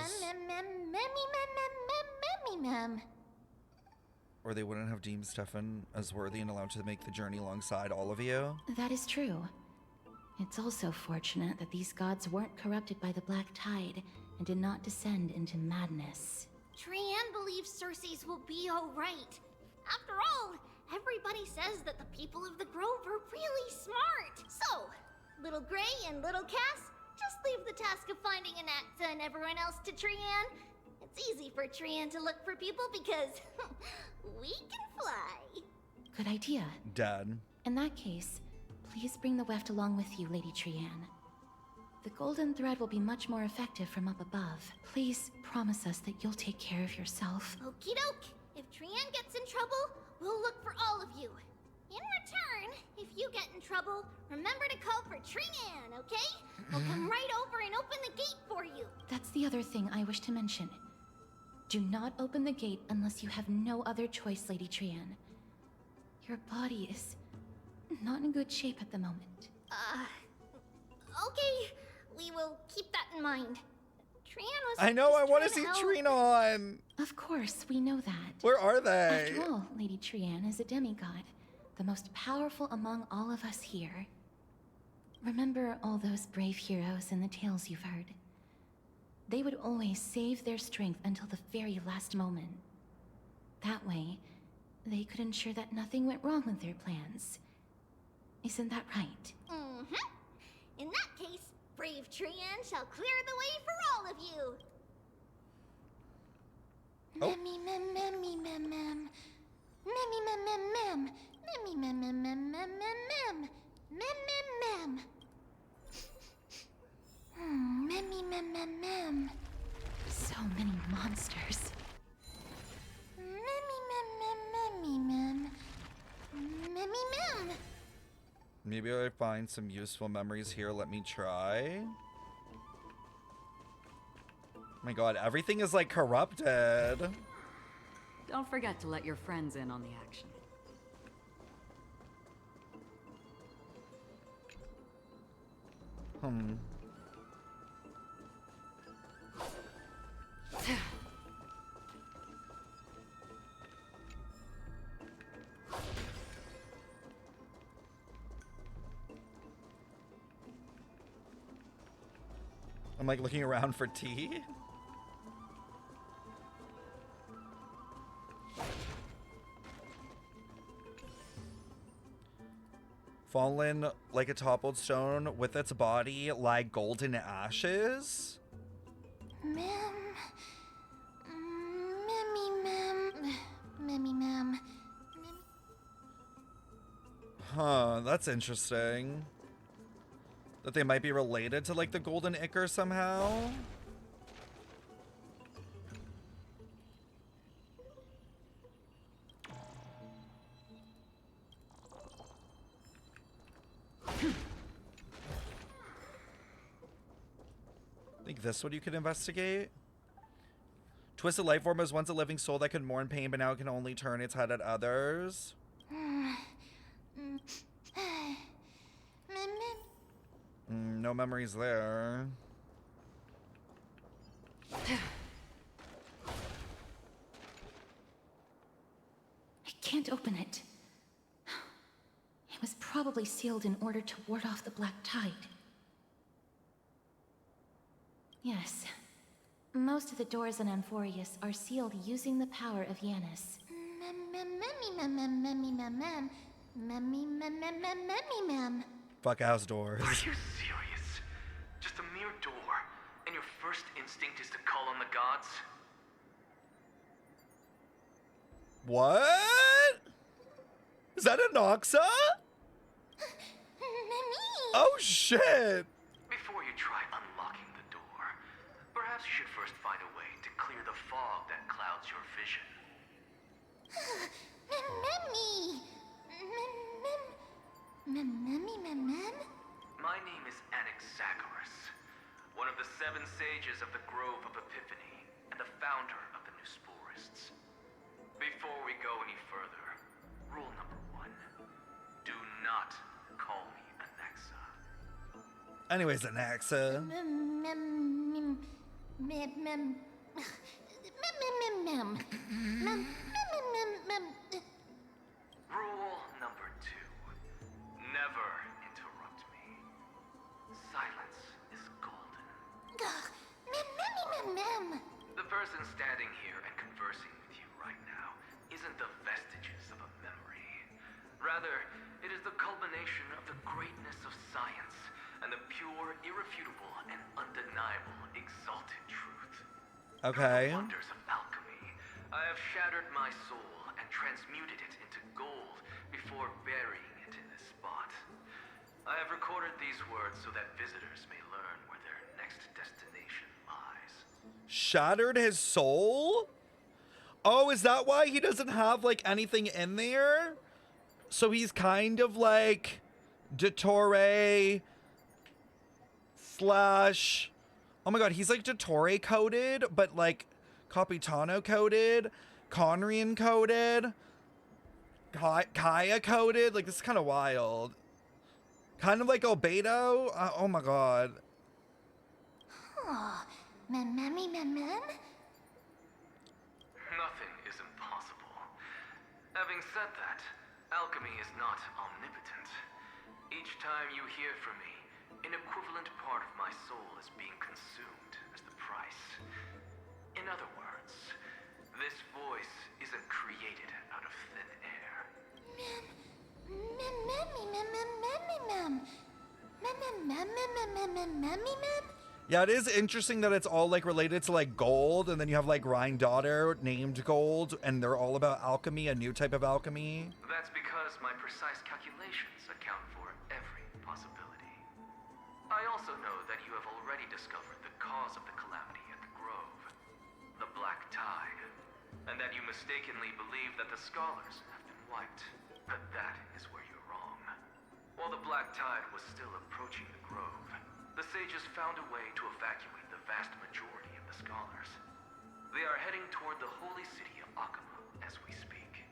or they wouldn't have deemed Stefan as worthy and allowed to make the journey alongside all of you. That is true. It's also fortunate that these gods weren't corrupted by the Black Tide and did not descend into madness. Trianne believes Circe's will be alright. After all, everybody says that the people of the Grove are really smart. So, Little Gray and Little Cass, just leave the task of finding Anaxa and everyone else to Trianne. It's easy for Trianne to look for people because we can fly. Good idea. Done. In that case, please bring the weft along with you, Lady Trianne. The golden thread will be much more effective from up above. Please promise us that you'll take care of yourself. Okie doke. If Trianne gets in trouble, we'll look for all of you. In return, if you get in trouble, remember to call for Trianne, okay? We'll come right over and open the gate for you. That's the other thing I wish to mention. Do not open the gate unless you have no other choice, Lady Trianne. Your body is not in good shape at the moment. Okay. We will keep that in mind. Trianne was I know, I want to just see trying Trinon. Of course, we know that. Where are they? After all, Lady Trianne is a demigod, the most powerful among all of us here. Remember all those brave heroes in the tales you've heard? They would always save their strength until the very last moment. That way, they could ensure that nothing went wrong with their plans. Isn't that right? Mm-hmm. In that case, brave Trianne shall clear the way for all of you. Oh. Mem, mem, mem, mem, mem, mem. Mem, mem, mem, mem. Mem, mem, mem, mem, mem, mem. Mem, mem, mem. Mem, mem, mem, mem. So many monsters. Mem, mem, mem, mem, mem. Mem, mem. Maybe I find some useful memories here. Let me try. Oh my god, everything is like corrupted. Don't forget to let your friends in on the action. I'm like looking around for tea. Fallen like a toppled stone with its body lie golden ashes. Mem. Memmy mem. Memmy mem. Huh, that's interesting. That they might be related to like the golden ichor somehow. Think this one you could investigate? Twisted life form was once a living soul that could mourn pain, but now it can only turn its head at others. No memories there. I can't open it. It was probably sealed in order to ward off the Black Tide. Yes. Most of the doors in Amphorius are sealed using the power of Yanis. Fuck house doors. Are you serious? Just a mere door, and your first instinct is to call on the gods? What? Is that a Noxa? Oh shit! Before you try unlocking the door, perhaps you should first find a way to clear the fog that clouds your vision. My name is Anaxagoras, one of the 7 sages of the Grove of Epiphany, and the founder of the Newsporists. Before we go any further, rule number 1, do not call me Anaxa. Anyways, Anaxa. Rule number 2, never interrupt me. the culmination of the greatness of science and the pure, irrefutable, and undeniable exalted truth. Okay. Through the wonders of alchemy, I have shattered my soul and transmuted it into gold before burying it in this spot. I have recorded these words so that visitors may learn where their next destination lies. Shattered his soul? Oh, is that why he doesn't have, like, anything in there? So he's kind of like Dottore slash... Oh my god, he's like Dottore coded, but like Capitano coded, Conrian coded, Kaya coded. Like, this is kind of wild. Kind of like Albedo. Oh my god. Oh, mem. Nothing is impossible. Having said that, alchemy is not omnipotent. Each time you hear from me, an equivalent part of my soul is being consumed as the price. In other words, this voice isn't created out of thin air. Yeah, it is interesting that it's all like related to like gold, and then you have like Rhine Daughter named Gold, and they're all about alchemy, a new type of alchemy. That's because my precise calculations account for every possibility. I also know that you have already discovered the cause of the calamity at the Grove, the Black Tide, and that you mistakenly believe that the scholars have been wiped. But that is where you're wrong. While the Black Tide was still approaching the Grove, the sages found a way to evacuate the vast majority of the scholars. They are heading toward the holy city of Akama as we speak.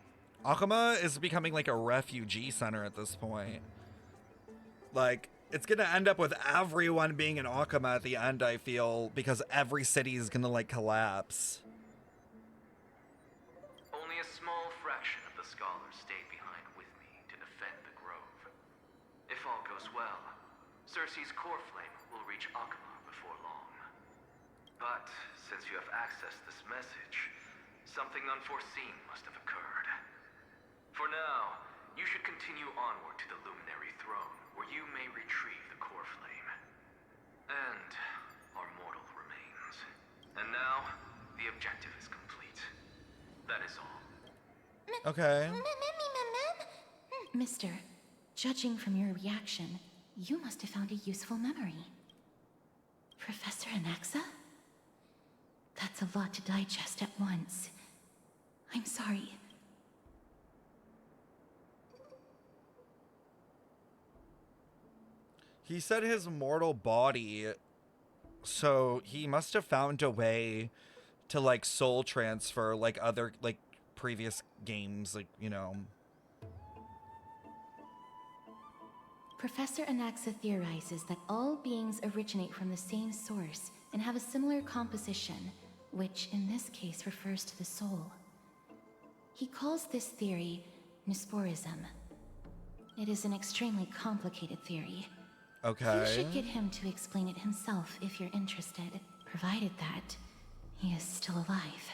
Akama is becoming like a refugee center at this point. Like, it's gonna end up with everyone being in Akama at the end, I feel, because every city is gonna like collapse. Only a small fraction of the scholars stayed behind with me to defend the Grove. If all goes well, Cersei's core flame will reach Akama before long. But since you have accessed this message, something unforeseen must have occurred. For now, you should continue onward to the Luminary Throne, where you may retrieve the core flame. And our mortal remains. And now, the objective is complete. That is all. Okay. Mister, judging from your reaction, you must have found a useful memory. Professor Anaxa? That's a lot to digest at once. I'm sorry. He said his mortal body, so he must have found a way to like soul transfer like other like previous games, like, you know. Professor Anaxa theorizes that all beings originate from the same source and have a similar composition, which in this case refers to the soul. He calls this theory Nesporism. It is an extremely complicated theory. Okay. You should get him to explain it himself if you're interested, provided that he is still alive.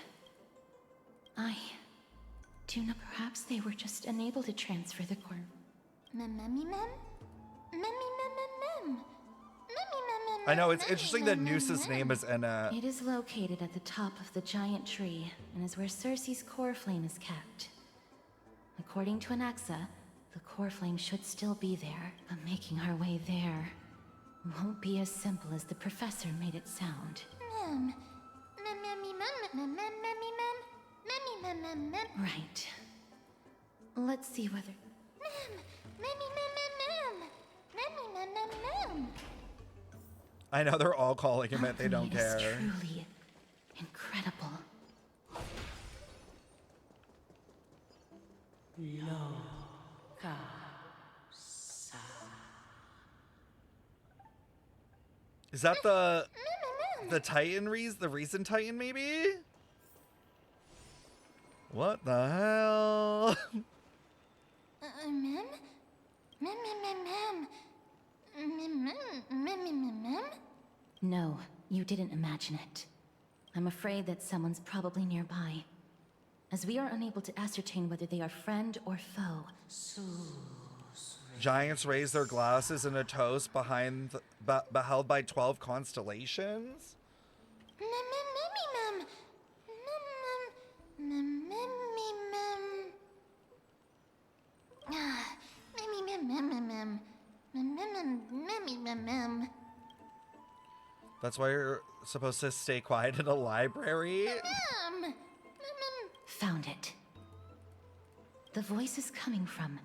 I do know perhaps they were just unable to transfer the core. I know, it's interesting that Noose's name is in it. It is located at the top of the giant tree and is where Cersei's core flame is kept. According to Anaxa, the core flame should still be there, but making our way there won't be as simple as the professor made it sound. Right. Let's see whether... I know they're all calling him it, they don't Alchemy is care. truly incredible. Is that the Titan the recent Titan maybe? What the hell? No, you didn't imagine it. I'm afraid that someone's probably nearby. As we are unable to ascertain whether they are friend or foe. Giants raise their glasses in a toast beheld by 12 constellations? That's why you're supposed to stay quiet in a library? Found it. The voice is coming from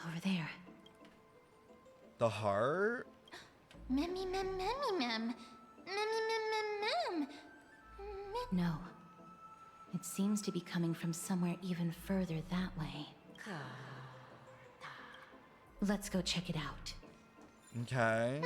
over there. The heart? No. It seems to be coming from somewhere even further that way. Let's go check it out. Okay.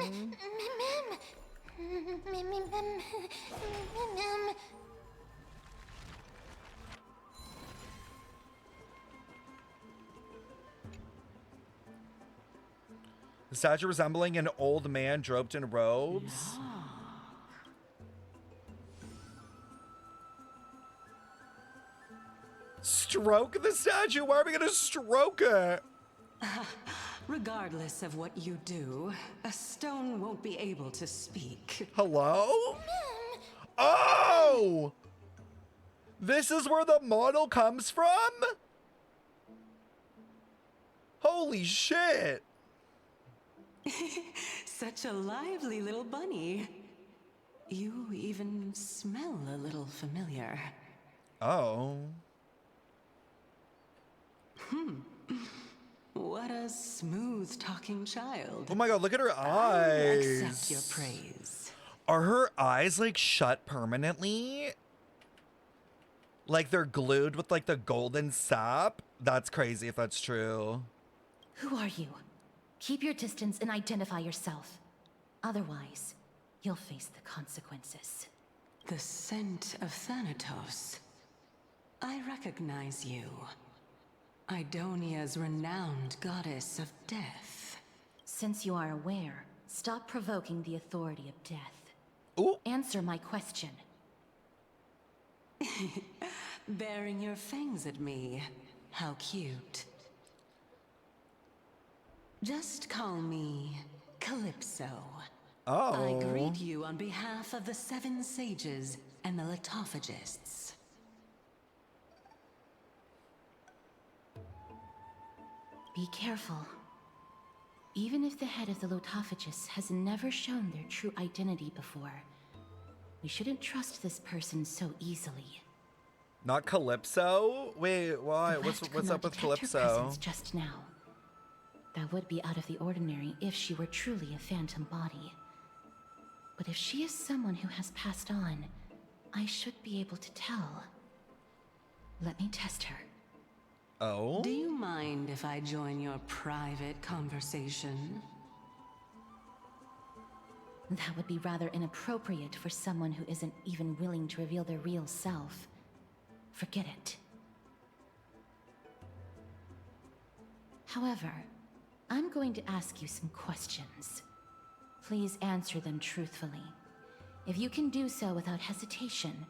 The statue resembling an old man draped in robes. Stroke the statue? Why are we gonna stroke it? Regardless of what you do, a stone won't be able to speak. Hello? Oh! This is where the model comes from? Holy shit! Such a lively little bunny. You even smell a little familiar. Oh. What a smooth-talking child. Oh my god, look at her eyes. I accept your praise. Are her eyes like shut permanently? Like they're glued with like the golden sap? That's crazy if that's true. Who are you? Keep your distance and identify yourself. Otherwise, you'll face the consequences. The scent of Thanatos. I recognize you. Idonia's renowned goddess of death. Since you are aware, stop provoking the authority of death. Ooh. Answer my question. Baring your fangs at me. How cute. Just call me Calypso. Oh. I greet you on behalf of the 7 sages and the Litophagists. Be careful. Even if the head of the Litophagists has never shown their true identity before, we shouldn't trust this person so easily. Not Calypso? Wait, why? What's up with Calypso? Her presence just now. That would be out of the ordinary if she were truly a phantom body. But if she is someone who has passed on, I should be able to tell. Let me test her. Oh? Do you mind if I join your private conversation? That would be rather inappropriate for someone who isn't even willing to reveal their real self. Forget it. However, I'm going to ask you some questions. Please answer them truthfully. If you can do so without hesitation,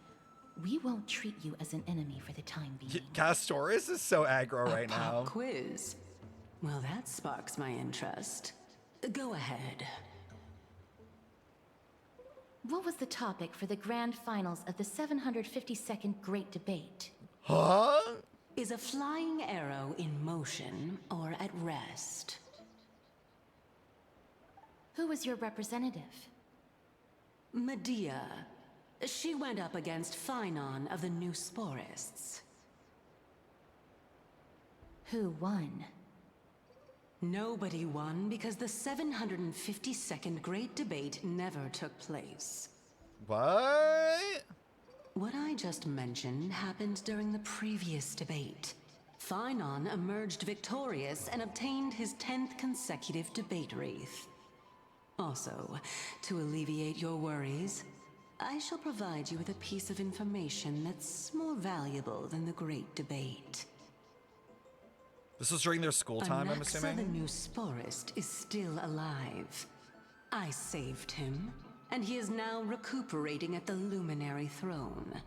we won't treat you as an enemy for the time being. Castoris is so aggro right now. Pop quiz. Well, that sparks my interest. Go ahead. What was the topic for the grand finals of the 752nd Great Debate? Huh? Is a flying arrow in motion or at rest? Who was your representative? Medea. She went up against Phynon of the New Sporists. Who won? Nobody won because the 752nd Great Debate never took place. What? What I just mentioned happened during the previous debate. Phynon emerged victorious and obtained his 10th consecutive debate wreath. Also, to alleviate your worries, I shall provide you with a piece of information that's more valuable than the Great Debate. This was during their school time, I'm assuming? the New Sporist is still alive. I saved him, and he is now recuperating at the Luminary Throne.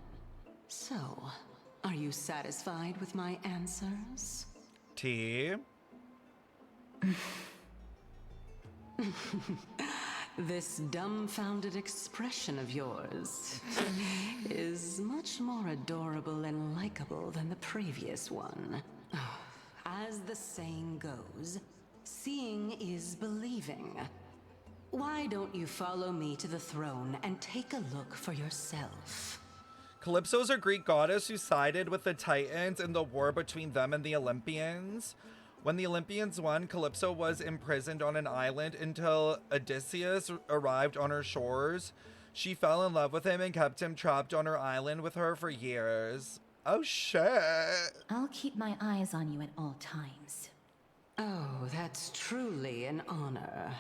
So, are you satisfied with my answers? T? This dumbfounded expression of yours is much more adorable and likable than the previous one. As the saying goes, seeing is believing. Why don't you follow me to the throne and take a look for yourself? Calypso's a Greek goddess who sided with the Titans in the war between them and the Olympians. When the Olympians won, Calypso was imprisoned on an island until Odysseus arrived on her shores. She fell in love with him and kept him trapped on her island with her for years. Oh shit. I'll keep my eyes on you at all times. Oh, that's truly an honor.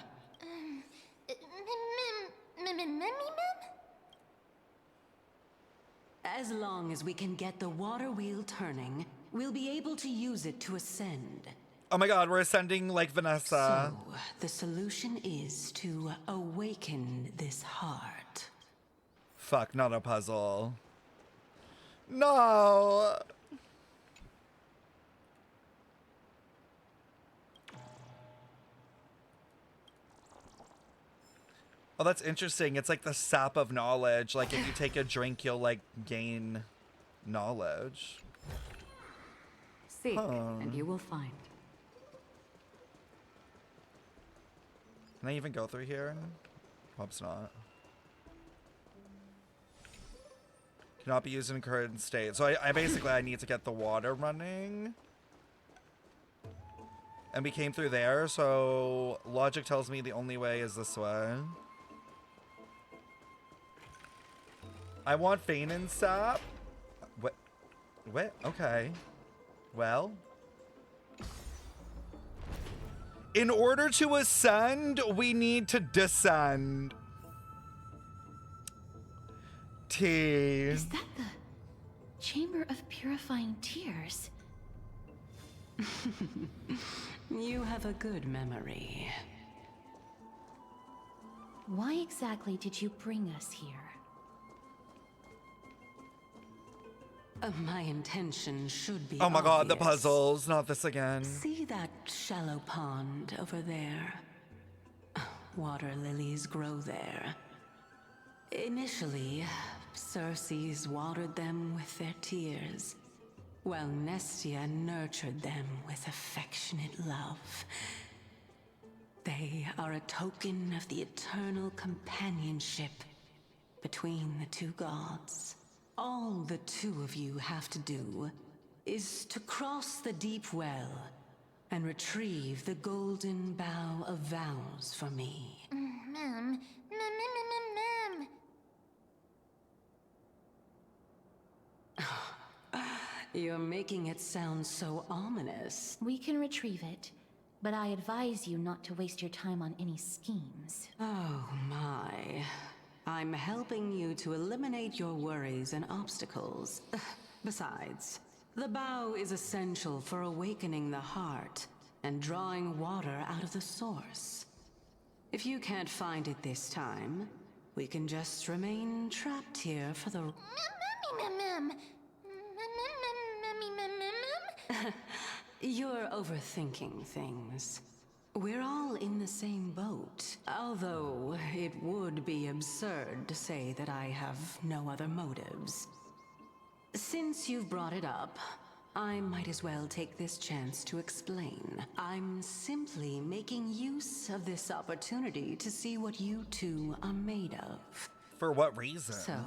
As long as we can get the water wheel turning, we'll be able to use it to ascend. Oh my god, we're ascending like Vanessa. So, the solution is to awaken this heart. Fuck, not a puzzle. No! Oh, that's interesting. It's like the sap of knowledge. Like, if you take a drink, you'll, like, gain knowledge. Seek, and you will find. Can I even go through here? Hope's not. Cannot be used in current state. So I basically, I need to get the water running. And we came through there, so logic tells me the only way is this way. I want Feign sap. What? What? Okay. Well. In order to ascend, we need to descend. T. Is that the Chamber of Purifying Tears? You have a good memory. Why exactly did you bring us here? My intention should be Oh my god, the obvious. puzzles, not this again. See that shallow pond over there? Water lilies grow there. Initially, Circes watered them with their tears, while Nestia nurtured them with affectionate love. They are a token of the eternal companionship between the two gods. All the two of you have to do is to cross the deep well and retrieve the golden bough of vows for me. Ma'am. You're making it sound so ominous. We can retrieve it, but I advise you not to waste your time on any schemes. Oh my. I'm helping you to eliminate your worries and obstacles. Besides, the bow is essential for awakening the heart and drawing water out of the source. If you can't find it this time, we can just remain trapped here for the... You're overthinking things. We're all in the same boat, although it would be absurd to say that I have no other motives. Since you've brought it up, I might as well take this chance to explain. I'm simply making use of this opportunity to see what you two are made of. For what reason? So,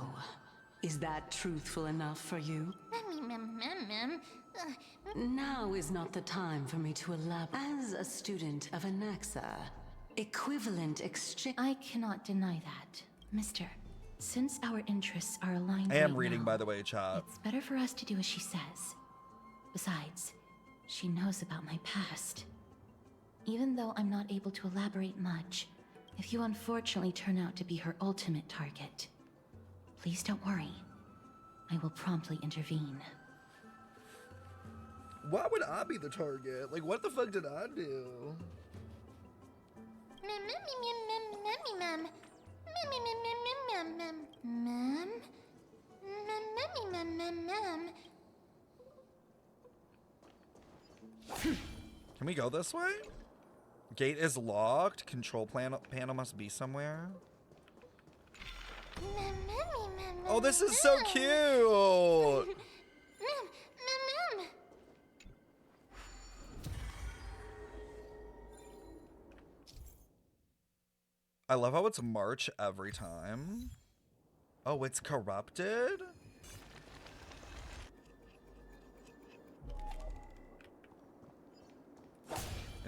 is that truthful enough for you? Now is not the time for me to elaborate. As a student of Anaxa, equivalent exchange... I cannot deny that. Mister, since our interests are aligned I am right reading, now, by the way, chat. it's better for us to do as she says. Besides, she knows about my past. Even though I'm not able to elaborate much, if you unfortunately turn out to be her ultimate target, please don't worry. I will promptly intervene. Why would I be the target? Like, what the fuck did I do? Can we go this way? Gate is locked. Control panel must be somewhere. Oh, this is so cute. I love how it's March every time. Oh, it's corrupted?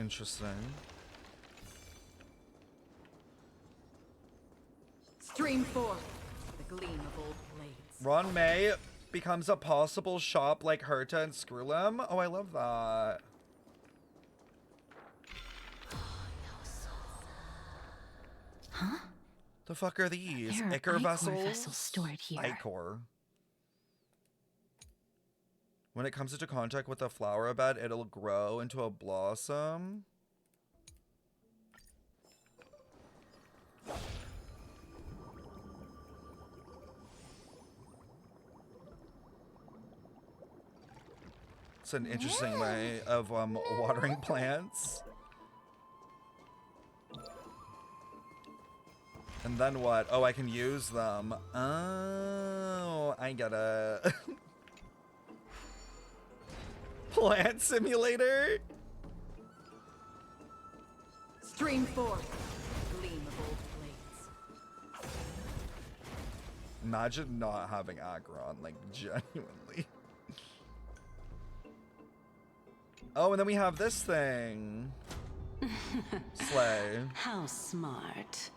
Interesting. Stream 4. The gleam of old blades. Ron May becomes a possible shop like Herta and Screwlem. Oh, I love that. Huh? The fuck are these? There are Ichor vessels? vessels stored here. Ichor. When it comes into contact with a flower bed, it'll grow into a blossom. It's an interesting way of watering plants. And then what? Oh, I can use them. Oh, I get it. Plant simulator? Stream 4. Gleam of old blades. Imagine not having Agron, like, genuinely. Oh, and then we have this thing. Slay. How smart.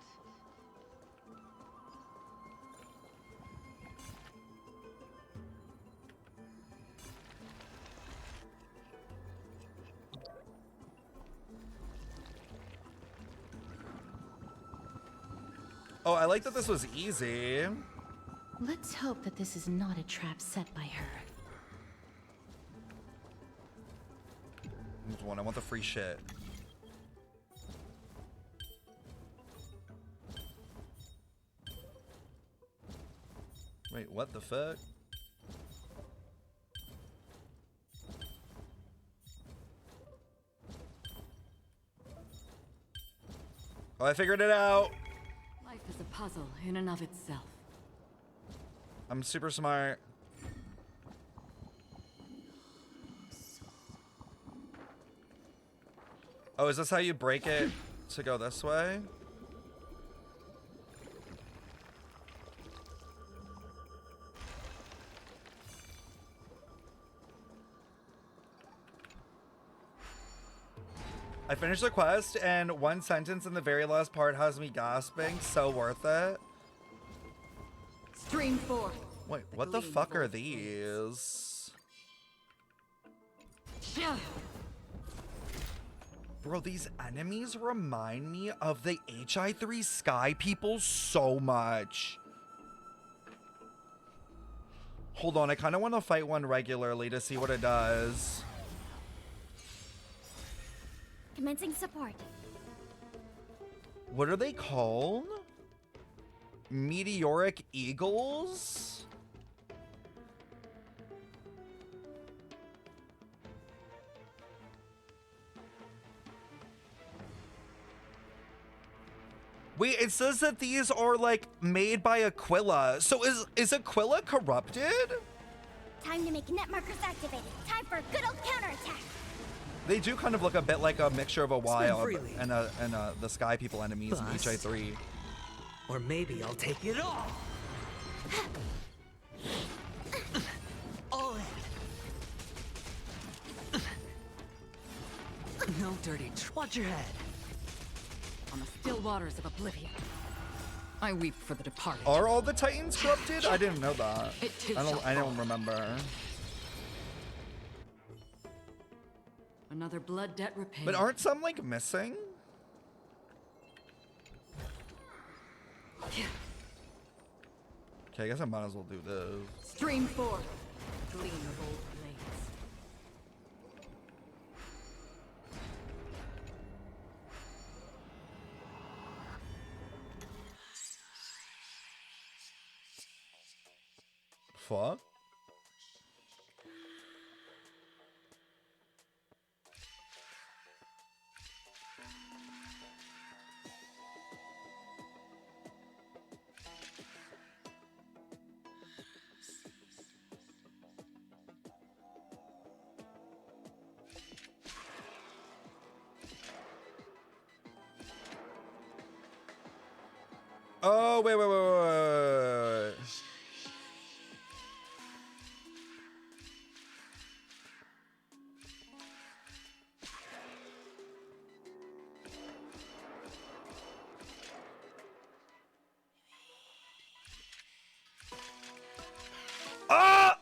Oh, I like that this was easy. Let's hope that this is not a trap set by her. I want the free shit. Wait, what the fuck? Oh, I figured it out. Life is a puzzle in and of itself. I'm super smart. Oh, is this how you break it to go this way? I finished the quest, and one sentence in the very last part has me gasping. So worth it. Stream 4. Wait, what the fuck are these? Bro, these enemies remind me of the HI3 Sky people so much. Hold on, I kind of want to fight one regularly to see what it does. Commencing support. What are they called? Meteoric Eagles? Wait, it says that these are like made by Aquila. So is Aquila corrupted? Time to make net markers activated. Time for a good old counterattack. They do kind of look a bit like a mixture of a wild and the Sky People enemies in HI3. Or maybe I'll take it all. All in. No dirty. Watch your head. On the still waters of oblivion, I weep for the departed. Are all the Titans corrupted? I didn't know that. It too I don't remember. Another blood debt repaid. But aren't some like missing? Okay, I guess I might as well do this. Stream 4. Gleam of old blades. Fuck. Oh, wait. Ah!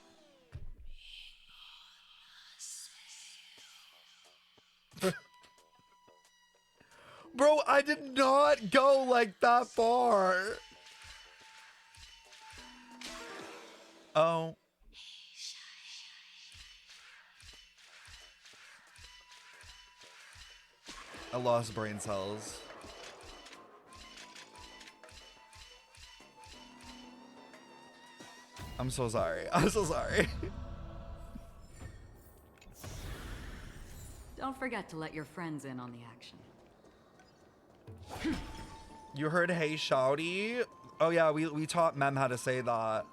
Bro, I did not go like that far. Oh. I lost brain cells. I'm so sorry. I'm so sorry. Don't forget to let your friends in on the action. You heard hey shouty? Oh yeah, we taught Mem how to say that.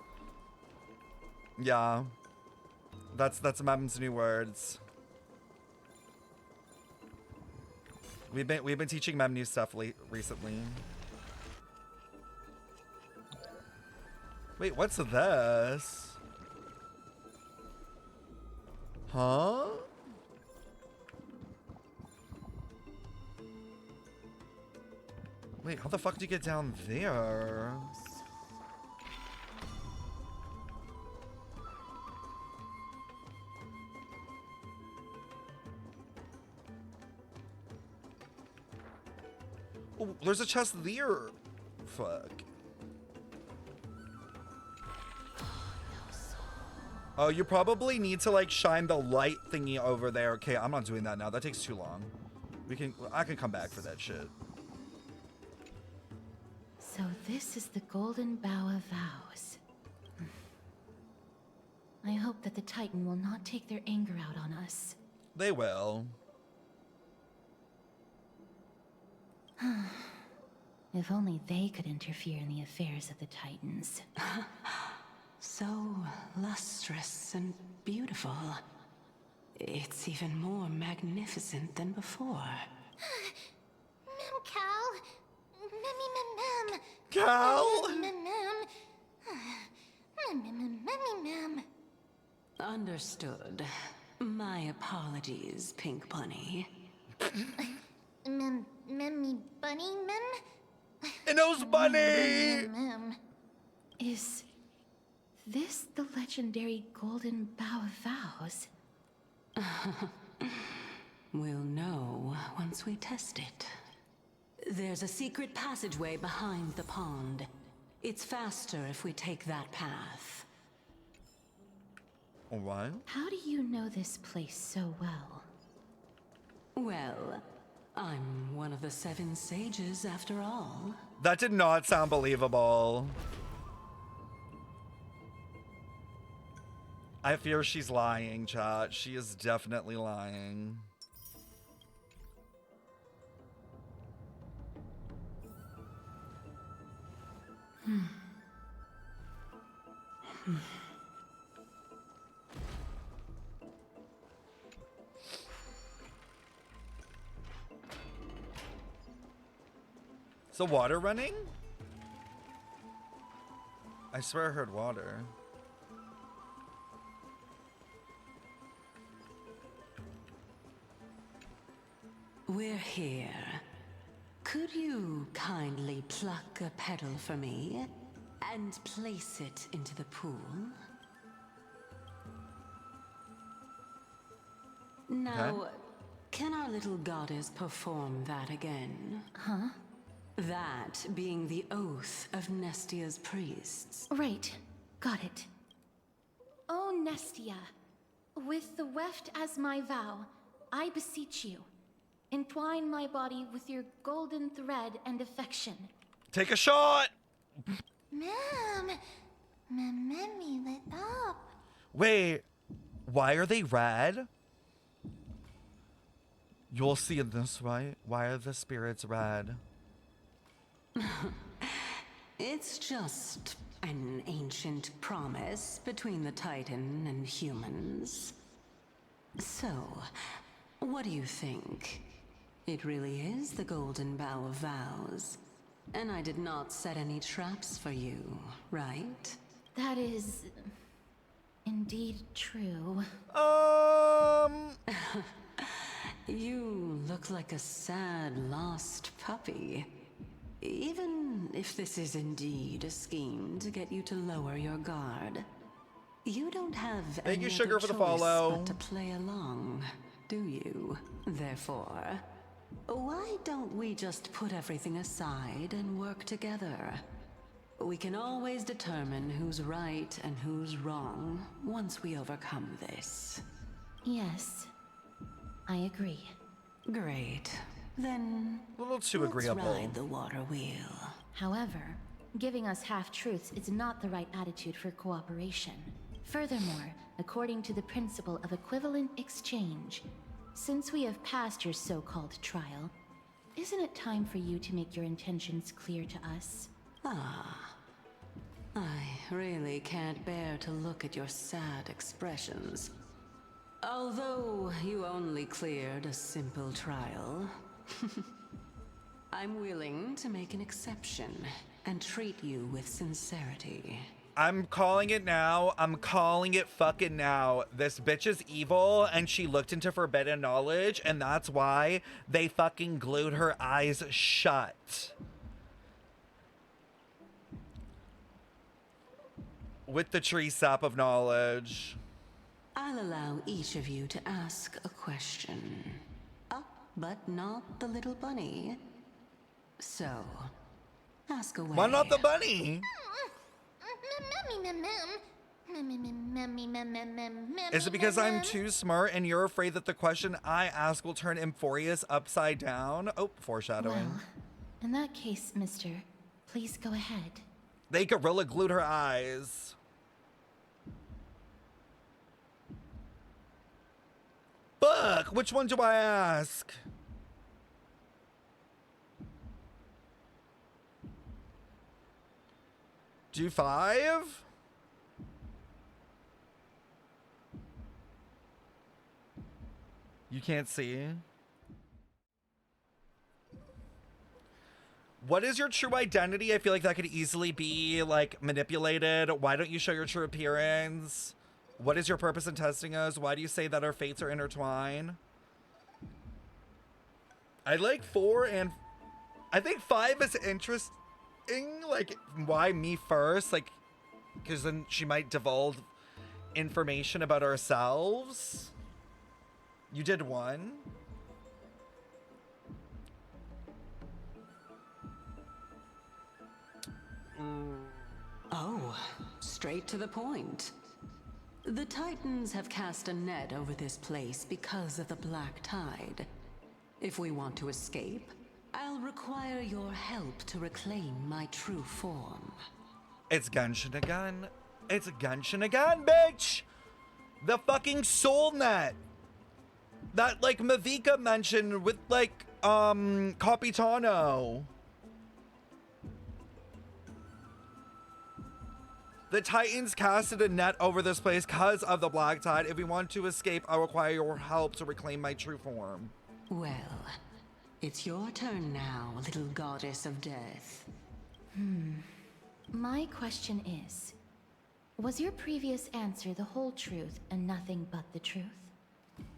Yeah. That's Mem's new words. We've been teaching Mem new stuff recently. Wait, what's this? Huh? Wait, how the fuck do you get down there? Oh, there's a chest there. Fuck. Oh, you probably need to like shine the light thingy over there. Okay, I'm not doing that now. That takes too long. I can come back for that shit. So this is the Golden Bough of Vows. I hope that the Titan will not take their anger out on us. They will. If only they could interfere in the affairs of the Titans. So lustrous and beautiful. It's even more magnificent than before. Mem Cal. Mem. Cal? Mem. Understood. My apologies, Pink Bunny. Memmy Bunny, Mem? It knows Bunny! Mem. Is this the legendary Golden Bough of Vows? We'll know once we test it. There's a secret passageway behind the pond. It's faster if we take that path. What? How do you know this place so well? Well, I'm one of the 7 sages after all. That did not sound believable. I fear she's lying, chat. She is definitely lying. Is the water running? I swear I heard water. We're here. Could you kindly pluck a petal for me and place it into the pool? Now, Okay. can our little goddess perform that again? Huh? That being the oath of Nestia's priests. Right. Got it. Oh, Nestia, with the weft as my vow, I beseech you, entwine my body with your golden thread and affection. Take a shot! Mem, Memmy lit up. Wait, why are they red? You'll see in this, right? Why are the spirits red? It's just an ancient promise between the Titan and humans. So, what do you think? It really is the Golden Bough of Vows? And I did not set any traps for you, right? That is indeed true. You look like a sad, lost puppy. Even if this is indeed a scheme to get you to lower your guard, you don't have Thank you, any Sugar, other for the choice follow. but to play along, do you? Therefore, why don't we just put everything aside and work together? We can always determine who's right and who's wrong once we overcome this. Yes, I agree. Great. Then a little too let's agreeable. Ride the water wheel. However, giving us half-truths is not the right attitude for cooperation. Furthermore, according to the principle of equivalent exchange, since we have passed your so-called trial, isn't it time for you to make your intentions clear to us? I really can't bear to look at your sad expressions. Although you only cleared a simple trial, I'm willing to make an exception and treat you with sincerity. I'm calling it now. I'm calling it fucking now. This bitch is evil and she looked into forbidden knowledge, and that's why they fucking glued her eyes shut. With the tree sap of knowledge. I'll allow each of you to ask a question. But not the little bunny. So, ask away. Why not the bunny? Is it because I'm too smart and you're afraid that the question I ask will turn Emphorius upside down? Oh, foreshadowing. Well, in that case, mister, please go ahead. They gorilla glued her eyes. Fuck, which one do I ask? Do 5? You can't see. What is your true identity? I feel like that could easily be like manipulated. Why don't you show your true appearance? What is your purpose in testing us? Why do you say that our fates are intertwined? I like 4 and I think 5 is interesting. Like, why me first? Like, because then she might divulge information about ourselves. You did 1. Oh, straight to the point. The Titans have cast a net over this place because of the black tide. If we want to escape, I'll require your help to reclaim my true form. It's Genshin again. It's Genshin again, bitch! The fucking soul net! That, like, Mavika mentioned with, like, Capitano. The Titans casted a net over this place because of the black tide. If we want to escape, I require your help to reclaim my true form. Well, it's your turn now, little goddess of death. My question is, was your previous answer the whole truth and nothing but the truth?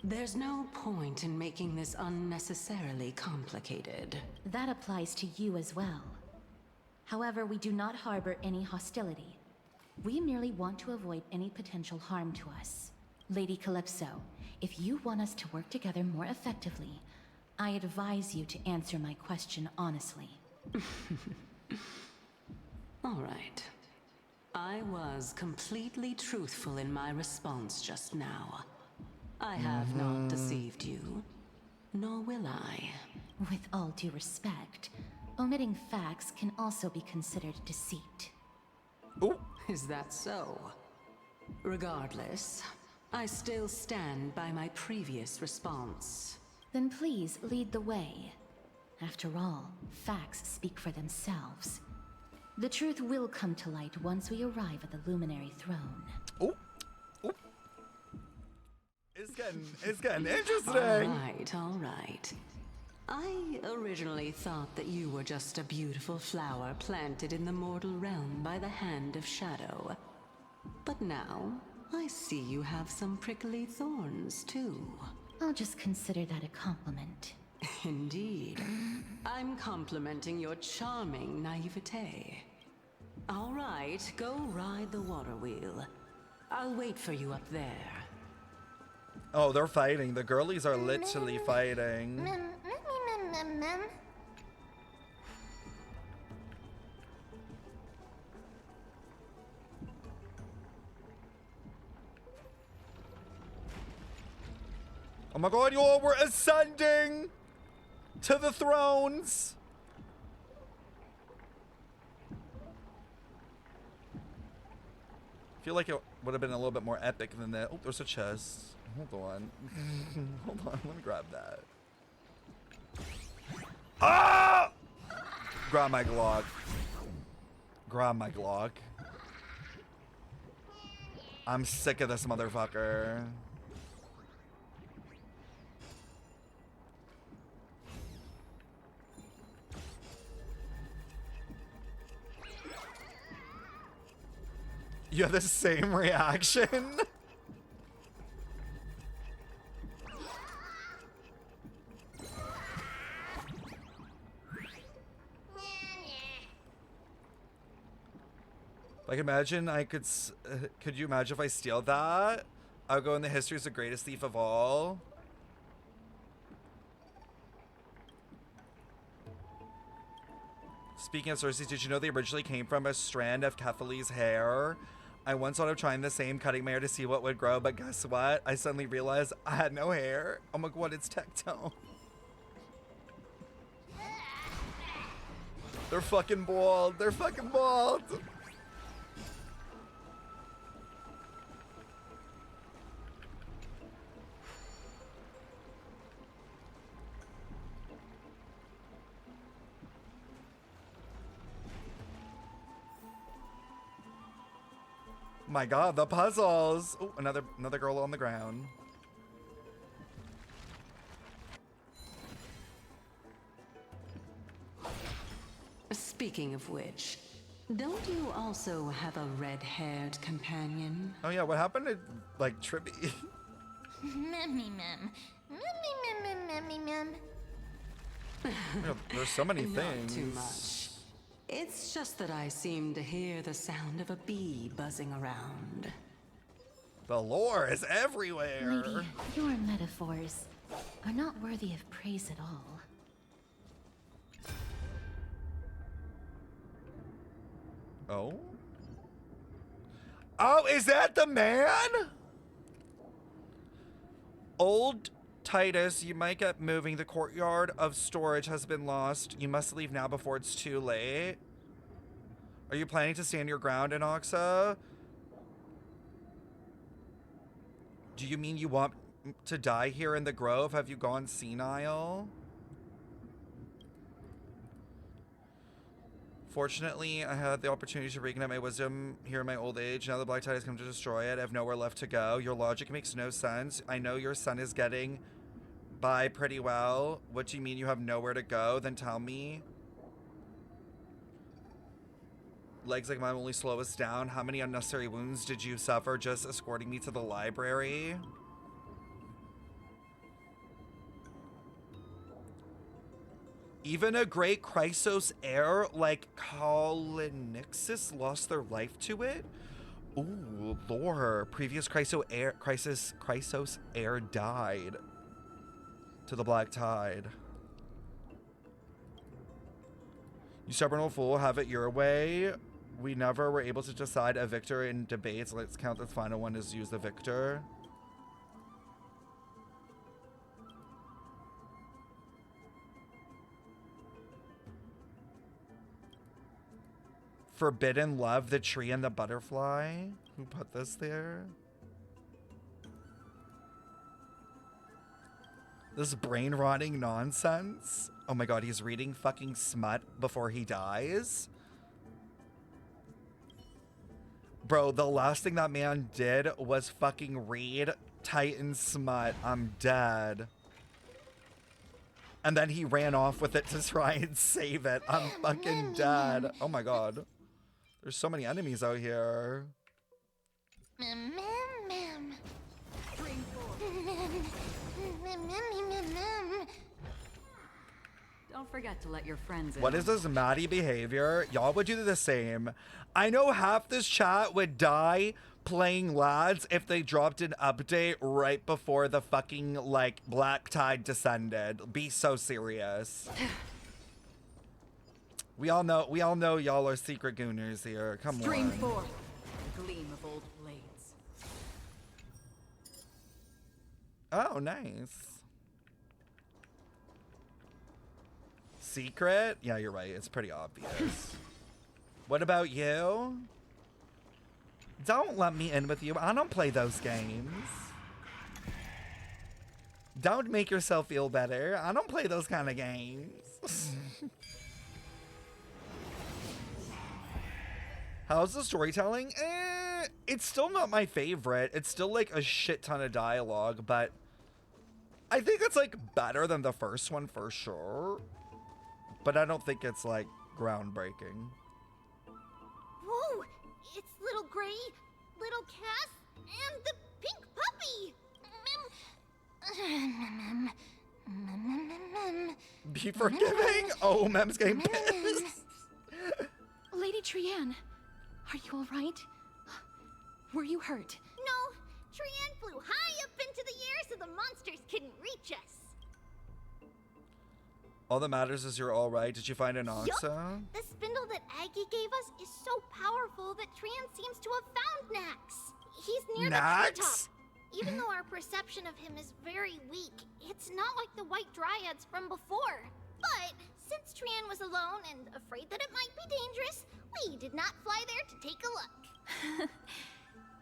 There's no point in making this unnecessarily complicated. That applies to you as well. However, we do not harbor any hostility. We merely want to avoid any potential harm to us. Lady Calypso, if you want us to work together more effectively, I advise you to answer my question honestly. All right. I was completely truthful in my response just now. I have not deceived you, nor will I. With all due respect, omitting facts can also be considered deceit. Ooh. Is that so? Regardless, I still stand by my previous response. Then please lead the way. After all, facts speak for themselves. The truth will come to light once we arrive at the Luminary Throne. Ooh. Ooh. It's getting interesting. All right. I originally thought that you were just a beautiful flower planted in the mortal realm by the hand of shadow. But now, I see you have some prickly thorns, too. I'll just consider that a compliment. Indeed. I'm complimenting your charming naivete. All right, go ride the water wheel. I'll wait for you up there. Oh, they're fighting. The girlies are literally fighting. Oh my god, y'all, we're ascending to the thrones. I feel like it would have been a little bit more epic than that. Oh, there's a chest. Hold on. Hold on, let me grab that. Ah! Grab my Glock. Grab my Glock. I'm sick of this motherfucker. You have the same reaction? Like, imagine I could you imagine if I steal that? I'll go in the history as the greatest thief of all. Speaking of sources, did you know they originally came from a strand of Kethali's hair? I once thought of trying the same, cutting my hair to see what would grow, but guess what? I suddenly realized I had no hair. Oh my god, it's Tectone. They're fucking bald. They're fucking bald. My god, the puzzles. Oh, another girl on the ground. Speaking of which, don't you also have a red-haired companion? Oh yeah, what happened to, like, Tribby? There's so many things. Not too much. It's just that I seem to hear the sound of a bee buzzing around. The lore is everywhere. Lady, your metaphors are not worthy of praise at all. Oh? Oh, is that the man? Old Titus, you might get moving. The courtyard of storage has been lost. You must leave now before it's too late. Are you planning to stand your ground, Inoxa? Do you mean you want to die here in the grove? Have you gone senile? Fortunately, I had the opportunity to reignite my wisdom here in my old age. Now the Black Tide has come to destroy it. I have nowhere left to go. Your logic makes no sense. I know your son is getting by pretty well. What do you mean you have nowhere to go? Then tell me. Legs like mine only slow us down. How many unnecessary wounds did you suffer just escorting me to the library? Even a great Chrysos heir like Kalinixis lost their life to it? Ooh, lore. Previous Chrysos heir died to the Black Tide. You stubborn old fool, have it your way. We never were able to decide a victor in debates. Let's count the final one as use the victor. Forbidden love, the tree and the butterfly. Who put this there? This brain rotting nonsense. Oh my god, he's reading fucking smut before he dies. Bro, the last thing that man did was fucking read Titan smut. I'm dead. And then he ran off with it to try and save it. I'm fucking dead. Oh my god. There's so many enemies out here. Don't forget to let your friends in. What is this Maddie behavior? Y'all would do the same. I know half this chat would die playing lads if they dropped an update right before the fucking, like, black tide descended. Be so serious. We all know y'all are secret gooners here. Come Stream on. 4. Gleam of old blades. Oh, nice. Secret? Yeah, you're right. It's pretty obvious. What about you? Don't let me in with you. I don't play those games. Don't make yourself feel better. I don't play those kind of games. How's the storytelling? It's still not my favorite. It's still like a shit ton of dialogue, but I think it's like better than the first one for sure. But I don't think it's like groundbreaking. Whoa! It's little Gray, little Cass, and the pink puppy! Be forgiving? Oh, Mem's getting pissed. Lady Trianne, are you all right? Were you hurt? No, Trianne flew high up into the air so the monsters couldn't reach us. All that matters is you're all right. Did you find an oxa? Yup. The spindle that Aggie gave us is so powerful that Trianne seems to have found Nax. He's near the treetop. Even though our perception of him is very weak, it's not like the white dryads from before. But since Trianne was alone and afraid that it might be dangerous, we did not fly there to take a look.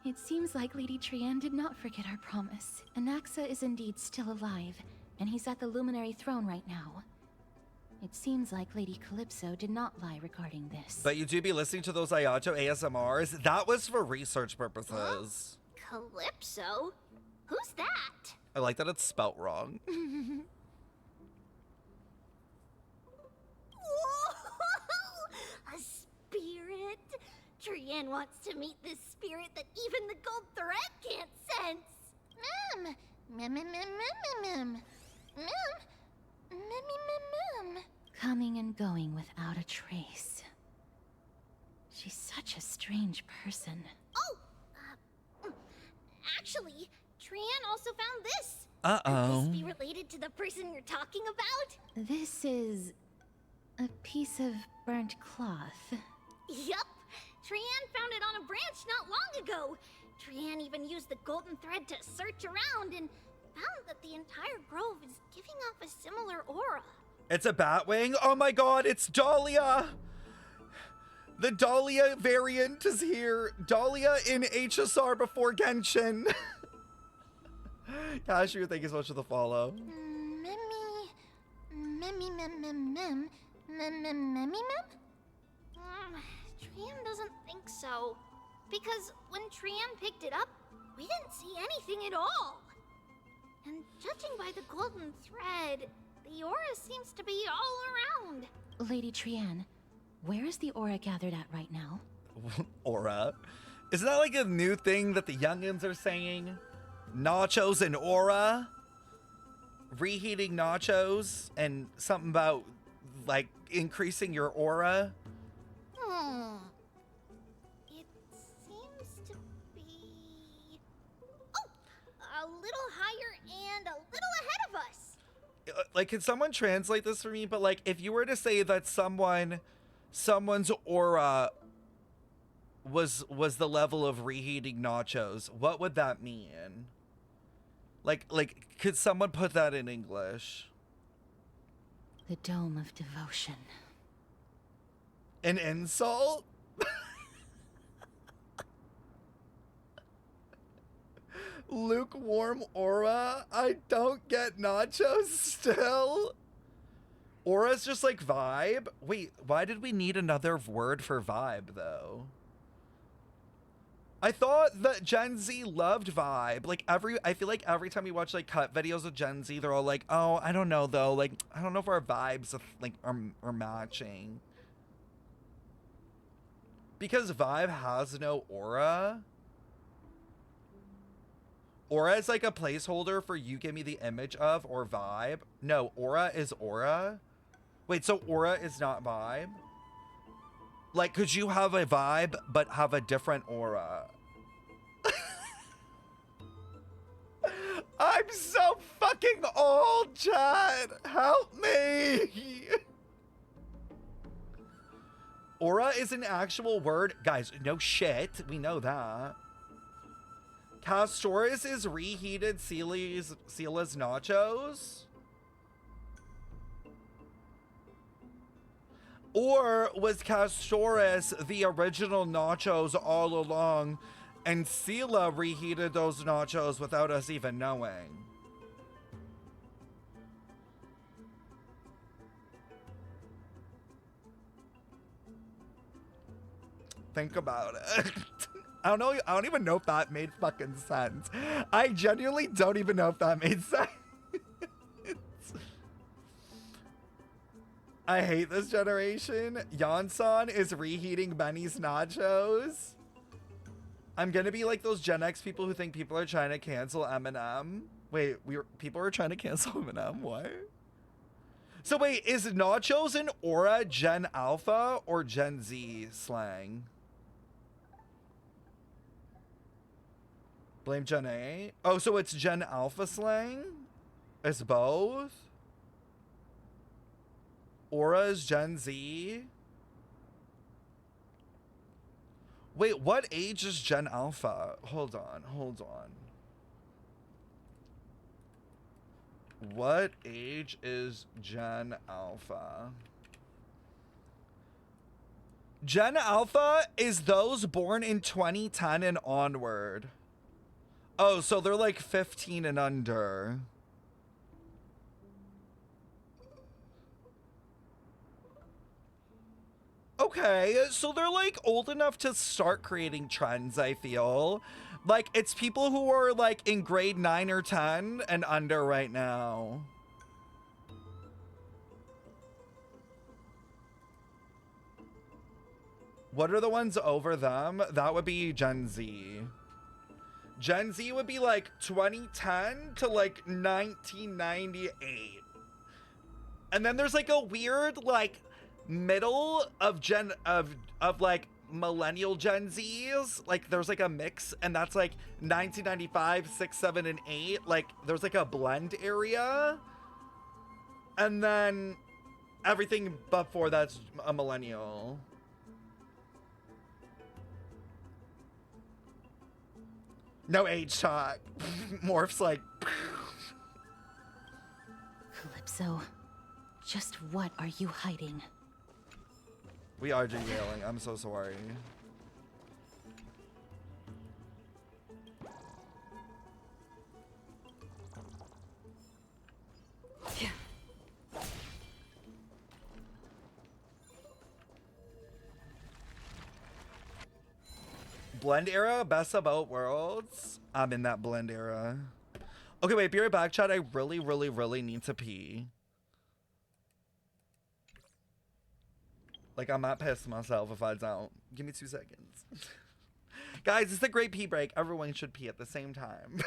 It seems like Lady Trianne did not forget our promise. Anaxa is indeed still alive, and he's at the Luminary Throne right now. It seems like Lady Calypso did not lie regarding this. But you do be listening to those Ayato ASMRs? That was for research purposes. Calypso? Who's that? I like that it's spelt wrong. Whoa! A spirit? Trianne wants to meet this spirit that even the gold thread can't sense. Mem. Coming and going without a trace. She's such a strange person. Oh! Actually, Trianne also found this. Uh-oh. Could this be related to the person you're talking about? This is a piece of burnt cloth. Yup. Trianne found it on a branch not long ago. Trianne even used the golden thread to search around and found that the entire grove is giving off a similar aura. It's a batwing? Oh my god, it's Dahlia! The Dahlia variant is here. Dahlia in HSR before Genshin. Cashew, thank you so much for the follow. Trianne doesn't think so. Because when Trianne picked it up, we didn't see anything at all. And judging by the golden thread, the aura seems to be all around. Lady Trianne, where is the aura gathered at right now? Aura? Isn't that like a new thing that the youngins are saying? Nachos and aura? Reheating nachos and something about, like, increasing your aura? It seems to be... Oh! A little higher and a little ahead of us. Like, can someone translate this for me? But, like, if you were to say that someone's aura was the level of reheating nachos, what would that mean? Like, could someone put that in English? The Dome of Devotion. An insult? Lukewarm aura? I don't get nachos still. Aura's just like vibe? Wait, why did we need another word for vibe, though? I thought that Gen Z loved Vibe. Like I feel like every time we watch like cut videos of Gen Z, they're all like, "Oh, I don't know though. Like, I don't know if our vibes like are matching." Because Vibe has no aura. Aura is like a placeholder for you give me the image of or vibe. No, aura is aura. Wait, so aura is not vibe? Like, could you have a vibe but have a different aura? I'm so fucking old, Chad. Help me. Aura is an actual word. Guys, no shit. We know that. Castores is reheated Celia's nachos? Or was Castores the original nachos all along and Celia reheated those nachos without us even knowing? Think about it. I don't know. I don't even know if that made fucking sense. I genuinely don't even know if that made sense. I hate this generation. Yansan is reheating Benny's nachos. I'm gonna be like those Gen X people who think people are trying to cancel Eminem. Wait, people are trying to cancel Eminem? What? So wait, is nachos and aura Gen Alpha or Gen Z slang? Blame Gen A? Oh, so it's Gen Alpha slang? It's both? Aura is Gen Z? Wait, what age is Gen Alpha? Hold on. What age is Gen Alpha? Gen Alpha is those born in 2010 and onward. Oh, so they're like 15 and under. Okay, so they're like old enough to start creating trends, I feel. Like, it's people who are like in grade 9 or 10 and under right now. What are the ones over them? That would be Gen Z. Gen Z would be like 2010 to like 1998. And then there's like a weird like middle of like millennial Gen Zs. Like there's like a mix, and that's like 1995, 6, 7, and 8. Like there's like a blend area. And then everything before that's a millennial. No age talk. Morph's like... Calypso, just what are you hiding? We are derailing. I'm so sorry. Blend era, best of both worlds. I'm in that blend era. Okay, wait, be right back, chat. I really, really, really need to pee. Like, I'm not pissed myself if I don't. Give me 2 seconds. Guys, it's a great pee break. Everyone should pee at the same time.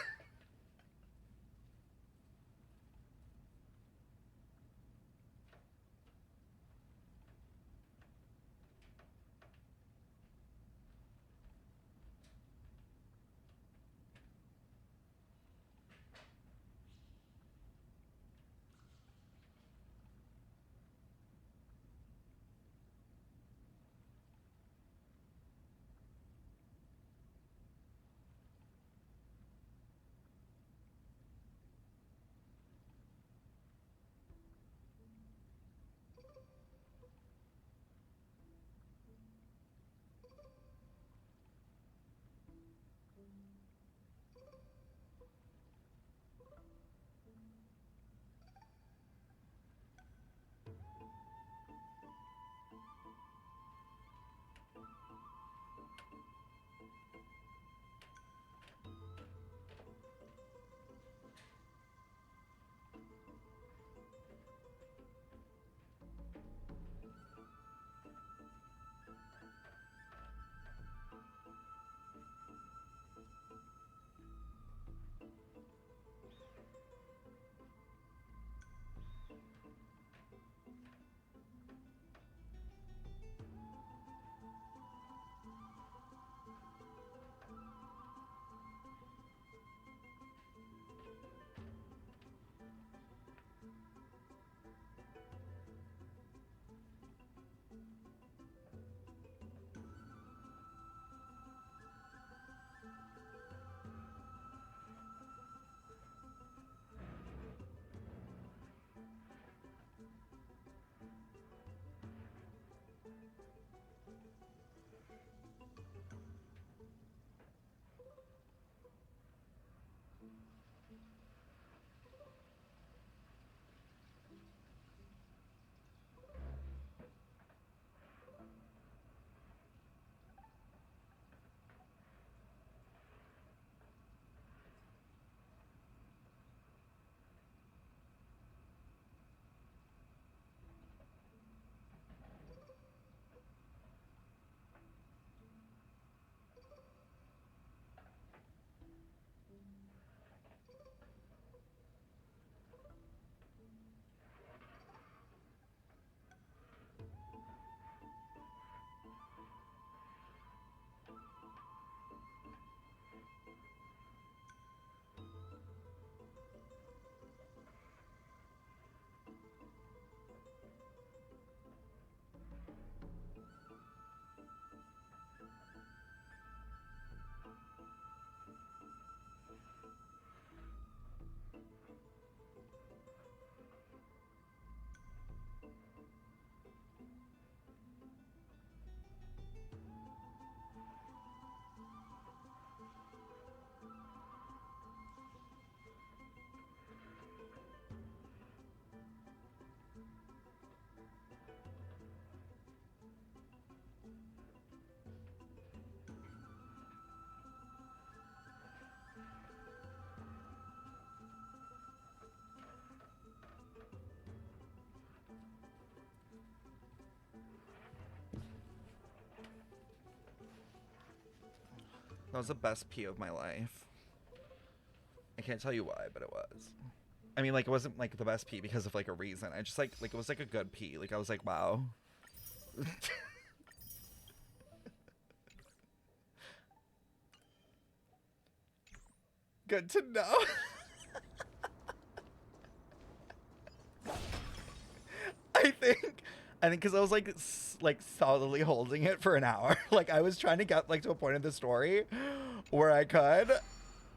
That was the best pee of my life. I can't tell you why, but it was. I mean, like, it wasn't, like, the best pee because of, like, a reason. I just, like, it was, like, a good pee. Like, I was like, wow. Good to know. I think because I was, like, solidly holding it for an hour. Like, I was trying to get, like, to a point in the story where I could.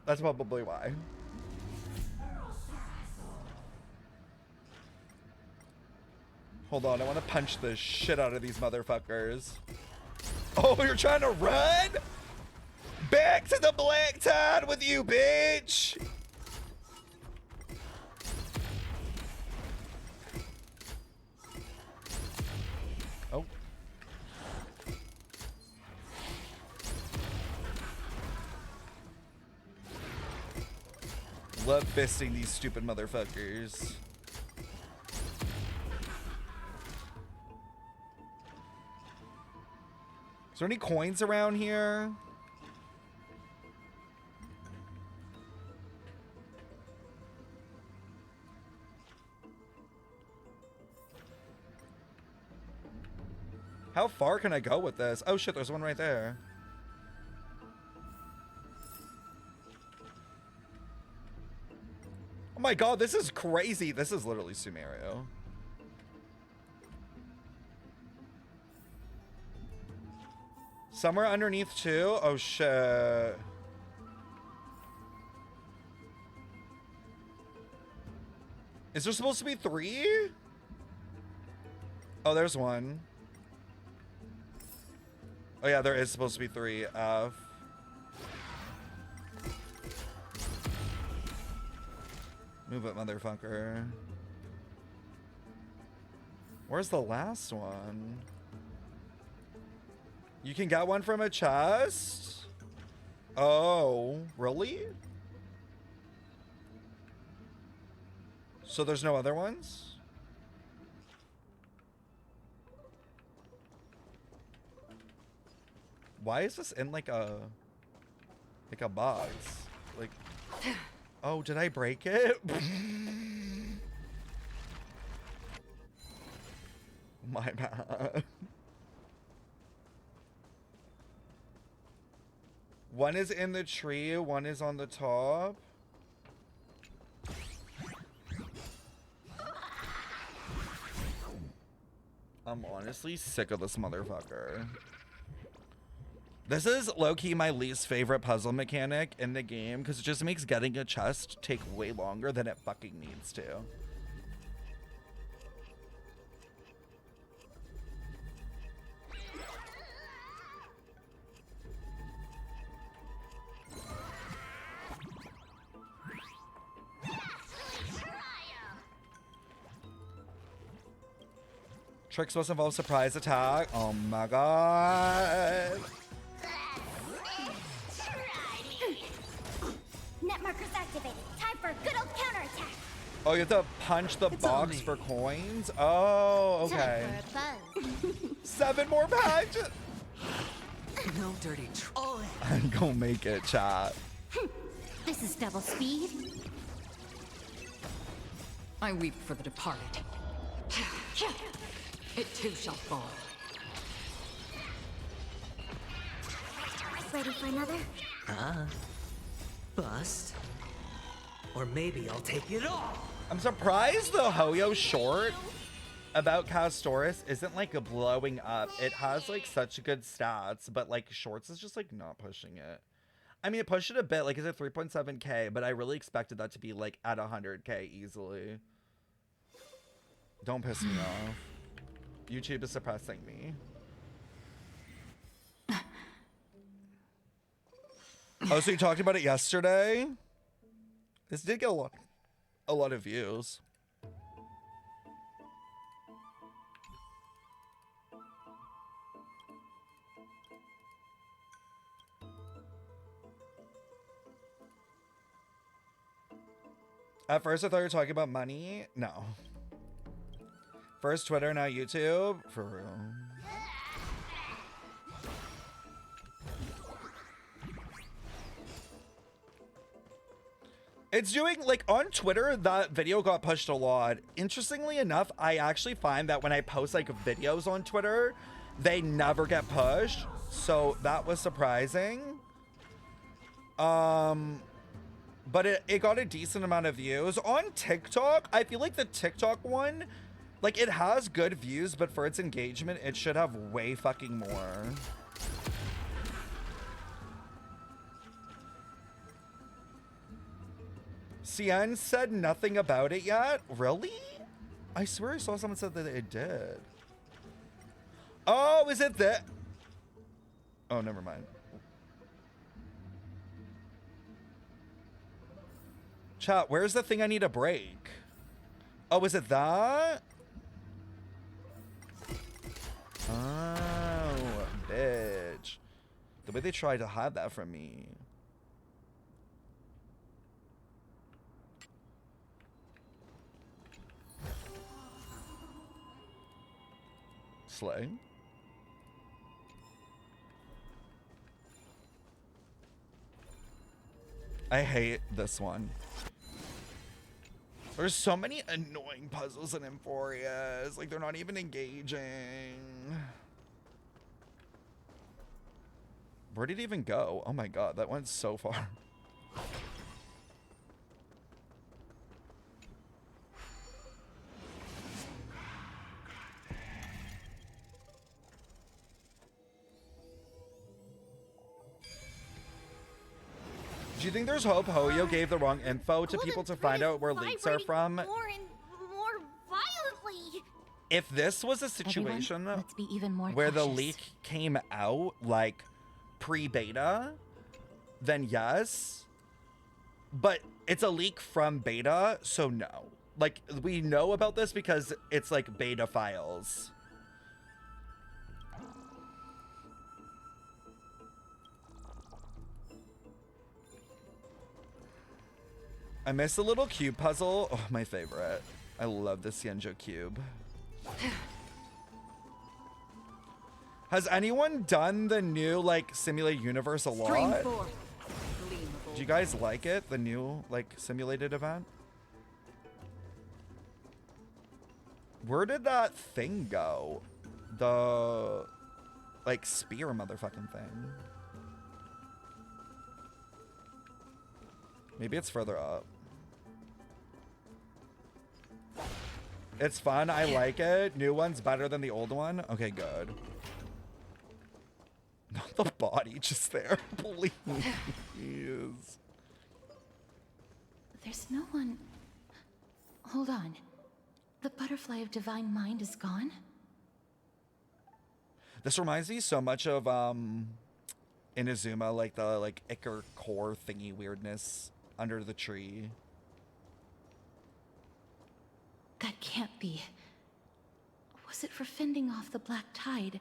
That's probably why. Hold on, I want to punch the shit out of these motherfuckers. Oh, you're trying to run? Back to the black tide with you, bitch! Oh. Love fisting these stupid motherfuckers. Is there any coins around here? How far can I go with this? Oh shit, there's one right there. Oh my god, this is crazy. This is literally Sumerio. Somewhere underneath too? Oh shit. Is there supposed to be 3? Oh, there's one. Oh yeah, there is supposed to be 3. Move it, motherfucker. Where's the last one? You can get one from a chest? Oh, really? So there's no other ones? Why is this in like a box? Like, oh, did I break it? My bad. One is in the tree, one is on the top. I'm honestly sick of this motherfucker. This is low-key my least favorite puzzle mechanic in the game because it just makes getting a chest take way longer than it fucking needs to. Tricks was involved surprise attack. Oh my god. Net markers activated. Time for a good old counterattack. Oh, you have to punch the box for coins? Oh, okay. Time for a buzz. 7 more punches. No dirty troll. I'm gonna make it, chat. This is double speed. I weep for the departed. It too shall fall. Ready for another? Bust. Or maybe I'll take it all. I'm surprised the Hoyo short about Castoris isn't like a blowing up. It has like such good stats, but like shorts is just like not pushing it. I mean, it pushed it a bit, like it's at 3.7k, but I really expected that to be like at 100k easily. Don't piss me off. YouTube is suppressing me. Oh, so you talked about it yesterday? This did get a lot of views. At first I thought you were talking about money. No. First Twitter, now YouTube. For real. It's doing, like, on Twitter, that video got pushed a lot. Interestingly enough, I actually find that when I post, like, videos on Twitter, they never get pushed. So that was surprising. But it got a decent amount of views. On TikTok, I feel like the TikTok one, like, it has good views, but for its engagement, it should have way fucking more. Cien said nothing about it yet? Really? I swear I saw someone said that it did. Oh, is it that? Oh, never mind. Chat, where's the thing I need to break? Oh, is it that? Oh, bitch. The way they tried to hide that from me. Slay. I hate this one. There's so many annoying puzzles in Emphoria's. Like, they're not even engaging. Where did it even go? Oh my god, that went so far. Do you think there's hope Hoyo gave the wrong info to people to find out where leaks are from? More and more violently. If this was a situation let's be even more where the cautious. leak came out like pre-beta, then yes. But it's a leak from beta, so no. Like, we know about this because it's like beta files. I miss the little cube puzzle. Oh, my favorite. I love the Xianzhou cube. Has anyone done the new, like, simulated universe a lot? Do you guys like it? The new, like, simulated event? Where did that thing go? The, like, spear motherfucking thing. Maybe it's further up. It's fun. I like it. New one's better than the old one. Okay, good. Not the body just there, please. There's no one... Hold on. The butterfly of divine mind is gone? This reminds me so much of Inazuma, like the ichor core thingy weirdness under the tree. That can't be. Was it for fending off the black tide?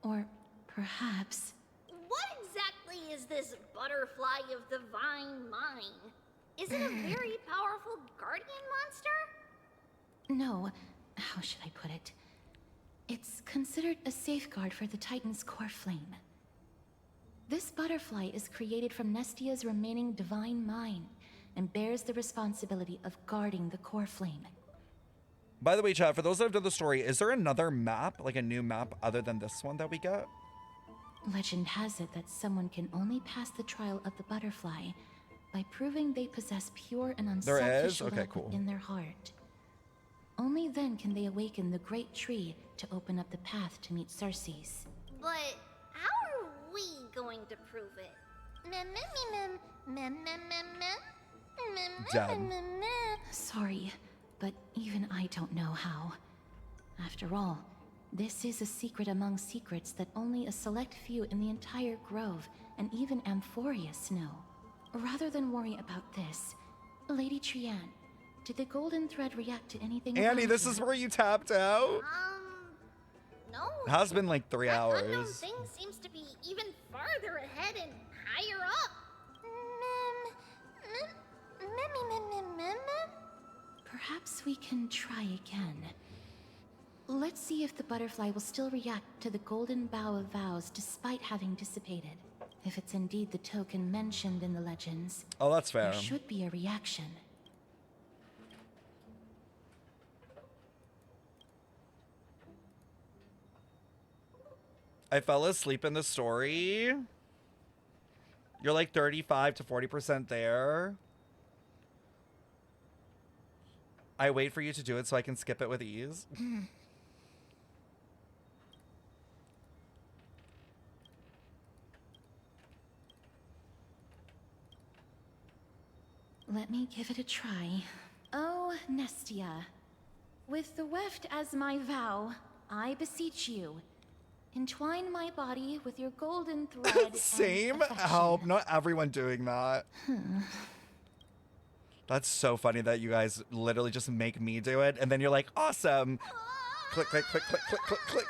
Or perhaps... What exactly is this butterfly of divine mind? Is it a very powerful guardian monster? No. How should I put it? It's considered a safeguard for the Titan's core flame. This butterfly is created from Nestia's remaining divine mind and bears the responsibility of guarding the core flame. By the way, chat, for those that have done the story, is there another map, like a new map other than this one that we get? Legend has it that someone can only pass the trial of the butterfly by proving they possess pure and unselfish Okay, love cool. in their heart. Only then can they awaken the great tree to open up the path to meet Circes. But how are we going to prove it? Dead. Sorry, but even I don't know how. After all, this is a secret among secrets that only a select few in the entire grove and even Amphorius know. Rather than worry about this, Lady Trianne, did the golden thread react to anything? Annie, around this you? is where you tapped out? No. It has been like 3 That unknown hours. thing seems to be even farther ahead and higher up. Perhaps we can try again. Let's see if the butterfly will still react to the golden bough of vows despite having dissipated. If it's indeed the token mentioned in the legends, Oh, that's fair. there should be a reaction. I fell asleep in the story. You're like 35 to 40% there. I wait for you to do it so I can skip it with ease. Let me give it a try. Oh, Nestia. With the weft as my vow, I beseech you, entwine my body with your golden thread. Same help. Not everyone doing that. That's so funny that you guys literally just make me do it, and then you're like, awesome. Click, click, click, click, click, click, click.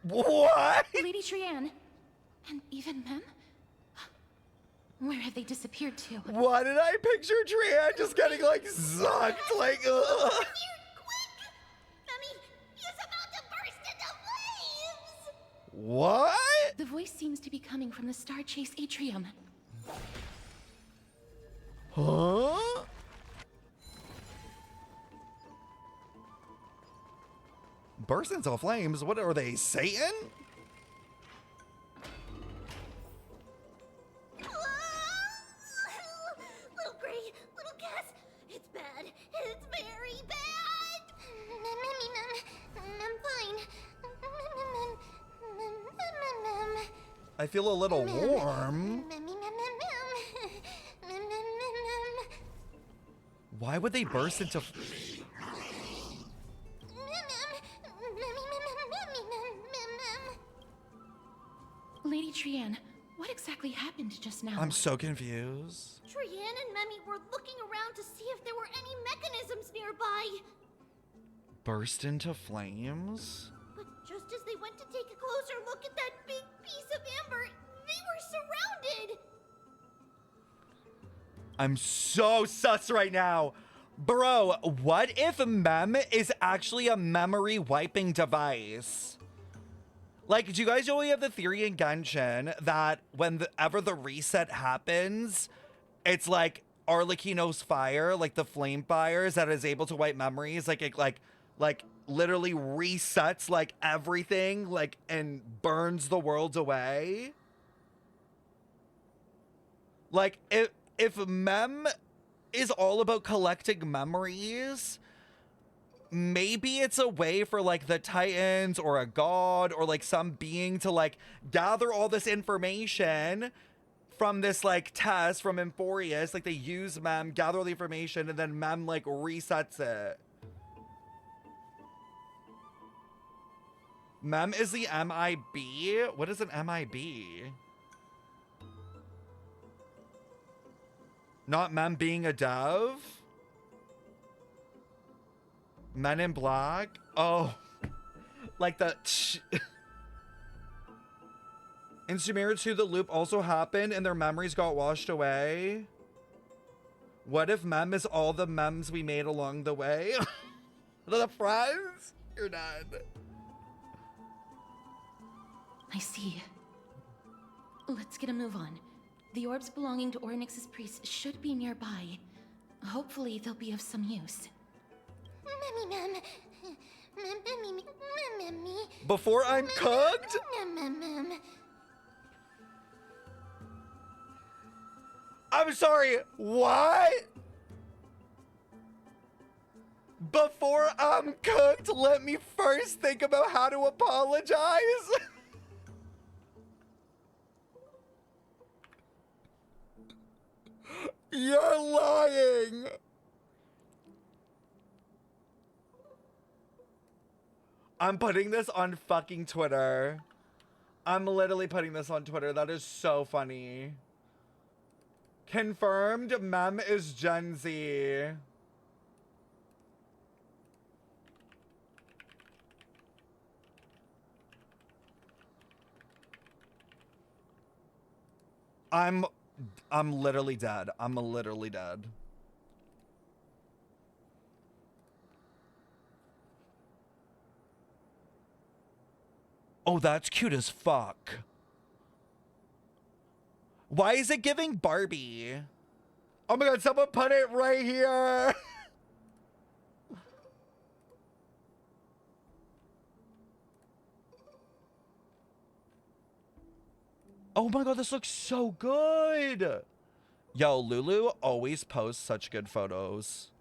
What? Lady Trianne, and even Mem? Where have they disappeared to? Why did I picture Trianne just getting like zucked? Like, ugh. What? The voice seems to be coming from the Star Chase atrium. Huh? Burst into flames? What are they, Satan? Little Gray, little Cass, it's bad. It's very bad. I'm fine. I feel a little warm. Why would they burst into... Lady Trianne, what exactly happened just now? I'm so confused. Trianne and Memmy were looking around to see if there were any mechanisms nearby. Burst into flames? But just as they went to take a closer look at that big piece of amber, they were surrounded. I'm so sus right now. Bro, what if Mem is actually a memory wiping device? Like, do you guys know we have the theory in Genshin that whenever the reset happens, it's like Arlecchino's fire, like the flame fires that is able to wipe memories, like it like literally resets like everything, like, and burns the world away? Like, if Mem is all about collecting memories, maybe it's a way for like the Titans or a god or like some being to like gather all this information from this like test from Emphorius. Like they use Mem, gather all the information, and then Mem like resets it. Mem is the MIB? What is an MIB? Not Mem being a dove? Men in Black? Oh. Like the... In Sumeru 2, the loop also happened and their memories got washed away. What if Mem is all the memes we made along the way? The friends? You're done. I see. Let's get a move on. The orbs belonging to Ornyx's priests should be nearby. Hopefully they'll be of some use. Before I'm cooked? I'm sorry, what? Before I'm cooked, let me first think about how to apologize. You're lying. I'm putting this on fucking Twitter. I'm literally putting this on Twitter. That is so funny. Confirmed, Mem is Gen Z. I'm literally dead. I'm literally dead. Oh, that's cute as fuck. Why is it giving Barbie? Oh my god, someone put it right here. Oh my god, this looks so good. Yo, Lulu always posts such good photos.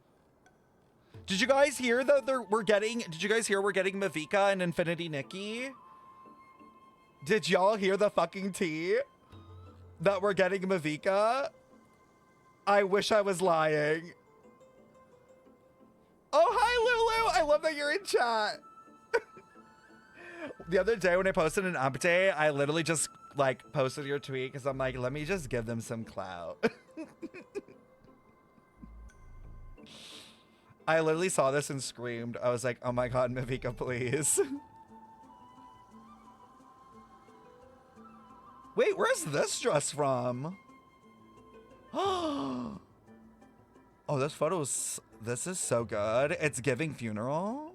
Did you guys hear that did you guys hear we're getting Mavika and Infinity Nikki? Did y'all hear the fucking tea? That we're getting Mavika? I wish I was lying. Oh, hi, Lulu. I love that you're in chat. The other day when I posted an update, I literally just like posted your tweet because I'm like, let me just give them some clout. I literally saw this and screamed. I was like, oh my god, Mavika, please. Wait, where's this dress from? Oh, this is so good. It's giving funeral.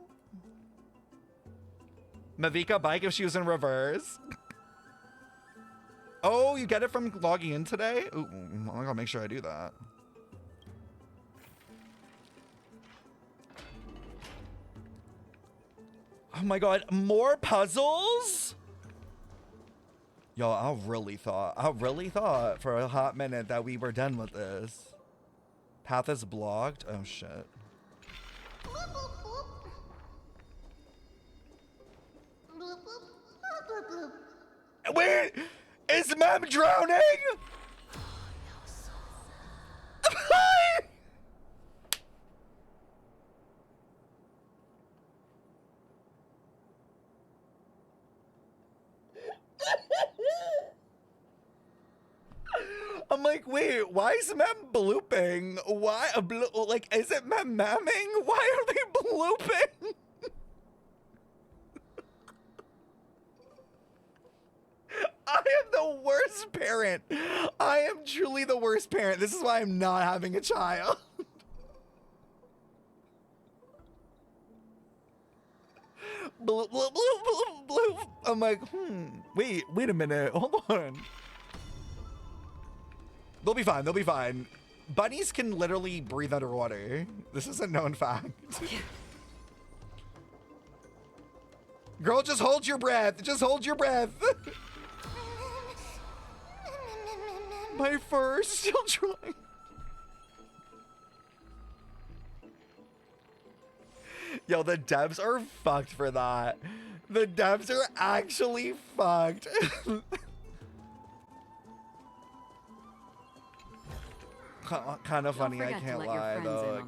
Mavika bike if she was in reverse. Oh, you get it from logging in today? Ooh, I gotta make sure I do that. Oh my god, more puzzles? Yo, I really thought for a hot minute that we were done with this. Path is blocked. Oh shit. Wait, is Mem drowning? I'm like, wait, why is Mem blooping? Why, like, is it Mem mamming? Why are they blooping? I am the worst parent. I am truly the worst parent. This is why I'm not having a child. Bloop, bloop, bloop, bloop, bloop. I'm like, wait a minute. Hold on. They'll be fine. They'll be fine. Bunnies can literally breathe underwater. This is a known fact. Girl, just hold your breath. Just hold your breath. My fur is still drying. Yo, the devs are fucked for that. The devs are actually fucked. Kind of funny, I can't lie though.